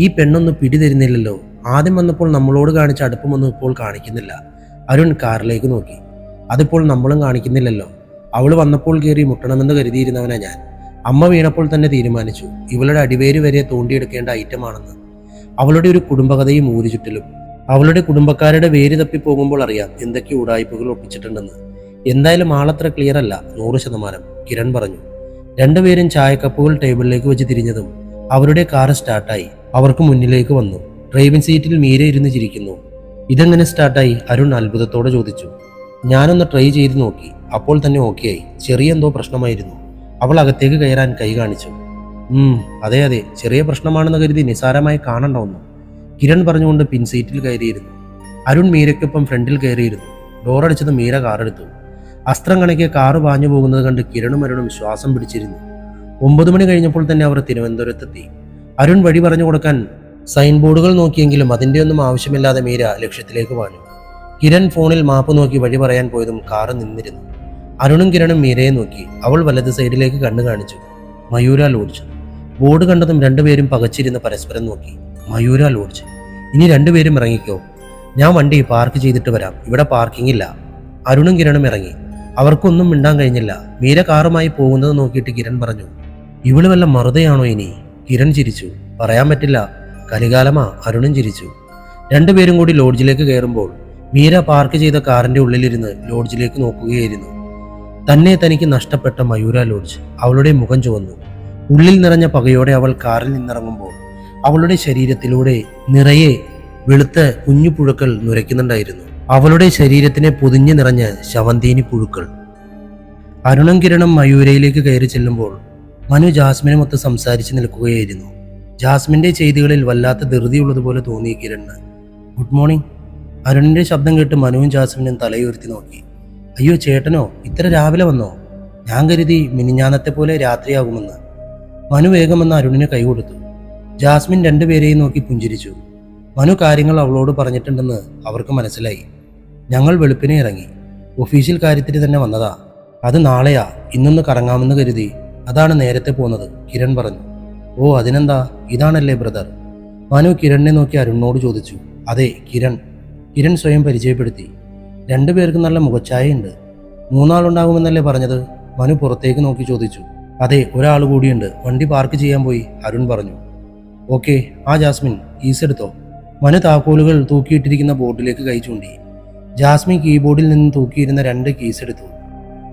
ഈ പെണ്ണൊന്നും പിടിതരുന്നില്ലല്ലോ. ആദ്യം വന്നപ്പോൾ നമ്മളോട് കാണിച്ച അടുപ്പമൊന്നും ഇപ്പോൾ കാണിക്കുന്നില്ല. അരുൺ കാറിലേക്ക് നോക്കി. അതിപ്പോൾ നമ്മളും കാണിക്കുന്നില്ലല്ലോ. അവൾ വന്നപ്പോൾ കയറി മുട്ടണമെന്ന് കരുതിയിരുന്നവനാ ഞാൻ. അമ്മ വീണപ്പോൾ തന്നെ തീരുമാനിച്ചു ഇവളുടെ അടിവേര് വരെ തോണ്ടിയെടുക്കേണ്ട ഐറ്റമാണെന്ന്. അവളുടെ ഒരു കുടുംബകഥയും ഊരു ചുറ്റലും. അവളുടെ കുടുംബക്കാരുടെ വേര് തപ്പി പോകുമ്പോൾ അറിയാം എന്തൊക്കെ ഉടായ്പകൾ ഒപ്പിച്ചിട്ടുണ്ടെന്ന്. എന്തായാലും ആളത്ര ക്ലിയർ അല്ല, 100%, കിരൺ പറഞ്ഞു. രണ്ടുപേരും ചായക്കപ്പുകൾ ടേബിളിലേക്ക് വെച്ച് തിരിഞ്ഞതും അവരുടെ കാർ സ്റ്റാർട്ടായി. അവർക്ക് മുന്നിലേക്ക് വന്നു. ഡ്രൈവിംഗ് സീറ്റിൽ മീര ഇരുന്ന് ചിരിക്കുന്നു. ഇതെങ്ങനെ സ്റ്റാർട്ടായി? അരുൺ അത്ഭുതത്തോടെ ചോദിച്ചു. ഞാനൊന്ന് ട്രൈ ചെയ്ത് നോക്കി, അപ്പോൾ തന്നെ ഓക്കെയായി. ചെറിയ എന്തോ പ്രശ്നമായിരുന്നു. അവൾ അകത്തേക്ക് കയറാൻ കൈ കാണിച്ചു. അതെ അതെ, ചെറിയ പ്രശ്നമാണെന്ന് കരുതി നിസാരമായി കാണണ്ട ഒന്നും, കിരൺ പറഞ്ഞുകൊണ്ട് പിൻസീറ്റിൽ കയറിയിരുന്നു. അരുൺ മീരയ്ക്കൊപ്പം ഫ്രണ്ടിൽ കയറിയിരുന്നു. ഡോറടിച്ചത് മീര കാറെടുത്തു. അസ്ത്രം കണക്കെ കാറ് പാഞ്ഞു പോകുന്നത് കണ്ട് കിരണും അരുണും ശ്വാസം പിടിച്ചിരുന്നു. 9 മണി കഴിഞ്ഞപ്പോൾ തന്നെ അവർ തിരുവനന്തപുരത്തെത്തി. അരുൺ വഴി പറഞ്ഞു കൊടുക്കാൻ സൈൻ ബോർഡുകൾ നോക്കിയെങ്കിലും അതിൻ്റെ ഒന്നും ആവശ്യമില്ലാതെ മീര ലക്ഷ്യത്തിലേക്ക് പാഞ്ഞു. കിരൺ ഫോണിൽ മാപ്പ് നോക്കി വഴി പറയാൻ പോയതും കാറ് നിന്നിരുന്നു. അരുണും കിരണും മീരയെ നോക്കി. അവൾ വലത് സൈഡിലേക്ക് കണ്ണു കാണിച്ചു. മയൂര ലോഡ്ജ്. ബോർഡ് കണ്ടതും രണ്ടുപേരും പകച്ചിരുന്ന് പരസ്പരം നോക്കി. മയൂര ലോഡ്ജ്. ഇനി രണ്ടുപേരും ഇറങ്ങിക്കോ, ഞാൻ വണ്ടി പാർക്ക് ചെയ്തിട്ട് വരാം, ഇവിടെ പാർക്കിംഗ് ഇല്ല. അരുണും കിരണും ഇറങ്ങി. അവർക്കൊന്നും മിണ്ടാൻ കഴിഞ്ഞില്ല. മീര കാറുമായി പോകുന്നത് നോക്കിയിട്ട് കിരൺ പറഞ്ഞു, ഇവള് വല്ല മറുതയാണോ ഇനി? കിരൺ ചിരിച്ചു. പറയാൻ പറ്റില്ല, കലികാലമാ. അരുണും ചിരിച്ചു. രണ്ടുപേരും കൂടി ലോഡ്ജിലേക്ക് കയറുമ്പോൾ മീര പാർക്ക് ചെയ്ത കാറിന്റെ ഉള്ളിലിരുന്ന് ലോഡ്ജിലേക്ക് നോക്കുകയായിരുന്നു. തന്നെ തനിക്ക് നഷ്ടപ്പെട്ട മയൂര ലോഡ്ജ്. അവളുടെ മുഖം ചുവന്നു. ഉള്ളിൽ നിറഞ്ഞ പകയോടെ അവൾ കാറിൽ നിന്നിറങ്ങുമ്പോൾ അവളുടെ ശരീരത്തിലൂടെ നിറയെ വെളുത്ത കുഞ്ഞു പുഴുക്കൾ നുരയ്ക്കുന്നുണ്ടായിരുന്നു. അവളുടെ ശരീരത്തിനെ പൊതിഞ്ഞു നിറഞ്ഞ ശവന്തീനി പുഴുക്കൾ. അരുണും കിരണും മയൂരയിലേക്ക് കയറി ചെല്ലുമ്പോൾ മനു ജാസ്മിനുമൊത്ത് സംസാരിച്ച് നിൽക്കുകയായിരുന്നു. ജാസ്മിന്റെ ചെയ്തികളിൽ വല്ലാത്ത ധൃതിയുള്ളതുപോലെ തോന്നി കിരണ്. Good morning. അരുണിന്റെ ശബ്ദം കേട്ട് മനുവും ജാസ്മിനും തലയുയർത്തി നോക്കി. അയ്യോ ചേട്ടനോ, ഇത്ര രാവിലെ വന്നോ? ഞാൻ കരുതി മിനിഞ്ഞാന്നത്തെ പോലെ രാത്രിയാകുമെന്ന്. മനു വേഗം വന്ന് അരുണിന് കൈ കൊടുത്തു. ജാസ്മിൻ രണ്ടുപേരെയും നോക്കി പുഞ്ചിരിച്ചു. മനു കാര്യങ്ങൾ അവളോട് പറഞ്ഞിട്ടുണ്ടെന്ന് അവർക്ക് മനസ്സിലായി. ഞങ്ങൾ വെളുപ്പിനെ ഇറങ്ങി. ഒഫീഷ്യൽ കാര്യത്തിന് തന്നെ വന്നതാ. അത് നാളെയാ, ഇന്നൊന്ന് കറങ്ങാമെന്ന് കരുതി. അതാണ് നേരത്തെ പോകുന്നത്, കിരൺ പറഞ്ഞു. ഓ അതിനെന്താ, ഇതാണല്ലേ ബ്രദർ? മനു കിരണിനെ നോക്കി അരുണിനോട് ചോദിച്ചു. അതെ കിരൺ. കിരൺ സ്വയം പരിചയപ്പെടുത്തി. രണ്ടുപേർക്കും നല്ല മുഖച്ഛായയുണ്ട്. 3 ആളുണ്ടാകുമെന്നല്ലേ പറഞ്ഞത്? മനു പുറത്തേക്ക് നോക്കി ചോദിച്ചു. അതെ, ഒരാൾ കൂടിയുണ്ട്, വണ്ടി പാർക്ക് ചെയ്യാൻ പോയി, അരുൺ പറഞ്ഞു. ഓക്കെ. ആ ജാസ്മിൻ, കീസ് എടുത്തോ. മനു താക്കോലുകൾ തൂക്കിയിട്ടിരിക്കുന്ന ബോർഡിലേക്ക് കൈ ചൂണ്ടി. ജാസ്മിൻ കീബോർഡിൽ നിന്ന് തൂക്കിയിരുന്ന 2 കീസ് എടുത്തു.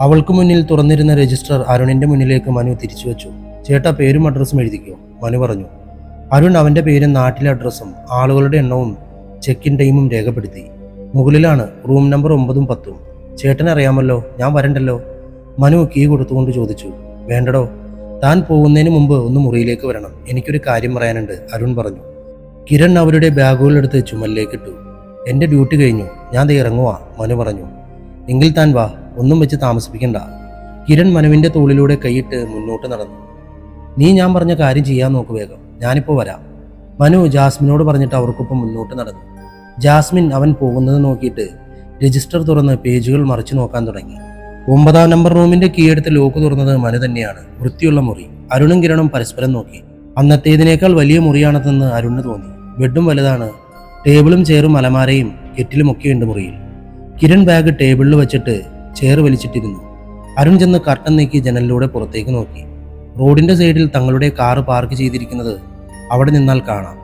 അവൾക്ക് മുന്നിൽ തുറന്നിരുന്ന രജിസ്റ്റർ അരുണിന്റെ മുന്നിലേക്ക് മനു തിരിച്ചു വെച്ചു. ചേട്ടാ, പേരും അഡ്രസ്സും എഴുതിക്കോ, മനു പറഞ്ഞു. അരുൺ അവന്റെ പേരും നാട്ടിലെ അഡ്രസ്സും ആളുകളുടെ എണ്ണവും ചെക്ക് ഇൻ ടൈമും രേഖപ്പെടുത്തി. മുകളിലാണ് റൂം നമ്പർ 9ഉം 10ഉം. ചേട്ടനെ അറിയാമല്ലോ, ഞാൻ വരണ്ടല്ലോ? മനു കീ കൊടുത്തുകൊണ്ട് ചോദിച്ചു. വേണ്ടടോ, താൻ പോകുന്നതിന് മുമ്പ് ഒന്ന് മുറിയിലേക്ക് വരണം, എനിക്കൊരു കാര്യം പറയാനുണ്ട്, അരുൺ പറഞ്ഞു. കിരൺ അവരുടെ ബാഗുകളെടുത്ത് ചുമലിലേക്കിട്ടു. എൻ്റെ ഡ്യൂട്ടി കഴിഞ്ഞു, ഞാൻ ദേ ഇറങ്ങുവാ, മനു പറഞ്ഞു. എങ്കിൽ താൻ വാ, ഒന്നും വെച്ച് താമസിപ്പിക്കണ്ട. കിരൺ മനുവിൻ്റെ തോളിലൂടെ കൈയിട്ട് മുന്നോട്ട് നടന്നു. നീ ഞാൻ പറഞ്ഞ കാര്യം ചെയ്യാൻ നോക്ക് വേഗം, ഞാനിപ്പോൾ വരാം. മനു ജാസ്മിനോട് പറഞ്ഞിട്ട് അവർക്കൊപ്പം മുന്നോട്ട് നടന്നു. ജാസ്മിൻ അവൻ പോകുന്നത് നോക്കിയിട്ട് രജിസ്റ്റർ തുറന്ന് പേജുകൾ മറിച്ചു നോക്കാൻ തുടങ്ങി. 9ാം നമ്പർ റൂമിന്റെ കീയെടുത്ത് ലോക്ക് തുറന്നത് മനു തന്നെയാണ്. വൃത്തിയുള്ള മുറി. അരുണും കിരണും പരസ്പരം നോക്കി. അന്നത്തേതിനേക്കാൾ വലിയ മുറിയാണെന്ന് അരുണിന് തോന്നി. ബെഡും വലുതാണ്. ടേബിളും ചെയറും അലമാരയും കെറ്റിലും ഒക്കെയുണ്ട് മുറിയിൽ. കിരൺ ബാഗ് ടേബിളിൽ വെച്ചിട്ട് ചെയർ വലിച്ചിട്ടിരുന്നു. അരുൺ ചെന്ന് കർട്ടൻ നീക്കി ജനലിലൂടെ പുറത്തേക്ക് നോക്കി. റോഡിന്റെ സൈഡിൽ തങ്ങളുടെ കാറ് പാർക്ക് ചെയ്തിരിക്കുന്നത് അവിടെ നിന്നാൽ കാണാം.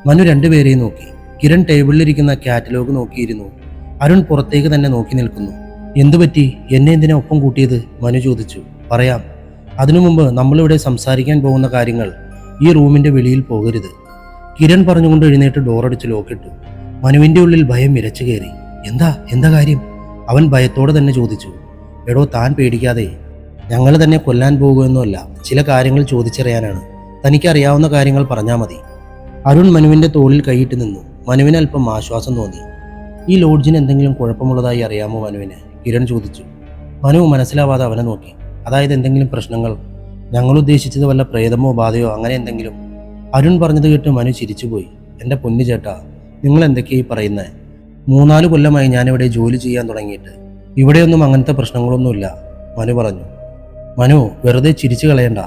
മനു രണ്ടുപേരെയും നോക്കി. കിരൺ ടേബിളിലിരിക്കുന്ന കാറ്റലോഗ് നോക്കിയിരുന്നു. അരുൺ പുറത്തേക്ക് തന്നെ നോക്കി നിൽക്കുന്നു. എന്തുപറ്റി? എന്നെ എന്തിനാ ഒപ്പം കൂട്ടിയത്? മനു ചോദിച്ചു. പറയാം. അതിനു മുമ്പ് നമ്മളിവിടെ സംസാരിക്കാൻ പോകുന്ന കാര്യങ്ങൾ ഈ റൂമിന്റെ വെളിയിൽ പോകരുത്. കിരൺ പറഞ്ഞുകൊണ്ട് എഴുന്നേറ്റ് ഡോറടിച്ച് ലോക്കിട്ടു. മനുവിന്റെ ഉള്ളിൽ ഭയം ഇരച്ചു കയറി. എന്താ കാര്യം? അവൻ ഭയത്തോടെ തന്നെ ചോദിച്ചു. എടോ, താൻ പേടിക്കാതെ, ഞങ്ങൾ തന്നെ കൊല്ലാൻ പോകുമെന്നല്ല, ചില കാര്യങ്ങൾ ചോദിച്ചറിയാനാണ്. തനിക്കറിയാവുന്ന കാര്യങ്ങൾ പറഞ്ഞാൽ മതി. അരുൺ മനുവിന്റെ തോളിൽ കൈയിട്ട് നിന്നു. മനുവിന് അല്പം ആശ്വാസം തോന്നി. ഈ ലോഡ്ജിന് എന്തെങ്കിലും കുഴപ്പമുള്ളതായി അറിയാമോ മനുവിന്? കിരൺ ചോദിച്ചു. മനു മനസ്സിലാവാതെ അവനെ നോക്കി. അതായത് എന്തെങ്കിലും പ്രശ്നങ്ങൾ? ഞങ്ങൾ ഉദ്ദേശിച്ചത് വല്ല പ്രേതമോ ബാധയോ അങ്ങനെ എന്തെങ്കിലും. അരുൺ പറഞ്ഞത് കേട്ട് മനു ചിരിച്ചുപോയി. എൻ്റെ പൊന്നു ചേട്ടാ, നിങ്ങൾ എന്തൊക്കെയായി പറയുന്നത്? 3-4 കൊല്ലമായി ഞാനിവിടെ ജോലി ചെയ്യാൻ തുടങ്ങിയിട്ട്. ഇവിടെയൊന്നും അങ്ങനത്തെ പ്രശ്നങ്ങളൊന്നുമില്ല, മനു പറഞ്ഞു. മനു, വെറുതെ ചിരിച്ചു കളയണ്ട.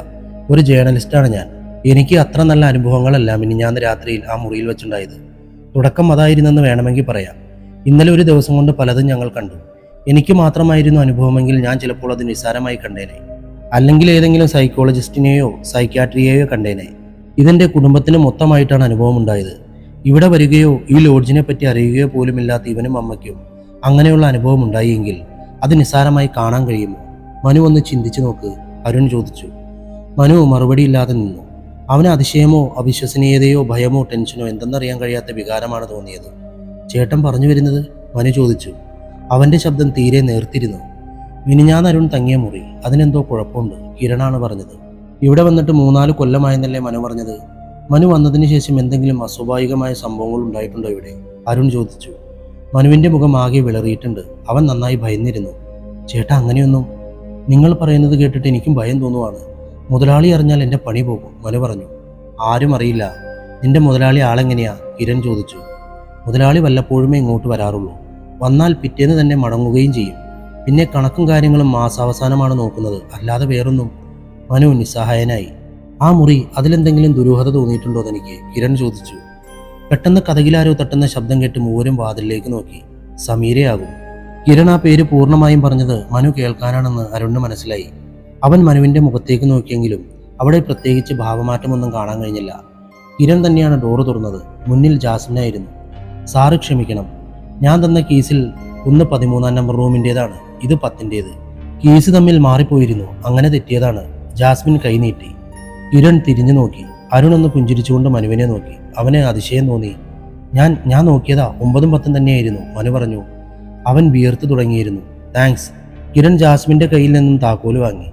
ഒരു ജേർണലിസ്റ്റാണ് ഞാൻ. എനിക്ക് അത്ര നല്ല അനുഭവങ്ങളല്ല മിനിഞ്ഞാന്ന് രാത്രിയിൽ ആ മുറിയിൽ വെച്ചുണ്ടായത്. തുടക്കം അതായിരുന്നെന്ന് വേണമെങ്കിൽ പറയാം. ഇന്നലെ ഒരു ദിവസം കൊണ്ട് പലതും ഞങ്ങൾ കണ്ടു. എനിക്ക് മാത്രമായിരുന്നു അനുഭവമെങ്കിൽ ഞാൻ ചിലപ്പോൾ അത് നിസ്സാരമായി കണ്ടേനെ. അല്ലെങ്കിൽ ഏതെങ്കിലും സൈക്കോളജിസ്റ്റിനെയോ സൈക്യാട്രിയെയോ കണ്ടേനെ. ഇതെൻ്റെ കുടുംബത്തിന് മൊത്തമായിട്ടാണ് അനുഭവം ഉണ്ടായത്. ഇവിടെ വരികയോ ഈ ലോഡ്ജിനെ പറ്റി അറിയുകയോ പോലുമില്ലാത്ത ഇവനും അമ്മയ്ക്കും അങ്ങനെയുള്ള അനുഭവം ഉണ്ടായെങ്കിൽ അത് നിസ്സാരമായി കാണാൻ കഴിയുമോ? മനു ഒന്ന് ചിന്തിച്ചു നോക്ക്, അരുൺ ചോദിച്ചു. മനു മറുപടിയില്ലാതെ നിന്നു. അവന് അതിശയമോ അവിശ്വസനീയതയോ ഭയമോ ടെൻഷനോ എന്തെന്നറിയാൻ കഴിയാത്ത വികാരമാണ് തോന്നിയത്. ചേട്ടൻ പറഞ്ഞു വരുന്നത്? മനു ചോദിച്ചു. അവന്റെ ശബ്ദം തീരെ നേർത്തിരുന്നു. മിനിഞ്ഞാന്ന് അരുൺ തങ്ങിയ മുറി, അതിനെന്തോ കുഴപ്പമുണ്ട്, കിരണാണ് പറഞ്ഞത്. ഇവിടെ വന്നിട്ട് 3-4 കൊല്ലമായെന്നല്ലേ മനു പറഞ്ഞത്? മനു വന്നതിന് ശേഷം എന്തെങ്കിലും അസ്വാഭാവികമായ സംഭവങ്ങൾ ഉണ്ടായിട്ടുണ്ടോ ഇവിടെ? അരുൺ ചോദിച്ചു. മനുവിന്റെ മുഖം ആകെ വിളറിയിട്ടുണ്ട്. അവൻ നന്നായി ഭയന്നിരുന്നു. ചേട്ടാ, അങ്ങനെയൊന്നും. നിങ്ങൾ പറയുന്നത് കേട്ടിട്ട് എനിക്കും ഭയം തോന്നുവാണ്. മുതലാളി അറിഞ്ഞാൽ എൻ്റെ പണി പോകും, മനു പറഞ്ഞു. ആരും അറിയില്ല. നിന്റെ മുതലാളി ആളെങ്ങനെയാ? കിരൺ ചോദിച്ചു. മുതലാളി വല്ലപ്പോഴുമേ ഇങ്ങോട്ട് വരാറുള്ളൂ. വന്നാൽ പിറ്റേന്ന് തന്നെ മടങ്ങുകയും ചെയ്യും. പിന്നെ കണക്കും കാര്യങ്ങളും മാസാവസാനമാണ് നോക്കുന്നത്, അല്ലാതെ വേറൊന്നും. മനു നിസ്സഹായനായി. ആ മുറി, അതിലെന്തെങ്കിലും ദുരൂഹത തോന്നിയിട്ടുണ്ടോ തനിക്ക്? കിരൺ ചോദിച്ചു. പെട്ടെന്ന് കതകിലാരോ തട്ടുന്ന ശബ്ദം കേട്ട് മൂവരും വാതിലിലേക്ക് നോക്കി. സമീരയാകും. കിരൺ ആ പേര് പൂർണ്ണമായും പറഞ്ഞത് മനു കേൾക്കാനാണെന്ന് അരുണിന് മനസ്സിലായി. അവൻ മനുവിന്റെ മുഖത്തേക്ക് നോക്കിയെങ്കിലും അവിടെ പ്രത്യേകിച്ച് ഭാവമാറ്റമൊന്നും കാണാൻ കഴിഞ്ഞില്ല. കിരൺ തന്നെയാണ് ഡോറ് തുറന്നത്. മുന്നിൽ ജാസ്മിനായിരുന്നു. സാറ് ക്ഷമിക്കണം, ഞാൻ തന്ന കേസിൽ ഒന്ന് 13ാം നമ്പർ റൂമിൻ്റെതാണ്, ഇത് 10ൻ്റേത്. കേസ് തമ്മിൽ മാറിപ്പോയിരുന്നു, അങ്ങനെ തെറ്റിയതാണ്. ജാസ്മിൻ കൈനീട്ടി. കിരൺ തിരിഞ്ഞു നോക്കി. അരുൺ ഒന്ന് പുഞ്ചിരിച്ചുകൊണ്ട് മനുവിനെ നോക്കി. അവന് അതിശയം തോന്നി. ഞാൻ നോക്കിയതാ, 9ഉം 10ഉം തന്നെയായിരുന്നു, മനു പറഞ്ഞു. അവൻ വിയർത്തു തുടങ്ങിയിരുന്നു. താങ്ക്സ്. കിരൺ ജാസ്മിന്റെ കയ്യിൽ നിന്നും താക്കോല് വാങ്ങി.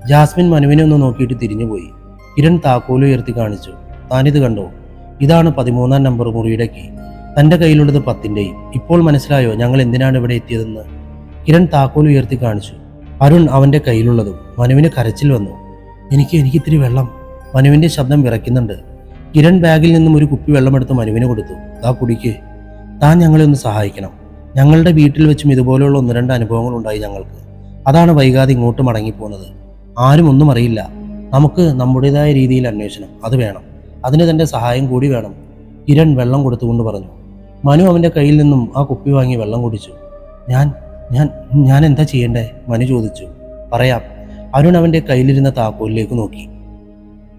ജാസ്മിൻ മനുവിനെ ഒന്ന് നോക്കിയിട്ട് തിരിഞ്ഞുപോയി. കിരൺ താക്കോല് ഉയർത്തി കാണിച്ചു. താനിത് കണ്ടോ? ഇതാണ് 13ാം നമ്പർ മുറിയുടെ കീ. തൻ്റെ കയ്യിലുള്ളത് 10ൻ്റെയും. ഇപ്പോൾ മനസ്സിലായോ ഞങ്ങൾ എന്തിനാണ് ഇവിടെ എത്തിയതെന്ന്? കിരൺ താക്കോൽ ഉയർത്തി കാണിച്ചു. അരുൺ അവൻ്റെ കയ്യിലുള്ളതും. മനുവിന് കരച്ചിൽ വന്നു. എനിക്ക് ഇത്തിരി വെള്ളം. മനുവിൻ്റെ ശബ്ദം വിറയ്ക്കുന്നുണ്ട്. കിരൺ ബാഗിൽ നിന്നും ഒരു കുപ്പി വെള്ളമെടുത്ത് മനുവിന് കൊടുത്തു. താ കുടിക്ക്. താൻ ഞങ്ങളെ ഒന്ന് സഹായിക്കണം. ഞങ്ങളുടെ വീട്ടിൽ വെച്ചും ഇതുപോലെയുള്ള 1-2 അനുഭവങ്ങൾ ഉണ്ടായി ഞങ്ങൾക്ക്. അതാണ് വൈകാതെ ഇങ്ങോട്ട് മടങ്ങിപ്പോകുന്നത്. ആരും ഒന്നും അറിയില്ല. നമുക്ക് നമ്മുടേതായ രീതിയിൽ അന്വേഷണം, അത് വേണം. അതിന് തൻ്റെ സഹായം കൂടി വേണം. കിരൺ വെള്ളം കൊടുത്തുകൊണ്ട് പറഞ്ഞു. മനു അവൻ്റെ കയ്യിൽ നിന്നും ആ കുപ്പി വാങ്ങി വെള്ളം കുടിച്ചു. ഞാൻ എന്താ ചെയ്യണ്ടേ? മനു ചോദിച്ചു. പറയാം. അരുൺ അവൻ്റെ കയ്യിലിരുന്ന താക്കോലിലേക്ക് നോക്കി.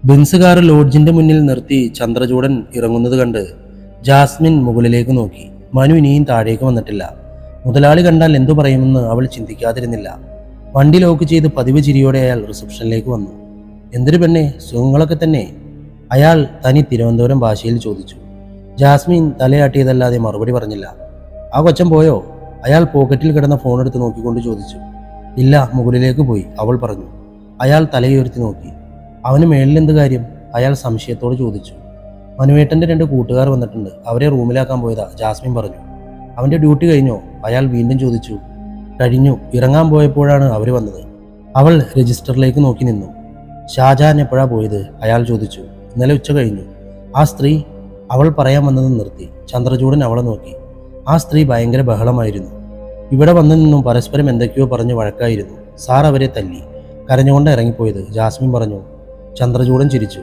ബെൻസ് കാർ ലോഡ്ജിന്റെ മുന്നിൽ നിർത്തി ചന്ദ്രചൂഡൻ ഇറങ്ങുന്നത് കണ്ട് ജാസ്മിൻ മുകളിലേക്ക് നോക്കി. മനു ഇനിയും താഴേക്ക് വന്നിട്ടില്ല. മുതലാളി കണ്ടാൽ എന്തു പറയുമെന്ന് അവൾ ചിന്തിക്കാതിരുന്നില്ല. വണ്ടി ലോക്ക് ചെയ്ത് പതിവ് ചിരിയോടെ അയാൾ റിസപ്ഷനിലേക്ക് വന്നു. എന്തൊരു പെണ്ണെ, സുഖങ്ങളൊക്കെ തന്നെ? അയാൾ തനി തിരുവനന്തപുരം ഭാഷയിൽ ചോദിച്ചു. ജാസ്മിൻ തലയാട്ടിയതല്ലാതെ മറുപടി പറഞ്ഞില്ല. ആ കൊച്ചൻ പോയോ? അയാൾ പോക്കറ്റിൽ കിടന്ന ഫോൺ എടുത്ത് നോക്കിക്കൊണ്ട് ചോദിച്ചു. ഇല്ല, മുകളിലേക്ക് പോയി, അവൾ പറഞ്ഞു. അയാൾ തലയുയർത്തി നോക്കി. അവന് മേളിലെന്ത് കാര്യം? അയാൾ സംശയത്തോട് ചോദിച്ചു. മനുവേട്ടൻ്റെ 2 കൂട്ടുകാർ വന്നിട്ടുണ്ട്, അവരെ റൂമിലാക്കാൻ പോയതാ, ജാസ്മിൻ പറഞ്ഞു. അവൻ്റെ ഡ്യൂട്ടി കഴിഞ്ഞോ? അയാൾ വീണ്ടും ചോദിച്ചു. കഴിഞ്ഞു, ഇറങ്ങാൻ പോയപ്പോഴാണ് അവർ വന്നത്. അവൾ രജിസ്റ്ററിലേക്ക് നോക്കി നിന്നു. ഷാജഹാൻ എപ്പോഴാ പോയത്? അയാൾ ചോദിച്ചു. ഇന്നലെ ഉച്ച കഴിഞ്ഞു. ആ സ്ത്രീ? അവൾ പറയാൻ വന്നത് നിർത്തി. ചന്ദ്രചൂഡൻ അവളെ നോക്കി. ആ സ്ത്രീ ഭയങ്കര ബഹളമായിരുന്നു. ഇവിടെ വന്നു നിന്നും പരസ്പരം എന്തൊക്കെയോ പറഞ്ഞ് വഴക്കായിരുന്നു. സാർ അവരെ തല്ലി. കരഞ്ഞുകൊണ്ട് ഇറങ്ങിപ്പോയത്, ജാസ്മിൻ പറഞ്ഞു. ചന്ദ്രചൂഡൻ ചിരിച്ചു.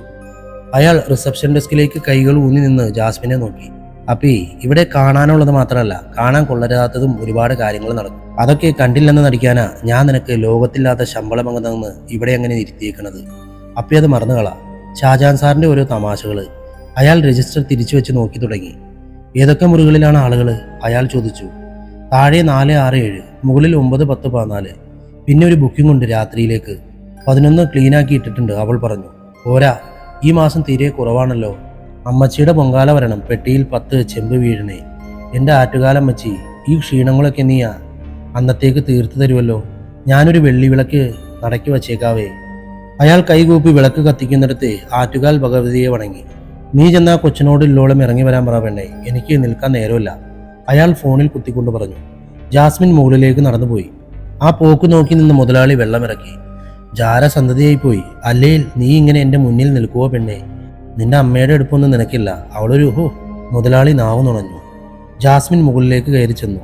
അയാൾ റിസപ്ഷൻ ഡെസ്കിലേക്ക് കൈകൾ ഊന്നി നിന്ന് ജാസ്മിനെ നോക്കി. അപ്പി, ഇവിടെ കാണാനുള്ളത് മാത്രമല്ല, കാണാൻ കൊള്ളരുതാത്തതും ഒരുപാട് കാര്യങ്ങൾ നടക്കും. അതൊക്കെ കണ്ടില്ലെന്ന് നടിക്കാനാ ഞാൻ നിനക്ക് ലോകത്തില്ലാത്ത ശമ്പളമങ്ങ് തന്ന് ഇവിടെ അങ്ങനെ ഇരുത്തിയേക്കണത്. അപ്പി അത് മറന്നുകളാ. ഷാജഹാൻ സാറിന്റെ ഓരോ തമാശകള്. അയാൾ രജിസ്റ്റർ തിരിച്ചു വെച്ച് നോക്കി തുടങ്ങി. ഏതൊക്കെ മുറികളിലാണ് ആളുകൾ? അയാൾ ചോദിച്ചു. താഴെ 4, 6, 7, മുകളിൽ 9, 10, 14. പിന്നെ ഒരു ബുക്കിംഗ് ഉണ്ട് രാത്രിയിലേക്ക്. 11 ക്ലീനാക്കി ഇട്ടിട്ടുണ്ട്, അവൾ പറഞ്ഞു. പോരാ, ഈ മാസം തീരെ കുറവാണല്ലോ. അമ്മച്ചിയുടെ പൊങ്കാല വരണം, പെട്ടിയിൽ 10 ചെമ്പ് വീഴണേ. എൻ്റെ ആറ്റുകാലമ്മച്ചി, ഈ ക്ഷീണങ്ങളൊക്കെ നീയാ അന്നത്തേക്ക് തീർത്തു തരുമല്ലോ. ഞാനൊരു വെള്ളി വിളക്ക് നടക്കി വച്ചേക്കാവേ. അയാൾ കൈകൂപ്പി വിളക്ക് കത്തിക്കുന്നിടത്ത് ആറ്റുകാൽ ഭഗവതിയെ വണങ്ങി. നീ ചെന്നാ കൊച്ചിനോട് ഇല്ലോളം ഇറങ്ങി വരാൻ പറ പെണ്ണേ, എനിക്ക് നിൽക്കാൻ നേരമില്ല, അയാൾ ഫോണിൽ കുത്തിക്കൊണ്ട് പറഞ്ഞു. ജാസ്മിൻ മുകളിലേക്ക് നടന്നുപോയി. ആ പോക്ക് നോക്കി നിന്ന് മുതലാളി വെള്ളമിറക്കി. ജാരസന്ധതിയായി പോയി. അല്ലേൽ നീ ഇങ്ങനെ എൻ്റെ മുന്നിൽ നിൽക്കുവോ പെണ്ണേ? നിന്റെ അമ്മയുടെ അടുപ്പൊന്നും നിനക്കില്ല. അവളൊരു മുതലാളി നാവ് നുണഞ്ഞു. ജാസ്മിൻ മുകളിലേക്ക് കയറി ചെന്നു.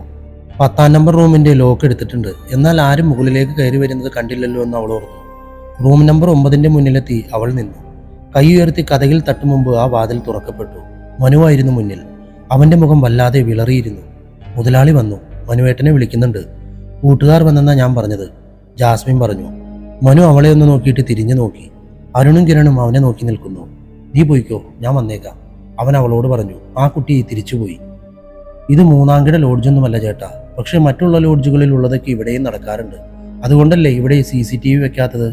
10-ാം നമ്പർ റൂമിന്റെ ലോക്ക് എടുത്തിട്ടുണ്ട്. എന്നാൽ ആരും മുകളിലേക്ക് കയറി വരുന്നത് കണ്ടില്ലല്ലോ എന്ന് അവൾ ഓർത്തു. റൂം നമ്പർ 9ന്റെ മുന്നിലെത്തി അവൾ നിന്നു. കൈ ഉയർത്തി കതകിൽ തട്ടു മുമ്പ് ആ വാതിൽ തുറക്കപ്പെട്ടു. മനുവായിരുന്നു മുന്നിൽ. അവന്റെ മുഖം വല്ലാതെ വിളറിയിരുന്നു. മുതലാളി വന്നു. മനുവേട്ടനെ വിളിക്കുന്നുണ്ട്. കൂട്ടുകാർ വന്നെന്നാ ഞാൻ പറഞ്ഞത്, ജാസ്മിൻ പറഞ്ഞു. മനു അവളെ ഒന്ന് നോക്കിയിട്ട് തിരിഞ്ഞു നോക്കി. അരുണും കിരണും അവനെ നോക്കി നിൽക്കുന്നു. നീ പോയിക്കോ, ഞാൻ വന്നേക്കാം, അവൻ അവളോട് പറഞ്ഞു. ആ കുട്ടി തിരിച്ചുപോയി. ഇത് 3-ാം ലോഡ്ജൊന്നുമല്ല ചേട്ടാ, പക്ഷെ മറ്റുള്ള ലോഡ്ജുകളിൽ ഉള്ളതൊക്കെ ഇവിടെയും നടക്കാറുണ്ട്. അതുകൊണ്ടല്ലേ ഇവിടെ CCTV വെക്കാത്തത്.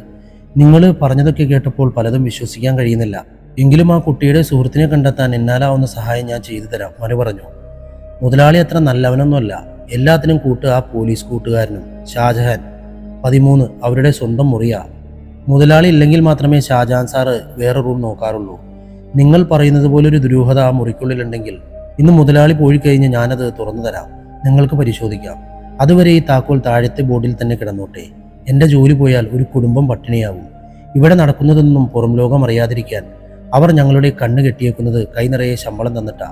നിങ്ങൾ പറഞ്ഞതൊക്കെ കേട്ടപ്പോൾ പലതും വിശ്വസിക്കാൻ കഴിയുന്നില്ല. എങ്കിലും ആ കുട്ടിയുടെ സുഹൃത്തിനെ കണ്ടെത്താൻ എന്നാലാവുന്ന സഹായം ഞാൻ ചെയ്തു തരാം, മനു പറഞ്ഞു. മുതലാളി അത്ര നല്ലവനൊന്നുമല്ല. എല്ലാത്തിനും കൂട്ട് ആ പോലീസ് കൂട്ടുകാരനും. ഷാജഹാൻ 13 അവരുടെ സ്വന്തം മുറിയാ. മുതലാളി ഇല്ലെങ്കിൽ മാത്രമേ ഷാജഹാൻ സാറ് വേറെ റൂം നോക്കാറുള്ളൂ. നിങ്ങൾ പറയുന്നത് പോലൊരു ദുരൂഹത ആ മുറിക്കുള്ളിലുണ്ടെങ്കിൽ ഇന്ന് മുതലാളി പോയി കഴിഞ്ഞ് ഞാനത് തുറന്നു തരാം, നിങ്ങൾക്ക് പരിശോധിക്കാം. അതുവരെ ഈ താക്കോൽ താഴത്തെ ബോർഡിൽ തന്നെ കിടന്നോട്ടെ. എൻ്റെ ജോലി പോയാൽ ഒരു കുടുംബം പട്ടിണിയാവും. ഇവിടെ നടക്കുന്നതൊന്നും പുറം ലോകം അറിയാതിരിക്കാൻ അവർ ഞങ്ങളുടെ കണ്ണ് കെട്ടിയേക്കുന്നത് കൈ നിറയെ ശമ്പളം തന്നിട്ടാ.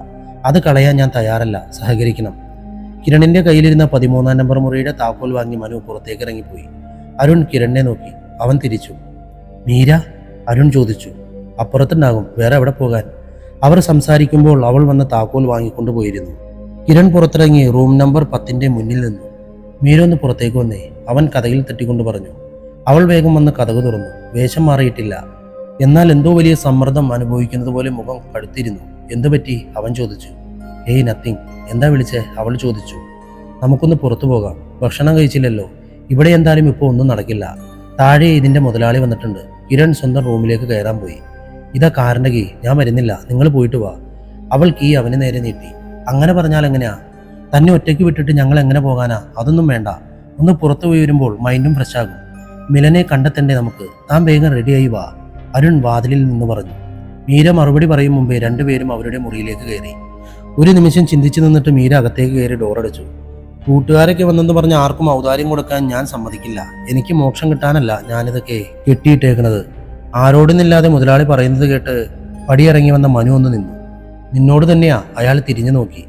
അത് കളയാൻ ഞാൻ തയ്യാറല്ല, സഹകരിക്കണം. കിരണിന്റെ കയ്യിലിരുന്ന 13-ാം നമ്പർ മുറിയുടെ താക്കോൽ വാങ്ങി മനു പുറത്തേക്ക് ഇറങ്ങിപ്പോയി. അരുൺ കിരണിനെ നോക്കി. അവൻ തിരിച്ചു. മീര? അരുൺ ചോദിച്ചു. അപ്പുറത്തുണ്ടാകും, വേറെ എവിടെ പോകാൻ? അവർ സംസാരിക്കുമ്പോൾ അവൾ വന്ന് താക്കോൽ വാങ്ങിക്കൊണ്ടുപോയിരുന്നു. കിരൺ പുറത്തിറങ്ങി റൂം നമ്പർ 10ന്റെ മുന്നിൽ നിന്നു. മീര ഒന്ന് പുറത്തേക്ക് വന്നേ, അവൻ കഥയിൽ തട്ടിക്കൊണ്ട് പറഞ്ഞു. അവൾ വേഗം വന്ന് കതക് തുറന്നു. വേഷം മാറിയിട്ടില്ല, എന്നാൽ എന്തോ വലിയ സമ്മർദ്ദം അനുഭവിക്കുന്നത് പോലെ മുഖം കടുത്തിരുന്നു. എന്തു പറ്റി? അവൻ ചോദിച്ചു. ഏയ് നത്തിങ്. എന്താ വിളിച്ചേ? അവൾ ചോദിച്ചു. നമുക്കൊന്ന് പുറത്തു പോകാം. ഭക്ഷണം കഴിച്ചില്ലല്ലോ. ഇവിടെ എന്തായാലും ഇപ്പോൾ ഒന്നും നടക്കില്ല. താഴെ ഇതിന്റെ മുതലാളി വന്നിട്ടുണ്ട്. കിരൺ സ്വന്തം റൂമിലേക്ക് കയറാൻ പോയി. ഇതാ കാറിന്റെ കീ, ഞാൻ വരുന്നില്ല, നിങ്ങൾ പോയിട്ട് വാ. അവൾ കീ അവന് നേരെ നീട്ടി. അങ്ങനെ പറഞ്ഞാൽ എങ്ങനെയാ? തന്നെ ഒറ്റയ്ക്ക് വിട്ടിട്ട് ഞങ്ങൾ എങ്ങനെ പോകാനാ? അതൊന്നും വേണ്ട. ഒന്ന് പുറത്തു പോയി വരുമ്പോൾ മൈൻഡും ഫ്രഷ് ആകും. മിലനെ കണ്ടെത്തണ്ടേ നമുക്ക്. താൻ വേഗം റെഡിയായി വാ, അരുൺ വാതിലിൽ നിന്ന് പറഞ്ഞു. മീര മറുപടി പറയും മുമ്പേ രണ്ടുപേരും അവരുടെ മുറിയിലേക്ക് കയറി. ഒരു നിമിഷം ചിന്തിച്ചു നിന്നിട്ട് മീര അകത്തേക്ക് കയറി ഡോറടച്ചു. കൂട്ടുകാരൊക്കെ വന്നെന്ന് പറഞ്ഞ് ആർക്കും ഔദാര്യം കൊടുക്കാൻ ഞാൻ സമ്മതിക്കില്ല. എനിക്ക് മോക്ഷം കിട്ടാനല്ല ഞാനിതൊക്കെ കെട്ടിയിട്ടേക്കണത്. ആരോടുന്നില്ലാതെ മുതലാളി പറയുന്നത് കേട്ട് പടിയിറങ്ങി വന്ന മനു ഒന്ന് നിന്നു. നിന്നോട് തന്നെയാ? അയാൾ തിരിഞ്ഞു നോക്കി.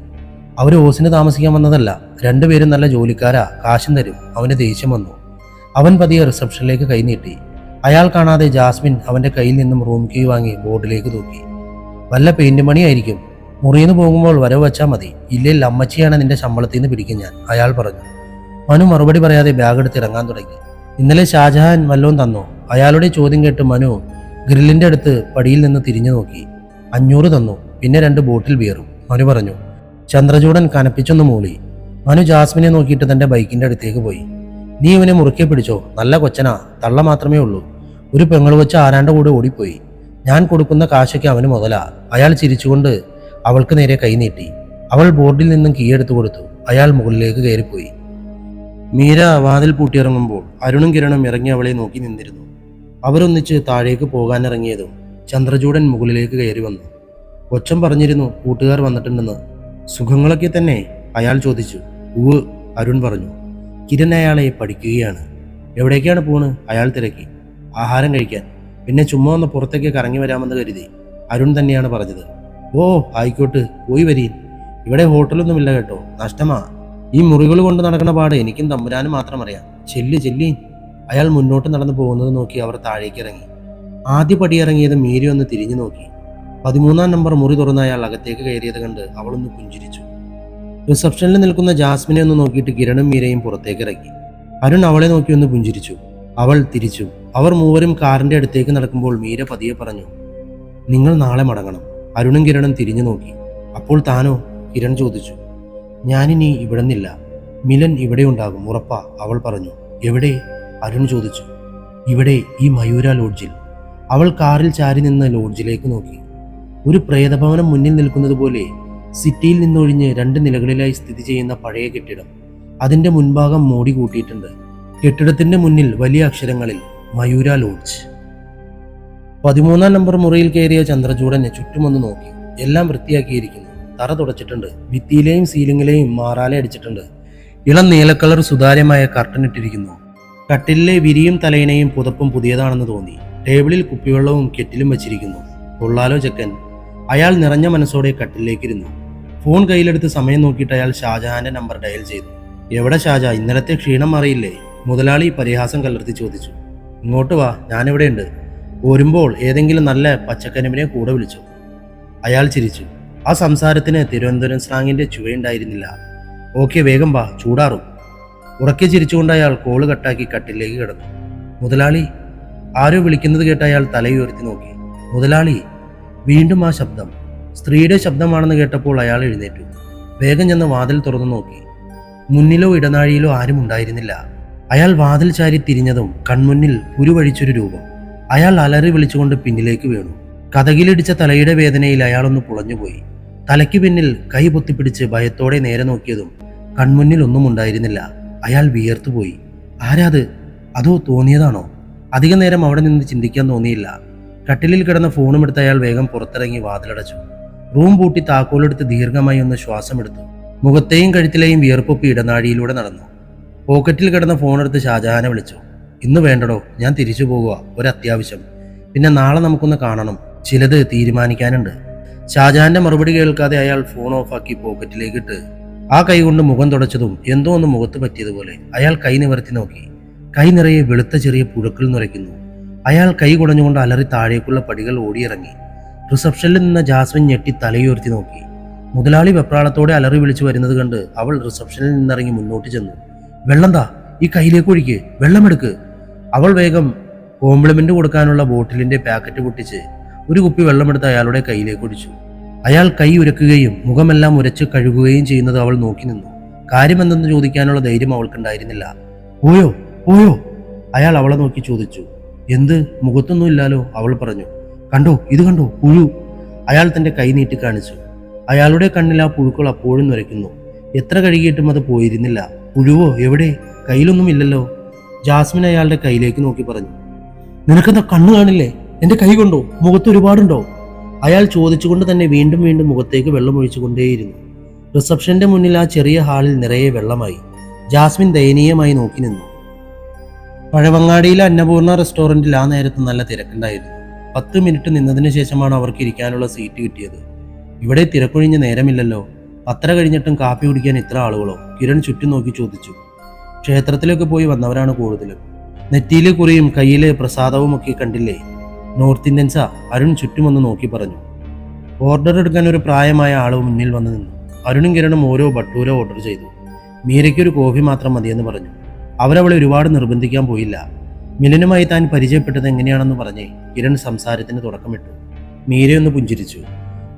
അവർ ഓസിന് താമസിക്കാൻ വന്നതല്ല, രണ്ടുപേരും നല്ല ജോലിക്കാരാ, കാശും തരും. അവന് ദേഷ്യം വന്നു. അവൻ പതിയെ റിസപ്ഷനിലേക്ക് കൈനീട്ടി. അയാൾ കാണാതെ ജാസ്മിൻ അവന്റെ കയ്യിൽ നിന്നും റൂം കീ വാങ്ങി ബോർഡിലേക്ക് തൂക്കി. വല്ല പെയിന്റ് പണിയായിരിക്കും. മുറിയിന്ന് പോകുമ്പോൾ വരവ് വച്ചാൽ മതി. ഇല്ലെങ്കിൽ അമ്മച്ചിയാണ് നിന്റെ ശമ്പളത്തിൽ നിന്ന് പിടിക്കും ഞാൻ, അയാൾ പറഞ്ഞു. മനു മറുപടി പറയാതെ ബാഗ് എടുത്ത് ഇറങ്ങാൻ തുടങ്ങി. ഇന്നലെ ഷാജഹാൻ വല്ലോം തന്നോ? അയാളുടെ ചോദ്യം കേട്ട് മനു ഗ്രില്ലിന്റെ അടുത്ത് പടിയിൽ നിന്ന് തിരിഞ്ഞു നോക്കി. 500 തന്നു, പിന്നെ 2 ബോട്ടിൽ ബിയറും, മനു പറഞ്ഞു. ചന്ദ്രചൂഡൻ കനപ്പിച്ചൊന്ന് മൂളി. മനു ജാസ്മിനെ നോക്കിയിട്ട് തന്റെ ബൈക്കിന്റെ അടുത്തേക്ക് പോയി. നീ ഇവനെ മുറുക്കെ പിടിച്ചോ, നല്ല കൊച്ചനാ, തള്ള മാത്രമേ ഉള്ളൂ. ഒരു പെങ്ങൾ വെച്ച് ആരാന്റെ കൂടെ ഓടിപ്പോയി. ഞാൻ കൊടുക്കുന്ന കാശൊക്കെ അവന് മുതലാ. അയാൾ ചിരിച്ചുകൊണ്ട് അവൾക്ക് നേരെ കൈനീട്ടി. അവൾ ബോർഡിൽ നിന്നും കീ എടുത്തു കൊടുത്തു. അയാൾ മുകളിലേക്ക് കയറിപ്പോയി. മീര വാതിൽ പൂട്ടിയിറങ്ങുമ്പോൾ അരുണും കിരണും ഇറങ്ങി അവളെ നോക്കി നിന്നിരുന്നു. അവരൊന്നിച്ച് താഴേക്ക് പോകാനിറങ്ങിയതും ചന്ദ്രചൂഡൻ മുകളിലേക്ക് കയറി വന്നു. കൊച്ചൻ പറഞ്ഞിരുന്നു കൂട്ടുകാർ വന്നിട്ടുണ്ടെന്ന്. സുഖങ്ങളൊക്കെ തന്നെ? അയാൾ ചോദിച്ചു. ഉവ്, അരുൺ പറഞ്ഞു. കിരൺ അയാളെ പഠിക്കുകയാണ്. എവിടേക്കാണ് പോണ്? അയാൾ തിരക്കി. ആഹാരം കഴിക്കാൻ. പിന്നെ ചുമ്മാ ഒന്ന് പുറത്തേക്ക് കറങ്ങി വരാമെന്ന് കരുതി. അരുൺ തന്നെയാണ് പറഞ്ഞത്. ഓ ആയിക്കോട്ട്, പോയി വരീൻ. ഇവിടെ ഹോട്ടലൊന്നുമില്ല കേട്ടോ, നഷ്ടമാ. ഈ മുറികൾ കൊണ്ട് നടക്കുന്ന പാട് എനിക്കും തമ്പുരാനും മാത്രം അറിയാം. ചെല്ലി. അയാൾ മുന്നോട്ട് നടന്നു പോകുന്നത് നോക്കി അവർ താഴേക്ക് ഇറങ്ങി. ആദ്യ പടിയിറങ്ങിയത് മീരി ഒന്ന് തിരിഞ്ഞു നോക്കി. 13-ാം നമ്പർ മുറി തുറന്ന അയാൾ അകത്തേക്ക് കയറിയത് കണ്ട് അവളൊന്ന് പുഞ്ചിരിച്ചു. റിസപ്ഷനിൽ നിൽക്കുന്ന ജാസ്മിനെ ഒന്ന് നോക്കിയിട്ട് കിരണും മീരയും പുറത്തേക്ക് ഇറങ്ങി. അരുൺ അവളെ നോക്കി ഒന്ന് പുഞ്ചിരിച്ചു. അവൾ തിരിച്ചു. അവർ മൂവരും കാറിന്റെ അടുത്തേക്ക് നടക്കുമ്പോൾ മീര പതിയെ പറഞ്ഞു, നിങ്ങൾ നാളെ മടങ്ങണം. അരുണും കിരണും തിരിഞ്ഞു നോക്കി. അപ്പോൾ താനോ? കിരൺ ചോദിച്ചു. ഞാനിനി ഇവിടെ നിന്നില്ല. മിലൻ ഇവിടെ ഉണ്ടാകും, ഉറപ്പാ, അവൾ പറഞ്ഞു. എവിടെ? അരുൺ ചോദിച്ചു. ഇവിടെ, ഈ മയൂര ലോഡ്ജിൽ. അവൾ കാറിൽ ചാരി നിന്ന് ലോഡ്ജിലേക്ക് നോക്കി. ഒരു പ്രേതഭവനം മുന്നിൽ നിൽക്കുന്നത് പോലെ സിറ്റിയിൽ നിന്നൊഴിഞ്ഞ് 2 നിലകളിലായി സ്ഥിതി ചെയ്യുന്ന പഴയ കെട്ടിടം. അതിന്റെ മുൻഭാഗം മോടി കൂട്ടിയിട്ടുണ്ട്. കെട്ടിടത്തിന്റെ മുന്നിൽ വലിയ അക്ഷരങ്ങളിൽ മയൂര ലോഡ്ജ്. 13-ാം നമ്പർ മുറിയിൽ കയറിയ ചന്ദ്രചൂഡനെ ചുറ്റുമൊന്ന് നോക്കി. എല്ലാം വൃത്തിയാക്കിയിരിക്കുന്നു. തറ തുടച്ചിട്ടുണ്ട്. ഭിത്തിയിലെയും സീലിംഗിലെയും മാറാല അടിച്ചിട്ടുണ്ട്. ഇളം നീലക്കളർ സുതാര്യമായ കർട്ടൻ ഇട്ടിരിക്കുന്നു. കട്ടിലിലെ വിരിയും തലയിണയും പുതപ്പും പുതിയതാണെന്ന് തോന്നി. ടേബിളിൽ കുപ്പിവെള്ളവും കെറ്റിലും വെച്ചിരിക്കുന്നു. കൊള്ളാലോ ചെക്കൻ. അയാൾ നിറഞ്ഞ മനസ്സോടെ കട്ടിലേക്കിരുന്നു. ഫോൺ കയ്യിലെടുത്ത് സമയം നോക്കിയിട്ട് അയാൾ ഷാജഹാന്റെ നമ്പർ ഡയൽ ചെയ്തു. എവിടെ ഷാജ, ഇന്നലത്തെ ക്ഷീണം അറിയില്ലേ? മുതലാളി പരിഹാസം കലർത്തി ചോദിച്ചു. ഇങ്ങോട്ട് വാ, ഞാനിവിടെയുണ്ട്. പോരുമ്പോൾ ഏതെങ്കിലും നല്ല പച്ചക്കരിമ്പിനെ കൂടെ വിളിച്ചു. അയാൾ ചിരിച്ചു. ആ സംസാരത്തിന് തിരുവനന്തപുരം സ്ലാങ്ങിന്റെ ചുവയുണ്ടായിരുന്നില്ല. ഓക്കെ, വേഗം വാ, ചൂടാറും. ഉറക്കെ ചിരിച്ചുകൊണ്ട് അയാൾ കോള് കട്ടാക്കി കട്ടിലേക്ക് കിടന്നു. മുതലാളി? ആരോ വിളിക്കുന്നത് കേട്ട് അയാൾ തലയുയർത്തി നോക്കി. മുതലാളി? വീണ്ടും ആ ശബ്ദം. സ്ത്രീയുടെ ശബ്ദമാണെന്ന് കേട്ടപ്പോൾ അയാൾ എഴുന്നേറ്റു. വേഗം ചെന്ന് വാതിൽ തുറന്നു നോക്കി. മുന്നിലോ ഇടനാഴിയിലോ ആരും ഉണ്ടായിരുന്നില്ല. അയാൾ വാതിൽ ചാരി തിരിഞ്ഞതും കൺമുന്നിൽ പുരുവഴിച്ചൊരു രൂപം. അയാൾ അലറി വിളിച്ചുകൊണ്ട് പിന്നിലേക്ക് വീണു. കതകിലിടിച്ച തലയുടെ വേദനയിൽ അയാളൊന്ന് പുളഞ്ഞുപോയി. തലയ്ക്ക് പിന്നിൽ കൈ പൊത്തിപ്പിടിച്ച് ഭയത്തോടെ നേരെ നോക്കിയതും കൺമുന്നിൽ ഒന്നും ഉണ്ടായിരുന്നില്ല. അയാൾ വിയർത്തുപോയി. ആരാത്? അതോ തോന്നിയതാണോ? അധിക നേരം അവിടെ നിന്ന് ചിന്തിക്കാൻ തോന്നിയില്ല. കട്ടിലിൽ കിടന്ന ഫോണും എടുത്ത് അയാൾ വേഗം പുറത്തിറങ്ങി വാതിലടച്ചു. റൂം പൂട്ടി താക്കോലെടുത്ത് ദീർഘമായി ഒന്ന് ശ്വാസമെടുത്തു. മുഖത്തെയും കഴുത്തിലെയും വിയർപ്പൊപ്പി ഇടനാഴിയിലൂടെ നടന്നു. പോക്കറ്റിൽ കിടന്ന ഫോണെടുത്ത് ഷാജഹാനെ വിളിച്ചു. ഇന്ന് വേണ്ടടോ, ഞാൻ തിരിച്ചു പോകുക, ഒരത്യാവശ്യം. പിന്നെ നാളെ നമുക്കൊന്ന് കാണണം, ചിലത് തീരുമാനിക്കാനുണ്ട്. ഷാജഹാന്റെ മറുപടി കേൾക്കാതെ അയാൾ ഫോൺ ഓഫാക്കി പോക്കറ്റിലേക്ക് ഇട്ട് ആ കൈ കൊണ്ട് മുഖം തുടച്ചതും എന്തോ ഒന്ന് മുഖത്ത് പറ്റിയതുപോലെ അയാൾ കൈ നിവർത്തി നോക്കി. കൈ നിറയെ വെളുത്ത ചെറിയ പുഴുക്കൾ നിറയ്ക്കുന്നു. അയാൾ കൈ കുടഞ്ഞുകൊണ്ട് അലറി താഴേക്കുള്ള പടികൾ ഓടിയിറങ്ങി. റിസപ്ഷനിൽ നിന്ന ജാസ്മിൻ ഞെട്ടി തലയുയർത്തി നോക്കി. മുതലാളി വെപ്രാളത്തോടെ അലറി വിളിച്ചു വരുന്നത് കണ്ട് അവൾ റിസപ്ഷനിൽ നിന്നിറങ്ങി മുന്നോട്ട് ചെന്നു. വെള്ളം താ, ഈ കയ്യിലേക്ക് ഒഴിക്ക്, വെള്ളമെടുക്ക്. അവൾ വേഗം കോംപ്ലിമെന്റ് കൊടുക്കാനുള്ള ബോട്ടിലിന്റെ പാക്കറ്റ് പൊട്ടിച്ച് ഒരു കുപ്പി വെള്ളമെടുത്ത് അയാളുടെ കയ്യിലേക്ക് ഒഴിച്ചു. അയാൾ കൈ ഉരക്കുകയും മുഖമെല്ലാം ഉരച്ച് കഴുകുകയും ചെയ്യുന്നത് അവൾ നോക്കി നിന്നു. കാര്യമെന്തെന്ന് ചോദിക്കാനുള്ള ധൈര്യം അവൾക്കുണ്ടായിരുന്നില്ല. പോയോ? അയാൾ അവളെ നോക്കി ചോദിച്ചു. എന്ത്? മുഖത്തൊന്നും ഇല്ലാലോ, അവൾ പറഞ്ഞു. കണ്ടോ, ഇത് കണ്ടോ, പുഴു. അയാൾ തന്റെ കൈ നീട്ടി കാണിച്ചു. അയാളുടെ കണ്ണിൽ ആ പുഴുക്കൾ അപ്പോഴും നുരയ്ക്കുന്നു. എത്ര കഴുകിയിട്ടും അത് പോയിരുന്നില്ല. പുഴുവോ? എവിടെ? കയ്യിലൊന്നും ഇല്ലല്ലോ. ജാസ്മിൻ അയാളുടെ കയ്യിലേക്ക് നോക്കി പറഞ്ഞു. നിനക്കെന്താ കണ്ണു കാണില്ലേ? എന്റെ കൈ കൊണ്ടോ? മുഖത്ത് ഒരുപാടുണ്ടോ? അയാൾ ചോദിച്ചുകൊണ്ട് തന്നെ വീണ്ടും വീണ്ടും മുഖത്തേക്ക് വെള്ളം ഒഴിച്ചുകൊണ്ടേയിരുന്നു. റിസപ്ഷന്റെ മുന്നിൽ ആ ചെറിയ ഹാളിൽ നിറയെ വെള്ളമായി. ജാസ്മിൻ ദയനീയമായി നോക്കി നിന്നു. പഴവങ്ങാടിയിലെ അന്നപൂർണ റെസ്റ്റോറന്റിൽ ആ നേരത്ത് നല്ല തിരക്കുണ്ടായിരുന്നു. 10 മിനിറ്റ് നിന്നതിന് ശേഷമാണ് അവർക്ക് ഇരിക്കാനുള്ള സീറ്റ് കിട്ടിയത്. ഇവിടെ തിരക്കൊഴിഞ്ഞ നേരമില്ലല്ലോ. 10 കഴിഞ്ഞിട്ടും കാപ്പി കുടിക്കാൻ ഇത്ര ആളുകളോ? കിരൺ ചുറ്റും നോക്കി ചോദിച്ചു. ക്ഷേത്രത്തിലൊക്കെ പോയി വന്നവരാണ് കൂടുതലും. നെറ്റിയിലെ കുറിയും കയ്യിലെ പ്രസാദവും ഒക്കെ കണ്ടില്ലേ? നോർത്ത് ഇന്ത്യൻസാ, അരുൺ ചുറ്റുമൊന്ന് നോക്കി പറഞ്ഞു. ഓർഡർ എടുക്കാൻ ഒരു പ്രായമായ ആള് മുന്നിൽ വന്നു നിന്നു. അരുണും കിരണും ഓരോ ബട്ടൂര ഓർഡർ ചെയ്തു. മീരയ്ക്കൊരു കോഫി മാത്രം മതിയെന്ന് പറഞ്ഞു. അവരവളെ ഒരുപാട് നിർബന്ധിക്കാൻ പോയില്ല. മിലനുമായി താൻ പരിചയപ്പെട്ടത് എങ്ങനെയാണെന്ന് പറഞ്ഞേ കിരൺ സംസാരത്തിന് തുടക്കമിട്ടു. മീരയൊന്ന് പുഞ്ചിരിച്ചു.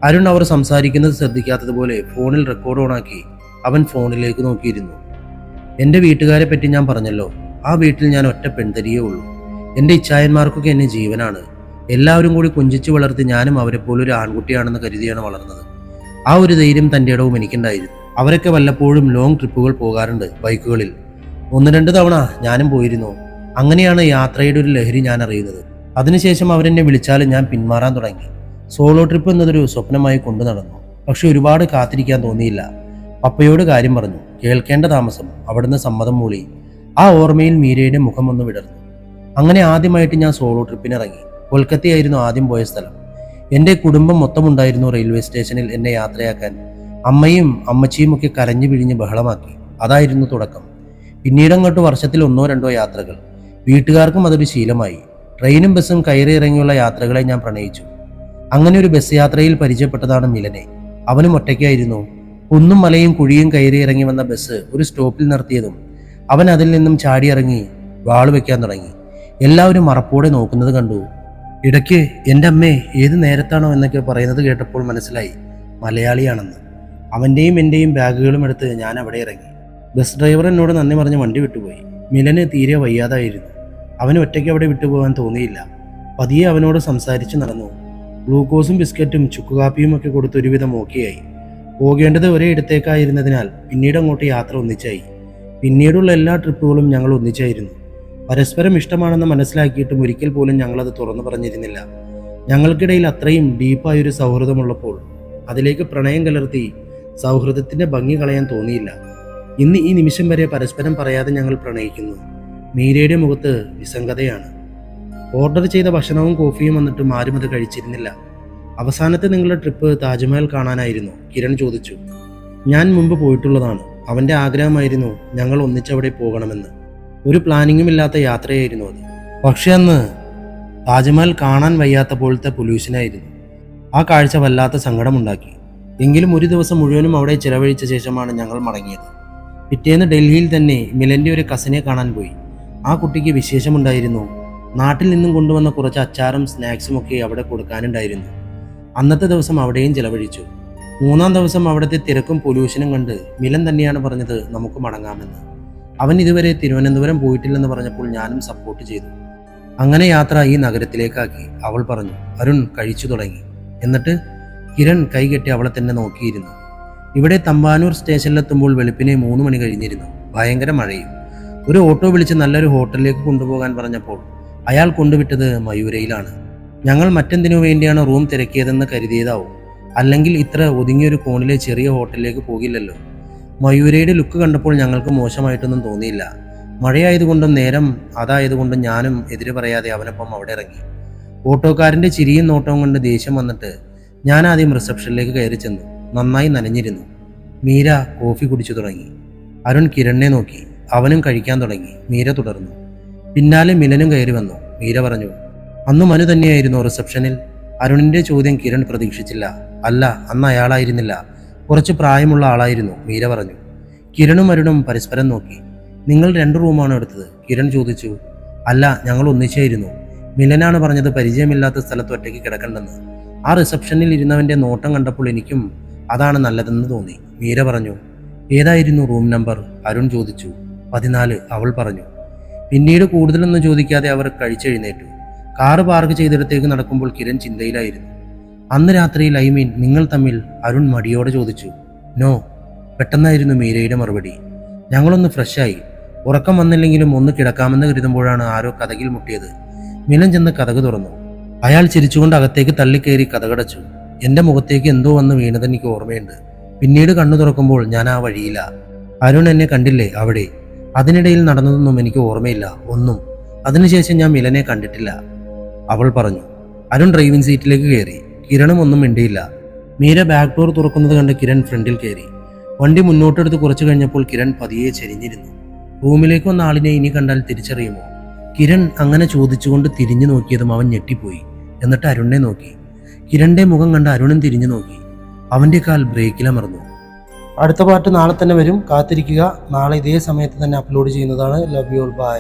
അരുൺ അവർ സംസാരിക്കുന്നത് ശ്രദ്ധിക്കാത്തതുപോലെ ഫോണിൽ റെക്കോർഡ് ഓണാക്കി അവൻ ഫോണിലേക്ക് നോക്കിയിരുന്നു. എൻ്റെ വീട്ടുകാരെ പറ്റി ഞാൻ പറഞ്ഞല്ലോ. ആ വീട്ടിൽ ഞാൻ ഒറ്റ പെൺതരിയേ ഉള്ളൂ. എൻ്റെ ഇച്ഛായന്മാർക്കൊക്കെ എന്നെ ജീവനാണ്. എല്ലാവരും കൂടി കൊഞ്ചിച്ചു വളർത്തി ഞാനും അവരെപ്പോലൊരു ആൺകുട്ടിയാണെന്ന് കരുതിയാണ് വളർന്നത്. ആ ഒരു ധൈര്യം തൻ്റെ ഇടവും എനിക്കുണ്ടായിരുന്നു. അവരൊക്കെ വല്ലപ്പോഴും ലോങ് ട്രിപ്പുകൾ പോകാറുണ്ട് ബൈക്കുകളിൽ. 1-2 തവണ ഞാനും പോയിരുന്നു. അങ്ങനെയാണ് യാത്രയുടെ ഒരു ലഹരി ഞാൻ അറിയുന്നത്. അതിനുശേഷം അവരെന്നെ വിളിച്ചാലും ഞാൻ പിന്മാറാൻ തുടങ്ങി. സോളോ ട്രിപ്പ് എന്നതൊരു സ്വപ്നമായി കൊണ്ടു നടന്നു. പക്ഷെ ഒരുപാട് കാത്തിരിക്കാൻ തോന്നിയില്ല. പപ്പയോട് കാര്യം പറഞ്ഞു. കേൾക്കേണ്ട താമസം. അവിടുന്ന് സമ്മതം മൂളി. ആ ഓർമ്മയിൽ മീരയുടെ മുഖം ഒന്ന് വിടർന്നു. അങ്ങനെ ആദ്യമായിട്ട് ഞാൻ സോളോ ട്രിപ്പിനിറങ്ങി. കൊൽക്കത്തയായിരുന്നു ആദ്യം പോയ സ്ഥലം. എൻ്റെ കുടുംബം മൊത്തമുണ്ടായിരുന്നു റെയിൽവേ സ്റ്റേഷനിൽ എന്നെ യാത്രയാക്കാൻ. അമ്മയും അമ്മച്ചിയും ഒക്കെ കരഞ്ഞു പിഴിഞ്ഞ് ബഹളമാക്കി. അതായിരുന്നു തുടക്കം. പിന്നീടങ്ങോട്ട് വർഷത്തിൽ 1-2 യാത്രകൾ. വീട്ടുകാർക്കും അതൊരു ശീലമായി. ട്രെയിനും ബസ്സും കയറി ഇറങ്ങിയുള്ള യാത്രകളെ ഞാൻ പ്രണയിച്ചു. അങ്ങനെ ഒരു ബസ് യാത്രയിൽ പരിചയപ്പെട്ടതാണ് മിലനെ. അവനും ഒറ്റയ്ക്കായിരുന്നു. കുന്നും മലയും കുഴിയും കയറി ഇറങ്ങി വന്ന ബസ് ഒരു സ്റ്റോപ്പിൽ നിർത്തിയതും അവൻ അതിൽ നിന്നും ചാടിയിറങ്ങി വാള് വെക്കാൻ തുടങ്ങി. എല്ലാവരും മറപ്പോടെ നോക്കുന്നത് കണ്ടു. ഇടയ്ക്ക് എൻ്റെ അമ്മേ ഏത് നേരത്താണോ എന്നൊക്കെ പറയുന്നത് കേട്ടപ്പോൾ മനസ്സിലായി മലയാളിയാണെന്ന്. അവൻ്റെയും എൻ്റെയും ബാഗുകളും എടുത്ത് ഞാൻ അവിടെ ഇറങ്ങി. ബസ് ഡ്രൈവർ എന്നോട് നന്ദി പറഞ്ഞ് വണ്ടി വിട്ടുപോയി. മിലന് തീരെ വയ്യാതായിരുന്നു. അവന് ഒറ്റയ്ക്ക് അവിടെ വിട്ടുപോകാൻ തോന്നിയില്ല. പതിയെ അവനോട് സംസാരിച്ച് നടന്നു. ഗ്ലൂക്കോസും ബിസ്ക്കറ്റും ചുക്കുകാപ്പിയും ഒക്കെ കൊടുത്ത് ഒരുവിധം ഓക്കെയായി. പോകേണ്ടത് ഒരേ ഇടത്തേക്കായിരുന്നതിനാൽ പിന്നീട് അങ്ങോട്ട് യാത്ര ഒന്നിച്ചായി. പിന്നീടുള്ള എല്ലാ ട്രിപ്പുകളും ഞങ്ങൾ ഒന്നിച്ചായിരുന്നു. പരസ്പരം ഇഷ്ടമാണെന്ന് മനസ്സിലാക്കിയിട്ടും ഒരിക്കൽ പോലും ഞങ്ങളത് തുറന്നു പറഞ്ഞിരുന്നില്ല. ഞങ്ങൾക്കിടയിൽ അത്രയും ഡീപ്പായൊരു സൗഹൃദമുള്ളപ്പോൾ അതിലേക്ക് പ്രണയം കലർത്തി സൗഹൃദത്തിൻ്റെ ഭംഗി കളയാൻ തോന്നിയില്ല. ഇന്ന് ഈ നിമിഷം വരെ പരസ്പരം പറയാതെ ഞങ്ങൾ പ്രണയിക്കുന്നു. മീരയുടെ മുഖത്ത് നിസ്സംഗതയാണ്. ഓർഡർ ചെയ്ത ഭക്ഷണവും കോഫിയും വന്നിട്ടും ആരും അത് കഴിച്ചിരുന്നില്ല. അവസാനത്തെ നിങ്ങളുടെ ട്രിപ്പ് താജ്മഹൽ കാണാനായിരുന്നു? കിരൺ ചോദിച്ചു. ഞാൻ മുമ്പ് പോയിട്ടുള്ളതാണ്. അവൻ്റെ ആഗ്രഹമായിരുന്നു ഞങ്ങൾ ഒന്നിച്ചവിടെ പോകണമെന്ന്. ഒരു പ്ലാനിങ്ങും ഇല്ലാത്ത യാത്രയായിരുന്നു അത്. പക്ഷെ അന്ന് താജ്മഹൽ കാണാൻ വയ്യാത്ത പോലത്തെ പൊല്യൂഷനായിരുന്നു. ആ കാഴ്ച വല്ലാത്ത സങ്കടമുണ്ടാക്കി. എങ്കിലും ഒരു ദിവസം മുഴുവനും അവിടെ ചിലവഴിച്ച ശേഷമാണ് ഞങ്ങൾ മടങ്ങിയത്. പിറ്റേന്ന് ഡൽഹിയിൽ തന്നെ മിലൻ്റെ ഒരു കസിനെ കാണാൻ പോയി. ആ കുട്ടിക്ക് വിശേഷമുണ്ടായിരുന്നു. നാട്ടിൽ നിന്നും കൊണ്ടുവന്ന കുറച്ച് അച്ചാറും സ്നാക്സും ഒക്കെ അവിടെ കൊടുക്കാനുണ്ടായിരുന്നു. അന്നത്തെ ദിവസം അവിടെയും ചിലവഴിച്ചു. 3-ാം ദിവസം അവിടുത്തെ തിരക്കും പൊല്യൂഷനും കണ്ട് മിലൻ തന്നെയാണ് പറഞ്ഞത് നമുക്ക് മടങ്ങാമെന്ന്. അവൻ ഇതുവരെ തിരുവനന്തപുരം പോയിട്ടില്ലെന്ന് പറഞ്ഞപ്പോൾ ഞാനും സപ്പോർട്ട് ചെയ്തു. അങ്ങനെ യാത്ര ഈ നഗരത്തിലേക്കാക്കി. അവൾ പറഞ്ഞു. അരുൺ കഴിച്ചു തുടങ്ങി. എന്നിട്ട് കിരൺ കൈകെട്ടി അവളെ തന്നെ നോക്കിയിരുന്നു. ഇവിടെ തമ്പാനൂർ സ്റ്റേഷനിലെത്തുമ്പോൾ വെളുപ്പിനെ 3 മണി കഴിഞ്ഞിരുന്നു. ഭയങ്കര മഴയും. ഒരു ഓട്ടോ വിളിച്ച് നല്ലൊരു ഹോട്ടലിലേക്ക് കൊണ്ടുപോകാൻ പറഞ്ഞപ്പോൾ അയാൾ കൊണ്ടുവിട്ടത് മയൂരയിലാണ്. ഞങ്ങൾ മറ്റെന്തിനു വേണ്ടിയാണ് റൂം തിരക്കിയതെന്ന് കരുതിയതാവും. അല്ലെങ്കിൽ ഇത്ര ഒതുങ്ങിയൊരു കോണിലെ ചെറിയ ഹോട്ടലിലേക്ക് പോകില്ലല്ലോ. മയൂരയുടെ ലുക്ക് കണ്ടപ്പോൾ ഞങ്ങൾക്ക് മോശമായിട്ടൊന്നും തോന്നിയില്ല. മഴയായതുകൊണ്ടും നേരം അതായതുകൊണ്ടും ഞാനും എതിര് പറയാതെ അവനൊപ്പം അവിടെ ഇറങ്ങി. ഓട്ടോക്കാരൻ്റെ ചിരിയും നോട്ടവും കൊണ്ട് ദേഷ്യം വന്നിട്ട് ഞാൻ ആദ്യം റിസപ്ഷനിലേക്ക് കയറി ചെന്നു. നന്നായി നനഞ്ഞിരുന്നു. മീര കോഫി കുടിച്ചു തുടങ്ങി. അരുൺ കിരണിനെ നോക്കി. അവനും കഴിക്കാൻ തുടങ്ങി. മീര തുടർന്നു. പിന്നാലെ മിലനും കയറി വന്നു. മീര പറഞ്ഞു. അന്ന് മനു തന്നെയായിരുന്നു റിസപ്ഷനിൽ? അരുണിൻ്റെ ചോദ്യം കിരൺ പ്രതീക്ഷിച്ചില്ല. അല്ല, അന്ന് അയാളായിരുന്നില്ല. കുറച്ച് പ്രായമുള്ള ആളായിരുന്നു. മീര പറഞ്ഞു. കിരണും അരുണും പരസ്പരം നോക്കി. നിങ്ങൾ 2 റൂമാണ് എടുത്തത്? കിരൺ ചോദിച്ചു. അല്ല, ഞങ്ങൾ ഒന്നിച്ചായിരുന്നു. മിലനാണ് പറഞ്ഞത് പരിചയമില്ലാത്ത സ്ഥലത്ത് ഒറ്റയ്ക്ക് കിടക്കണ്ടെന്ന്. ആ റിസപ്ഷനിൽ ഇരുന്നവൻ്റെ നോട്ടം കണ്ടപ്പോൾ എനിക്കും അതാണ് നല്ലതെന്ന് തോന്നി. മീര പറഞ്ഞു. ഏതായിരുന്നു റൂം നമ്പർ? അരുൺ ചോദിച്ചു. 14, അവൾ പറഞ്ഞു. പിന്നീട് കൂടുതലൊന്നും ചോദിക്കാതെ അവർ കഴിച്ചെഴുന്നേറ്റു. കാറ് പാർക്ക് ചെയ്തിടത്തേക്ക് നടക്കുമ്പോൾ കിരൺ ചിന്തയിലായിരുന്നു. അന്ന് രാത്രിയിൽ നിങ്ങൾ തമ്മിൽ? അരുൺ മടിയോടെ ചോദിച്ചു. നോ. പെട്ടെന്നായിരുന്നു മീരയുടെ മറുപടി. ഞങ്ങളൊന്ന് ഫ്രഷായി. ഉറക്കം വന്നില്ലെങ്കിലും ഒന്ന് കിടക്കാമെന്ന് കരുതുമ്പോഴാണ് ആരോ കതകിൽ മുട്ടിയത്. മിലൻ ചെന്ന് കതക് തുറന്നു. അയാൾ ചിരിച്ചുകൊണ്ട് അകത്തേക്ക് തള്ളിക്കയറി കതകടച്ചു. എൻ്റെ മുഖത്തേക്ക് എന്തോ വന്ന് വീണതെനിക്ക് ഓർമ്മയുണ്ട്. പിന്നീട് കണ്ണു തുറക്കുമ്പോൾ ഞാൻ ആ വഴിയില്ല. അരുൺ എന്നെ കണ്ടില്ലേ അവിടെ? അതിനിടയിൽ നടന്നതൊന്നും എനിക്ക് ഓർമ്മയില്ല, ഒന്നും. അതിനുശേഷം ഞാൻ മിലനെ കണ്ടിട്ടില്ല, അവൾ പറഞ്ഞു. അരുൺ ഡ്രൈവിംഗ് സീറ്റിലേക്ക് കയറി. കിരണും ഒന്നും മിണ്ടിയില്ല. മീര ബാക്ക് ഡോർ തുറക്കുന്നത് കണ്ട് കിരൺ ഫ്രണ്ടിൽ കയറി. വണ്ടി മുന്നോട്ടെടുത്ത് കുറച്ചു കഴിഞ്ഞപ്പോൾ കിരൺ പതിയെ ചെരിഞ്ഞിരുന്നു. റൂമിലേക്ക് വന്ന ആളിനെ ഇനി കണ്ടാൽ തിരിച്ചറിയുമോ? കിരൺ അങ്ങനെ ചോദിച്ചുകൊണ്ട് തിരിഞ്ഞു നോക്കിയതും അവൻ ഞെട്ടിപ്പോയി. എന്നിട്ട് അരുണിനെ നോക്കി. കിരണിന്റെ മുഖം കണ്ട് അരുണും തിരിഞ്ഞു നോക്കി. അവന്റെ കാൽ ബ്രേക്കിലമർന്നു. അടുത്ത പാർട്ട് നാളെ തന്നെ വരും, കാത്തിരിക്കുക. നാളെ ഇതേ സമയത്ത് തന്നെ അപ്ലോഡ് ചെയ്യുന്നതാണ്. Love you all, by.